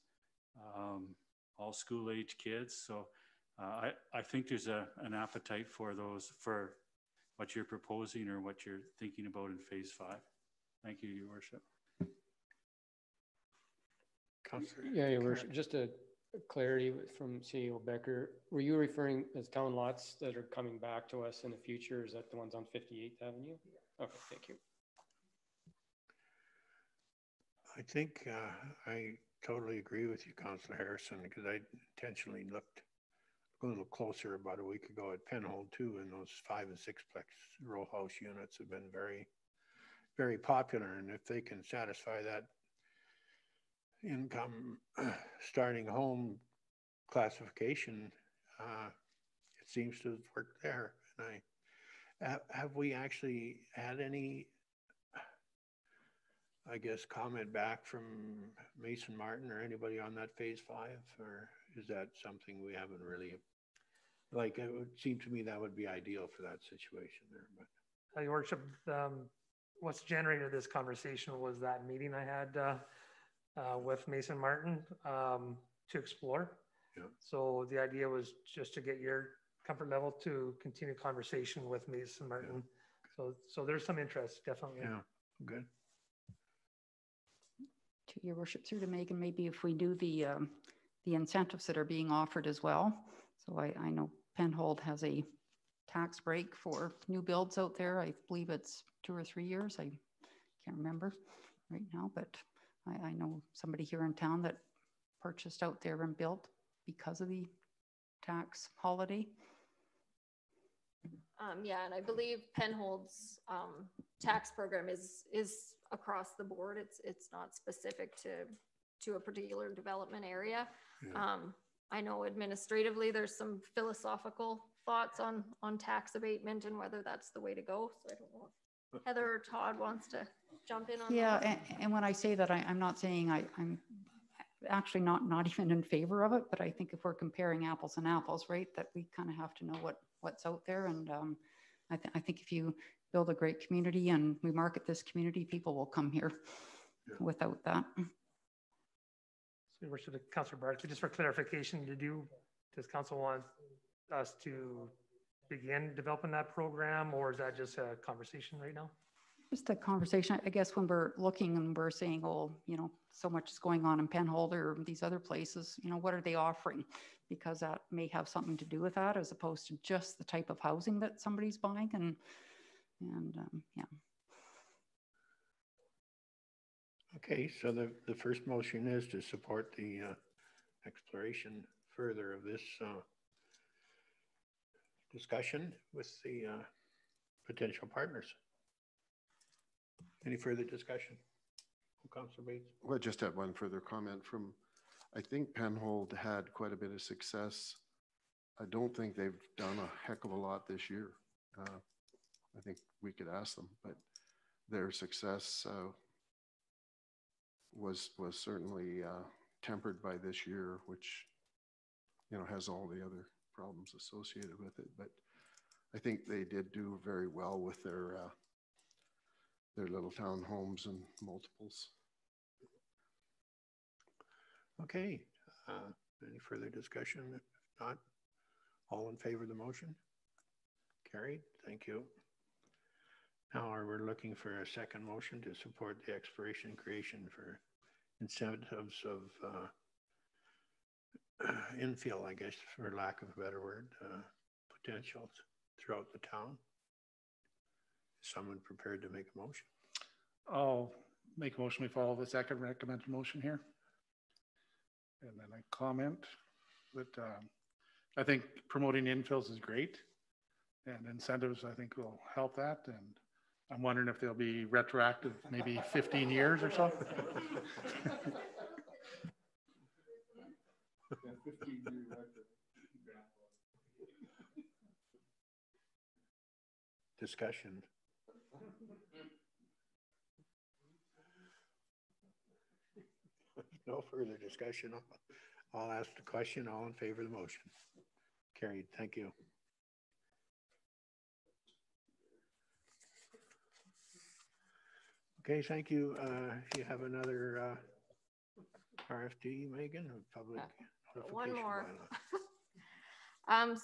all school-age kids. So I think there's an appetite for those, for what you're proposing or what you're thinking about in phase 5. Thank you, Your Worship. Yeah, Your Worship, just a clarity from CEO Becker. Were you referring as town lots that are coming back to us in the future? Is that the ones on 58th Avenue? Okay, thank you. I think I totally agree with you, Councillor Harrison, because I intentionally looked a little closer about a week ago at Penhold too, and those 5 and 6-plex row house units have been very, very popular. And if they can satisfy that income starting home classification, it seems to have worked there. And have we actually had any, I guess, comment back from Mason Martin or anybody on that phase 5, or is that something we haven't really, like, it would seem to me that would be ideal for that situation there. But Your Worship, what's generated this conversation was that meeting I had with Mason Martin to explore. Yeah. So the idea was just to get your comfort level to continue conversation with Mason Martin. Yeah. So there's some interest, definitely. Yeah, good. To Your Worship, through to Megan, maybe if we do the incentives that are being offered as well. So I know Penhold has a tax break for new builds out there. I believe it's 2 or 3 years. I can't remember right now, but I know somebody here in town that purchased out there and built because of the tax holiday. Yeah, and I believe Penhold's tax program is across the board. It's not specific to a particular development area. Yeah. I know administratively there's some philosophical thoughts on tax abatement and whether that's the way to go. So I don't know if Heather or Todd wants to jump in on that. Yeah, and when I say that, I'm not saying I'm actually not even in favor of it, but I think if we're comparing apples and apples, right, that we kind of have to know what's out there. And I think if you build a great community and we market this community, people will come here. Yeah. Without that. So we're to Councillor Bartley, just for clarification, does council want us to begin developing that program, or is that just a conversation right now? Just a conversation. I guess when we're looking and we're saying, oh, you know, so much is going on in Penhold or these other places, you know, what are they offering? Because that may have something to do with that, as opposed to just the type of housing that somebody's buying. And yeah. Okay, so the first motion is to support the exploration further of this discussion with the potential partners. Any further discussion? Councillor Bates? Well, I just had one further comment from, I think Penhold had quite a bit of success. I don't think they've done a heck of a lot this year. I think we could ask them, but their success was certainly tempered by this year, which, you know, has all the other problems associated with it. But I think they did do very well with their little town homes and multiples. Okay, any further discussion? If not, all in favor of the motion? Carried, thank you. Now we're looking for a second motion to support the exploration creation for incentives of infill, I guess, for lack of a better word, potentials throughout the town. Is someone prepared to make a motion? I'll make a motion. We follow the second recommended motion here. And then I comment that I think promoting infills is great, and incentives I think will help that. And I'm wondering if they'll be retroactive, maybe 15 years or so. Discussion. No further discussion. I'll ask the question. All in favor of the motion? Carried. Thank you. Okay, thank you. You have another RFD, Megan, of public notification. One more.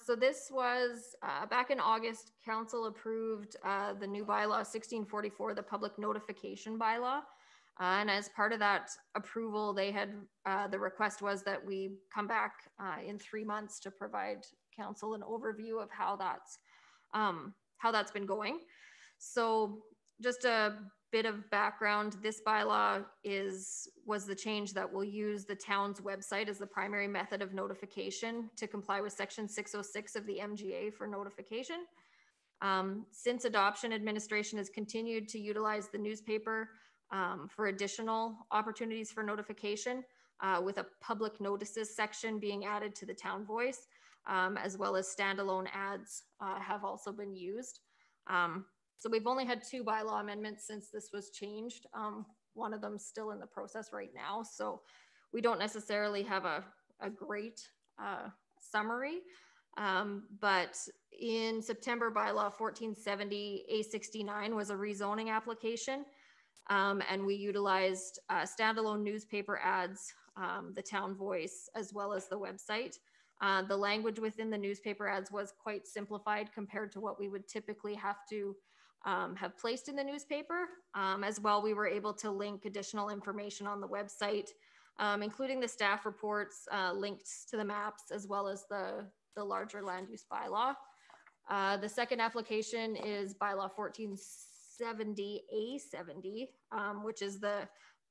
So this was back in August, council approved the new bylaw 1644, the public notification bylaw. And as part of that approval, they had, the request was that we come back in 3 months to provide council an overview of how that's been going. So just a bit of background, this bylaw was the change that will use the town's website as the primary method of notification to comply with section 606 of the MGA for notification. Since adoption, administration has continued to utilize the newspaper for additional opportunities for notification, with a public notices section being added to the town voice, as well as standalone ads have also been used. So we've only had 2 bylaw amendments since this was changed. One of them's still in the process right now, so we don't necessarily have a great summary. But in September, bylaw 1470 A69 was a rezoning application, and we utilized standalone newspaper ads, the town voice, as well as the website. The language within the newspaper ads was quite simplified compared to what we would typically have to have placed in the newspaper. As well, we were able to link additional information on the website, including the staff reports, links to the maps, as well as the larger land use bylaw. The second application is bylaw 1470 A70, which is the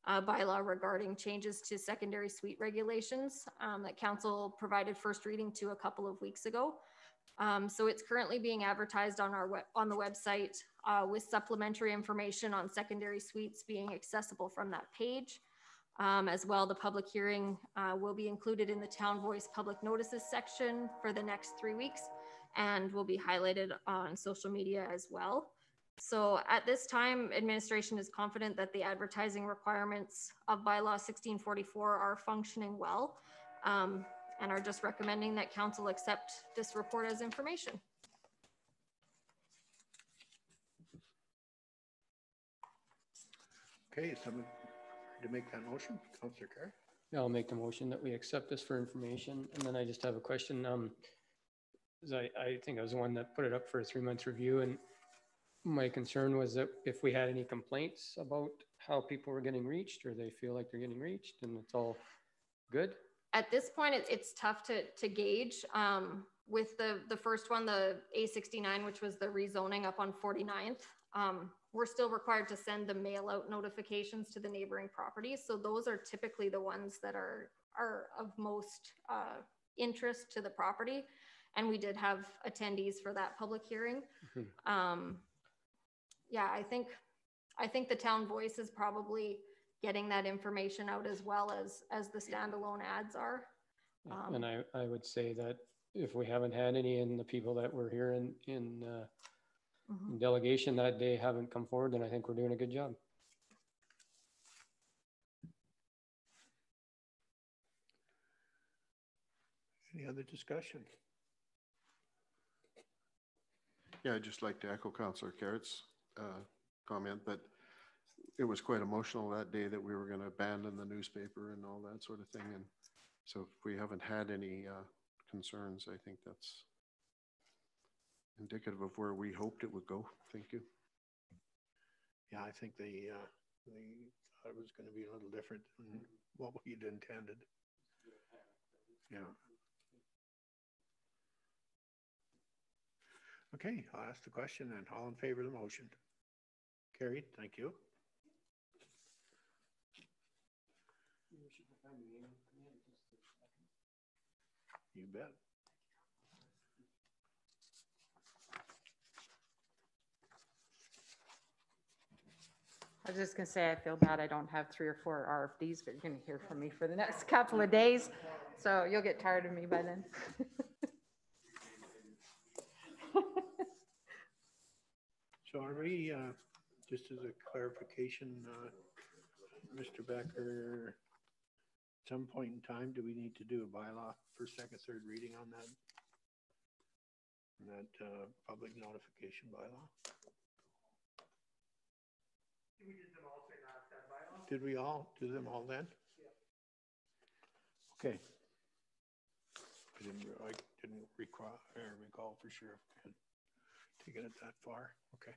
bylaw regarding changes to secondary suite regulations that council provided first reading to a couple of weeks ago. So it's currently being advertised on the website with supplementary information on secondary suites being accessible from that page. As well, the public hearing will be included in the Town Voice public notices section for the next 3 weeks and will be highlighted on social media as well. So at this time, administration is confident that the advertising requirements of bylaw 1644 are functioning well, and are just recommending that council accept this report as information. Okay, someone to make that motion, Councillor Carr. Yeah, I'll make the motion that we accept this for information. And then I just have a question. I think I was the one that put it up for a 3-month review, and my concern was that if we had any complaints about how people were getting reached, or they feel like they're getting reached, and it's all good. At this point, it's tough to gauge. With the first one, the A69, which was the rezoning up on 49th, we're still required to send the mail out notifications to the neighboring properties. So those are typically the ones that are of most interest to the property. And we did have attendees for that public hearing. Mm-hmm. Yeah, I think the Town Voice is probably getting that information out as well as the standalone ads are. And I would say that if we haven't had any, and the people that were here in delegation that day haven't come forward, then I think we're doing a good job. Any other discussion? Yeah, I'd just like to echo Councillor Carrot's comment that it was quite emotional that day that we were going to abandon the newspaper and all that sort of thing. And so if we haven't had any concerns, I think that's indicative of where we hoped it would go. Thank you. Yeah, I think they thought it was going to be a little different than what we'd intended. Yeah. Okay, I'll ask the question and all in favor of the motion. Carried, thank you. You bet. I was just going to say, I feel bad I don't have 3 or 4 RFDs, but you're going to hear from me for the next couple of days. So you'll get tired of me by then. So are we, just as a clarification, Mr. Becker, at some point in time, do we need to do a bylaw for second, third reading on that? Public notification bylaw? We did them all in that bylaw. Did we all do them all then? Yeah. Okay. I didn't recall for sure if we had taken it that far. Okay.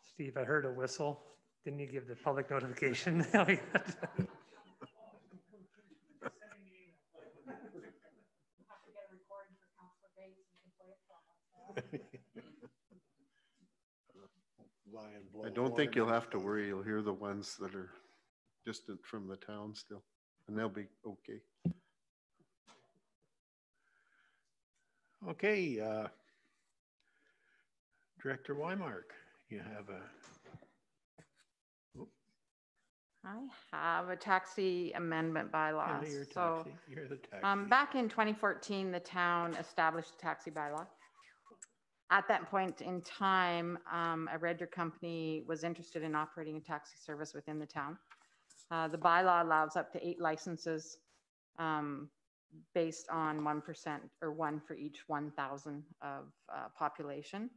Steve, I heard a whistle. Didn't you give the public notification? I don't think you'll have to worry. You'll hear the ones that are distant from the town still, and they'll be okay. Okay, Director Weimark, you have a. I have a taxi amendment bylaw. Yeah, you're so, taxi. You're the taxi. Back in 2014, the town established a taxi bylaw. At that point in time, a red deer company was interested in operating a taxi service within the town. The bylaw allows up to 8 licenses based on 1% or 1 for each 1,000 of population.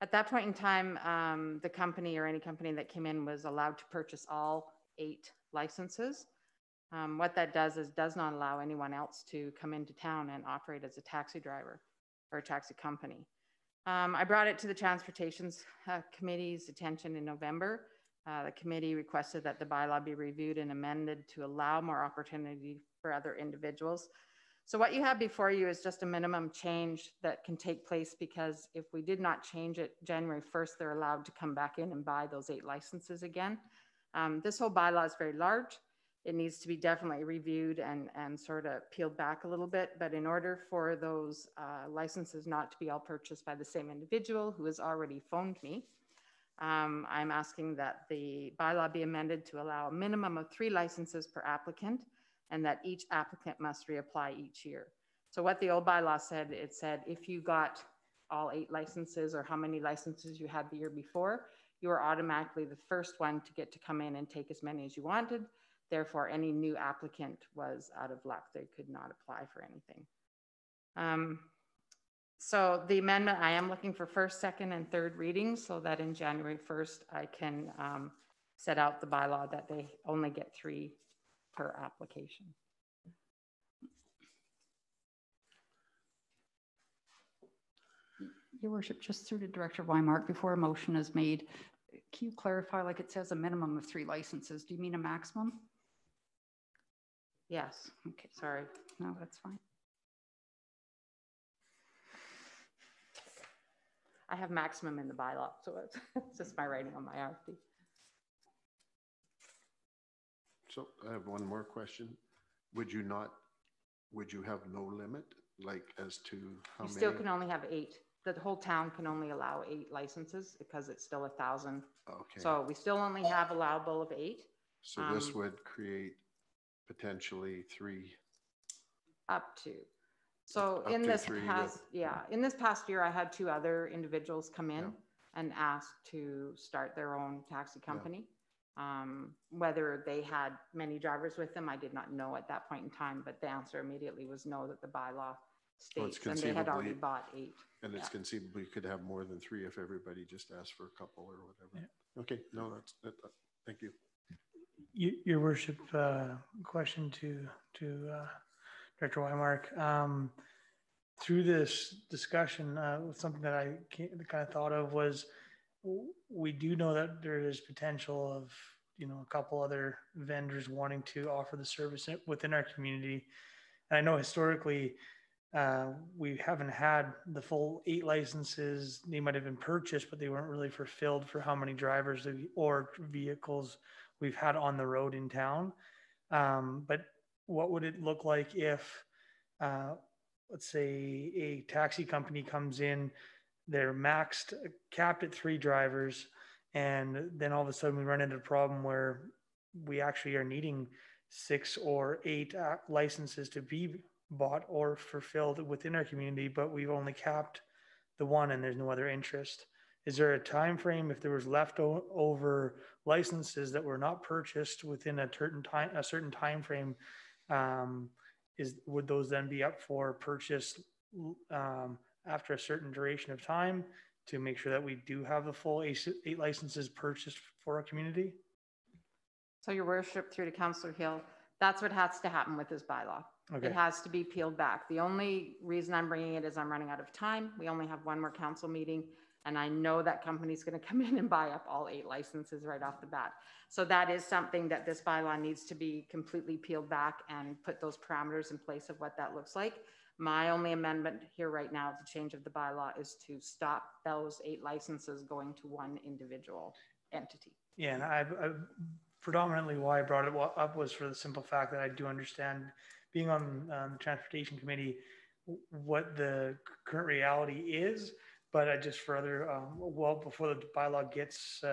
At that point in time, the company or any company that came in was allowed to purchase all 8 licenses. What that does is does not allow anyone else to come into town and operate as a taxi driver or a taxi company. I brought it to the Transportation Committee's attention in November. The committee requested that the bylaw be reviewed and amended to allow more opportunity for other individuals. So what you have before you is just a minimum change that can take place, because if we did not change it January 1st, they're allowed to come back in and buy those 8 licenses again. This whole bylaw is very large. It needs to be definitely reviewed and sort of peeled back a little bit. But in order for those licenses not to be all purchased by the same individual who has already phoned me, I'm asking that the bylaw be amended to allow a minimum of 3 licenses per applicant, and that each applicant must reapply each year. So what the old bylaw said, it said if you got all 8 licenses or how many licenses you had the year before, you were automatically the first one to get to come in and take as many as you wanted. Therefore, any new applicant was out of luck. They could not apply for anything. So the amendment, I am looking for first, second, and third readings so that in January 1st, I can set out the bylaw that they only get 3 per application. Your Worship, just through to Director Weimark, before a motion is made, can you clarify, like it says a minimum of 3 licenses, do you mean a maximum? Yes. Okay, sorry. No, that's fine. I have maximum in the bylaw, so it's just my writing on my RFP. So I have one more question. Would you have no limit, like as to how many? You still can only have 8. The whole town can only allow 8 licenses because it's still 1,000. Okay. So we still only have allowable of 8. So this would create potentially 3. Up to. So in this past, in this past year, I had 2 other individuals come in and ask to start their own taxi company. Whether they had many drivers with them, I did not know at that point in time, but the answer immediately was no, that the bylaw states, and they had already bought 8. And it's conceivable you could have more than 3 if everybody just asked for a couple or whatever. Yeah. Okay, no, that's thank you. Your Worship, question to Director Weimark. Through this discussion, something that I kind of thought of was, we do know that there is potential of, a couple other vendors wanting to offer the service within our community. And I know historically, we haven't had the full 8 licenses. They might have been purchased, but they weren't really fulfilled for how many drivers or vehicles we've had on the road in town. But what would it look like if, let's say, a taxi company comes in, they're capped at 3 drivers, and then all of a sudden we run into a problem where we actually are needing 6 or 8 licenses to be bought or fulfilled within our community, but we've only capped the 1 and there's no other interest. Is there a time frame if there was leftover licenses that were not purchased within a certain time frame? Would those then be up for purchase after a certain duration of time to make sure that we do have the full 8 licenses purchased for our community? So Your Worship, through to Councillor Hill, that's what has to happen with this bylaw. Okay. It has to be peeled back. The only reason I'm bringing it is I'm running out of time. We only have 1 more council meeting, and I know that company's going to come in and buy up all 8 licenses right off the bat. So that is something that this bylaw needs to be completely peeled back and put those parameters in place of what that looks like. My only amendment here right now, the change of the bylaw, is to stop those 8 licenses going to one individual entity. Yeah, and I predominantly why I brought it up was for the simple fact that I do understand, being on the transportation committee, what the current reality is, but I just for other, well, before the bylaw gets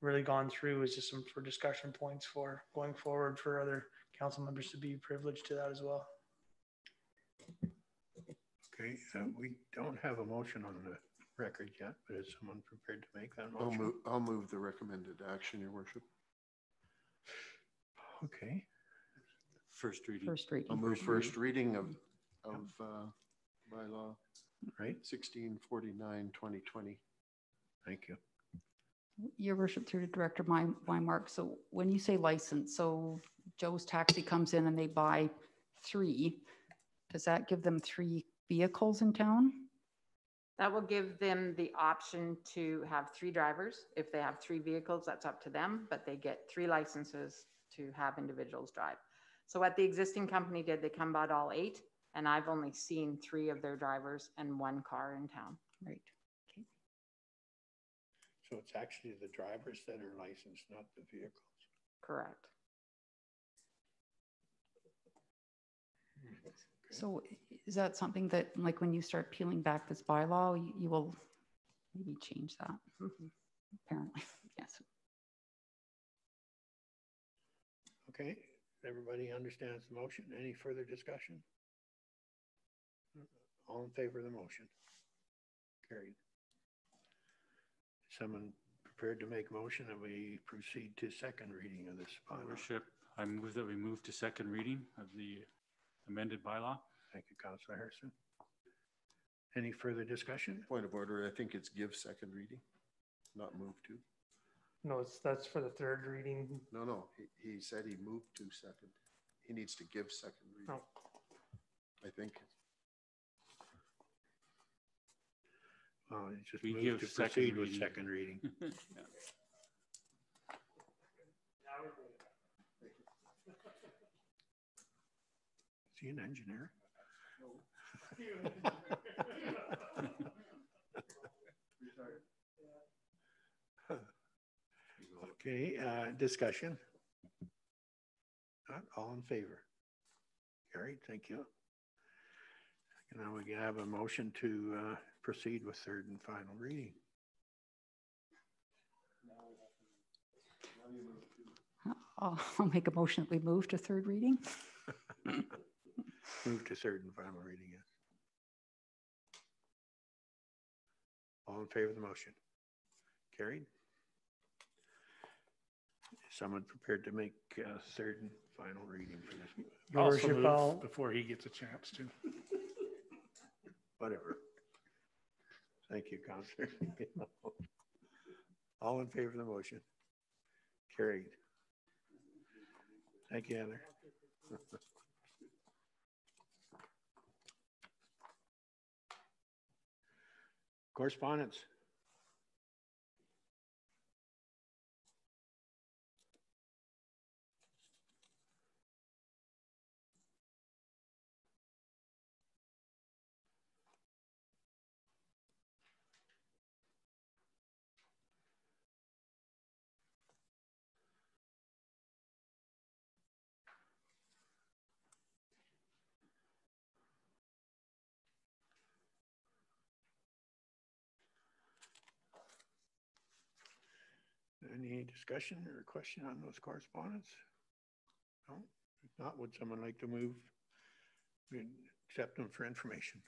really gone through, is just some for discussion points for going forward for other council members to be privileged to that as well. Okay, we don't have a motion on the record yet, but is someone prepared to make that motion? I'll move the recommended action, Your Worship. Okay. First reading. First reading. I'll move first reading of bylaw, right? 1649/2020. Thank you. Your Worship, through the Director Mark. So when you say license, so Joe's Taxi comes in and they buy 3, does that give them 3 vehicles in town? That will give them the option to have 3 drivers. If they have 3 vehicles, that's up to them, but they get 3 licenses to have individuals drive. So what the existing company did, they come bought all 8, and I've only seen 3 of their drivers and 1 car in town. Right. Okay. So it's actually the drivers that are licensed, not the vehicles. Correct. Okay. So is that something that, like, when you start peeling back this bylaw, you will maybe change that? Mm-hmm. Apparently, yes. Okay, everybody understands the motion. Any further discussion? All in favor of the motion? Carried. Someone prepared to make motion and we proceed to second reading of this bylaw? Worship, I move that we move to second reading of the amended bylaw. Thank you, Councillor Harrison. Any further discussion? Point of order, I think it's give second reading, not move to. No, that's for the third reading. No, he said he moved to second. He needs to give second reading. Oh. I think. Well, it's just move to proceed with second reading. Yeah. Is he an engineer? Okay, discussion. Not all in favor? Carried, thank you. Now we have a motion to proceed with third and final reading. I'll make a motion that we move to third reading. Move to third and final reading, yes. All in favor of the motion? Carried. Is someone prepared to make third and final reading for this? Your Worship, before he gets a chance to. Whatever. Thank you, Councillor. All in favor of the motion? Carried. Thank you, Heather. Correspondence. Any discussion or question on those correspondence? No? If not, would someone like to move and accept them for information?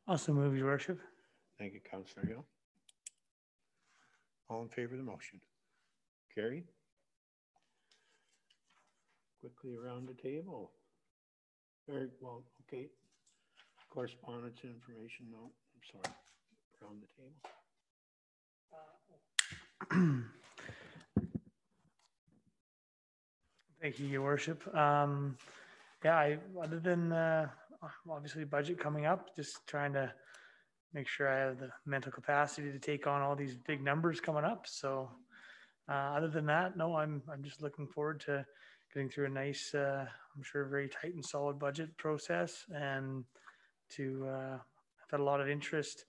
Also move, Your Worship. Thank you, Councillor Hill. All in favor of the motion? Carried. Quickly around the table. Very well, okay. Correspondence information, no, I'm sorry. Around the table. Thank you, Your Worship. Yeah, other than obviously budget coming up, just trying to make sure I have the mental capacity to take on all these big numbers coming up. So other than that, no, I'm just looking forward to getting through a nice, I'm sure, very tight and solid budget process, and to have had a lot of interest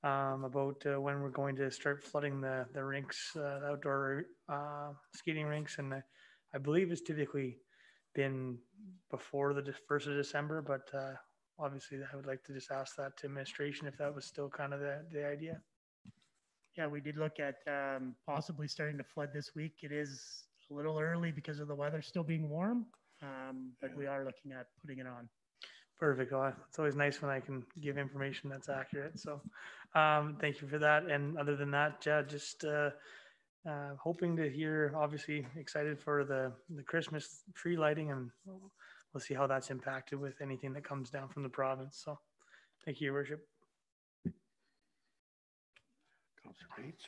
about when we're going to start flooding the rinks, outdoor skating rinks, and I believe it's typically been before the 1st of December, but obviously I would like to just ask that to administration if that was still kind of the idea. Yeah, we did look at possibly starting to flood this week. It is a little early because of the weather still being warm, but we are looking at putting it on. Perfect. Well, it's always nice when I can give information that's accurate. So thank you for that. And other than that, yeah, just hoping to hear, obviously excited for the Christmas tree lighting, and we'll see how that's impacted with anything that comes down from the province. So thank you, Your Worship. Councillor Bates.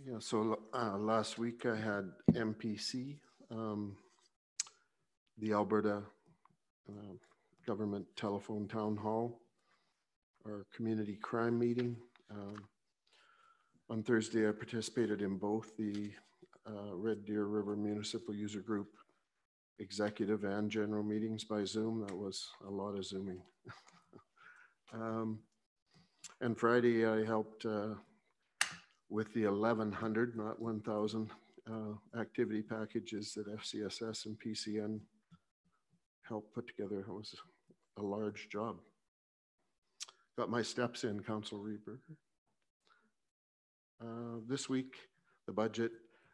Yeah, so last week I had MPC, the Alberta Government Telephone Town Hall, our community crime meeting. On Thursday, I participated in both the Red Deer River Municipal User Group executive and general meetings by Zoom. That was a lot of Zooming. And Friday, I helped with the 1,100, not 1,000 activity packages that FCSS and PCN helped put together. It was a large job. Got my steps in, Council Reberger. This week, the budget,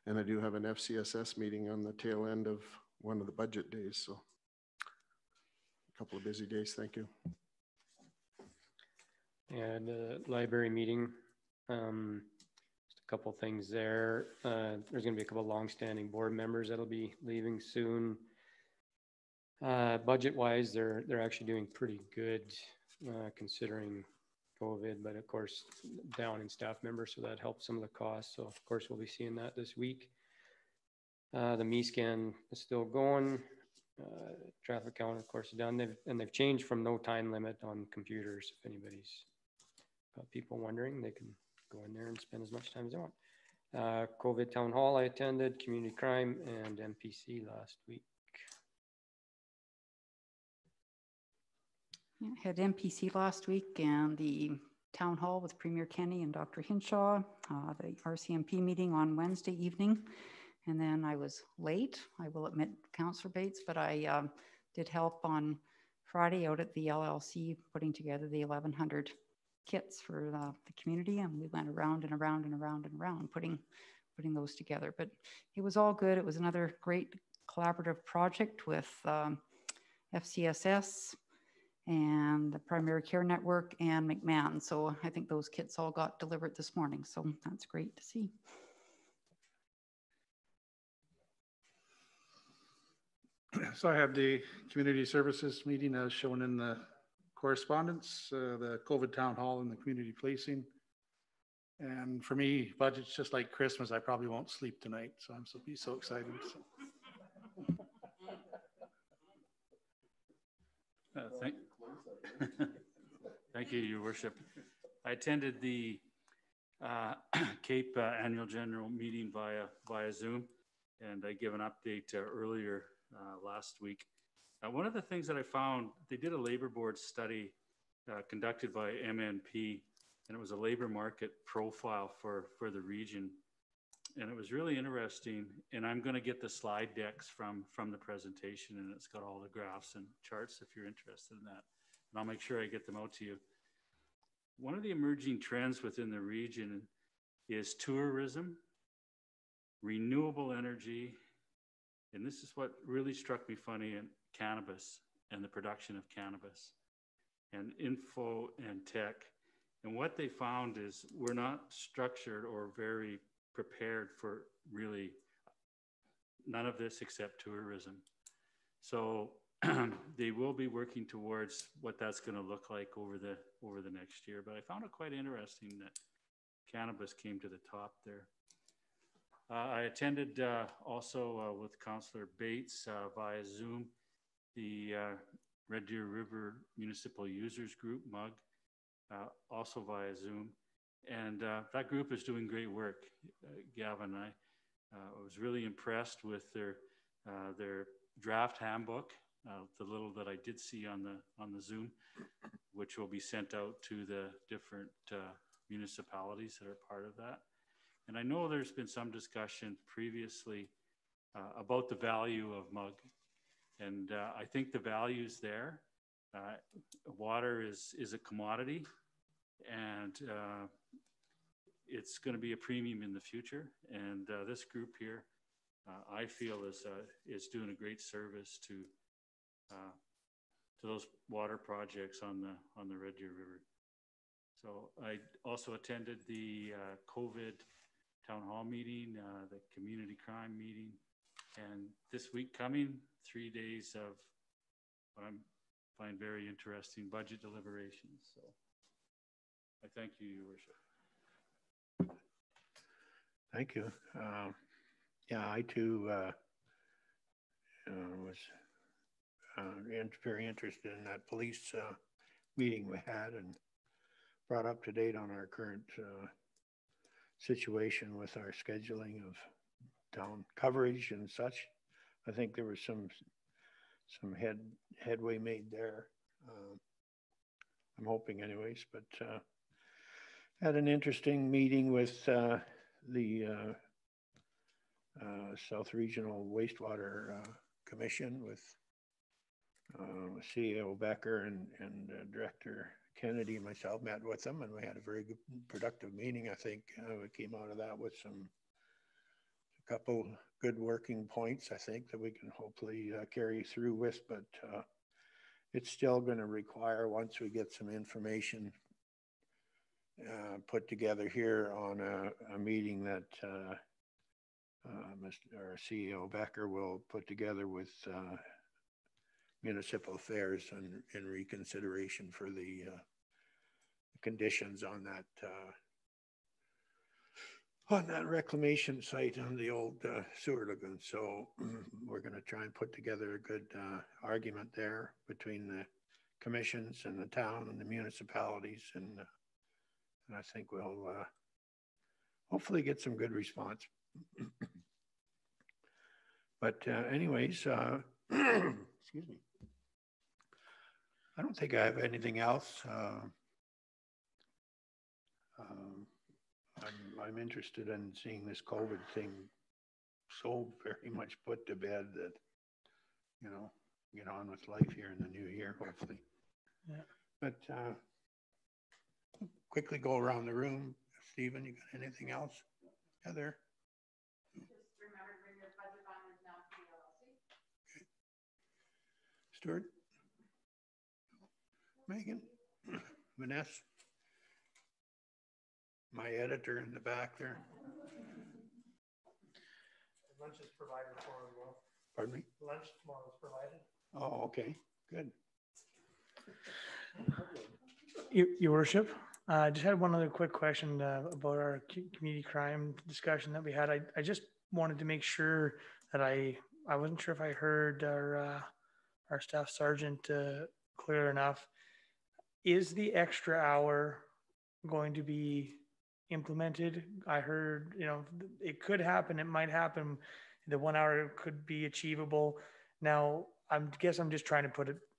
and I do have an FCSS meeting on the tail end of one of the budget days. So a couple of busy days. Thank you. And library meeting, just a couple things there. There's going to be a couple of long-standing board members that'll be leaving soon. Budget-wise, they're actually doing pretty good considering COVID, but of course down in staff members, so that helps some of the costs. So of course we'll be seeing that this week. The me-scan is still going. Traffic count, of course, is done. They've changed from no time limit on computers. If anybody's got people wondering, they can go in there and spend as much time as they want. COVID town hall I attended, community crime, and MPC last week. Yeah, had MPC last week and the town hall with Premier Kenny and Dr. Hinshaw, the RCMP meeting on Wednesday evening. And then I was late, I will admit, Councillor Bates, but I did help on Friday out at the LLC putting together the 1,100 kits for the community, and we went around and around and around and around putting those together. But it was all good. It was another great collaborative project with FCSS and the Primary Care Network and McMahon. So I think those kits all got delivered this morning. So that's great to see. So I have the community services meeting as shown in the correspondence, the COVID town hall and the community policing. And for me, budget's just like Christmas. I probably won't sleep tonight. So I'm so excited. So. Thank you, Your Worship. I attended the CAPE annual general meeting via Zoom, and I gave an update earlier last week. One of the things that I found, they did a labor board study conducted by MNP, and it was a labor market profile for the region. And it was really interesting. And I'm going to get the slide decks from the presentation, and it's got all the graphs and charts if you're interested in that. And I'll make sure I get them out to you. One of the emerging trends within the region is tourism, renewable energy, and this is what really struck me funny, in cannabis and the production of cannabis, and info and tech. And what they found is we're not structured or very prepared for really none of this except tourism. So they will be working towards what that's going to look like over the next year. But I found it quite interesting that cannabis came to the top there. I attended also with Councillor Bates via Zoom the Red Deer River Municipal Users Group, MUG, also via Zoom. And that group is doing great work. Gavin and I was really impressed with their their draft handbook, the little that I did see on the Zoom, which will be sent out to the different municipalities that are part of that. And I know there's been some discussion previously about the value of mug. And I think the value's there. Water is a commodity, and it's going to be a premium in the future. And this group here, I feel is doing a great service to those water projects on the Red Deer River. So I also attended the COVID town hall meeting, the community crime meeting, and this week coming, 3 days of what I find very interesting budget deliberations. So I thank you, Your Worship. Thank you. Yeah, I too was very interested in that police meeting we had, and brought up to date on our current situation with our scheduling of town coverage and such. I think there was some headway made there. I'm hoping anyways, but had an interesting meeting with the South Regional Wastewater Commission with CEO Becker and Director Kennedy and myself met with them, and we had a very good, productive meeting. I think we came out of that with a couple good working points, I think, that we can hopefully carry through with, but it's still going to require, once we get some information put together here on a meeting that our CEO Becker will put together with municipal affairs and in reconsideration for the conditions on that reclamation site on the old sewer lagoon. So we're going to try and put together a good argument there between the commissions and the town and the municipalities, and I think we'll hopefully get some good response. But anyways, excuse me. I don't think I have anything else. I'm interested in seeing this COVID thing so very much put to bed that, you know, get on with life here in the new year, hopefully. Yeah. But quickly go around the room. Stephen, you got anything else? Heather? Just remember to bring your budget binders down to the LLC. Okay. Stuart? Megan? Vanessa? My editor in the back there. Lunch is provided for as well. Pardon me? Lunch tomorrow is provided. Oh, okay, good. Your Worship, I just had one other quick question about our community crime discussion that we had. I just wanted to make sure that I wasn't sure if I heard our staff sergeant clear enough. Is the extra hour going to be implemented? I heard, you know, it could happen, it might happen. The 1 hour could be achievable. Now, I guess I'm just trying to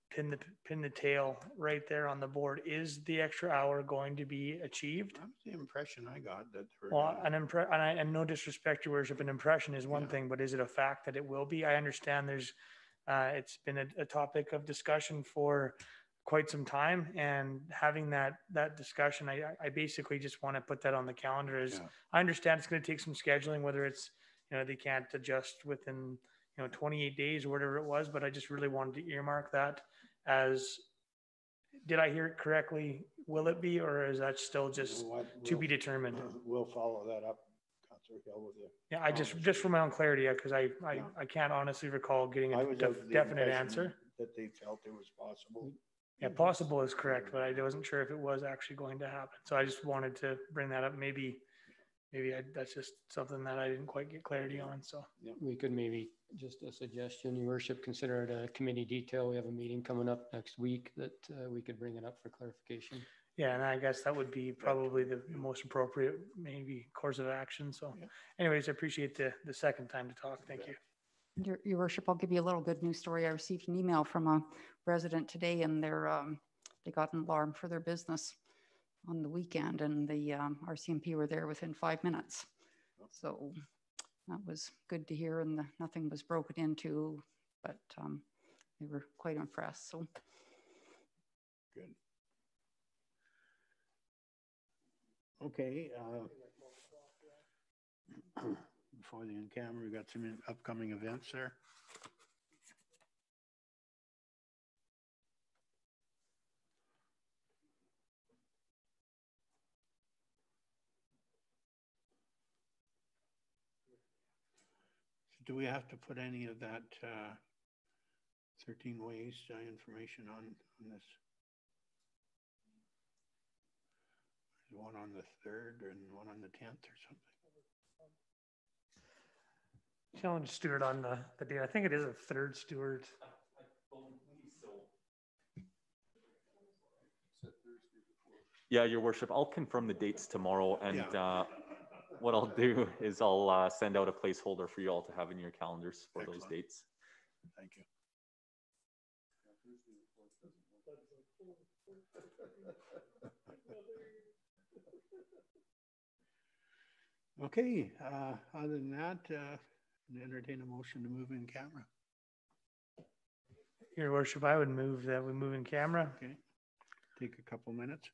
pin the tail right there on the board. Is the extra hour going to be achieved? That's the impression I got. That well, and no disrespect, Your Worship, an impression is one thing, but is it a fact that it will be? I understand there's it's been a topic of discussion for quite some time, and having that discussion, I basically just want to put that on the calendar. I understand it's going to take some scheduling, whether it's, you know, they can't adjust within, you know, 28 days or whatever it was, but I just really wanted to earmark that as, did I hear it correctly? Will it be, or is that still just to be determined? We'll follow that up, Councillor Hill, with you. Yeah, I just for my own clarity, because I can't honestly recall getting a definite answer. That they felt it was possible. Yeah, possible is correct, but I wasn't sure if it was actually going to happen. So I just wanted to bring that up. Maybe that's just something that I didn't quite get clarity on. So we could maybe, just a suggestion, Your Worship, consider it a committee detail. We have a meeting coming up next week that we could bring it up for clarification. Yeah, and I guess that would be probably the most appropriate, maybe, course of action. So anyways, I appreciate the second time to talk. Thank you. Your Worship, I'll give you a little good news story. I received an email from a resident today, and they got an alarm for their business on the weekend, and the RCMP were there within 5 minutes. So that was good to hear, and nothing was broken into, but they were quite impressed. So good. Okay. Before the in-camera, we got some upcoming events there. Do we have to put any of that 13 ways information on this? There's one on the 3rd and one on the 10th or something. Challenge Stuart on the day. I think it is a 3rd, Stuart. Yeah, Your Worship, I'll confirm the dates tomorrow, and what I'll do is I'll send out a placeholder for you all to have in your calendars for those dates. Thank you. Okay, other than that, entertain a motion to move in camera. Your Worship, I would move that we move in camera. Okay, take a couple minutes.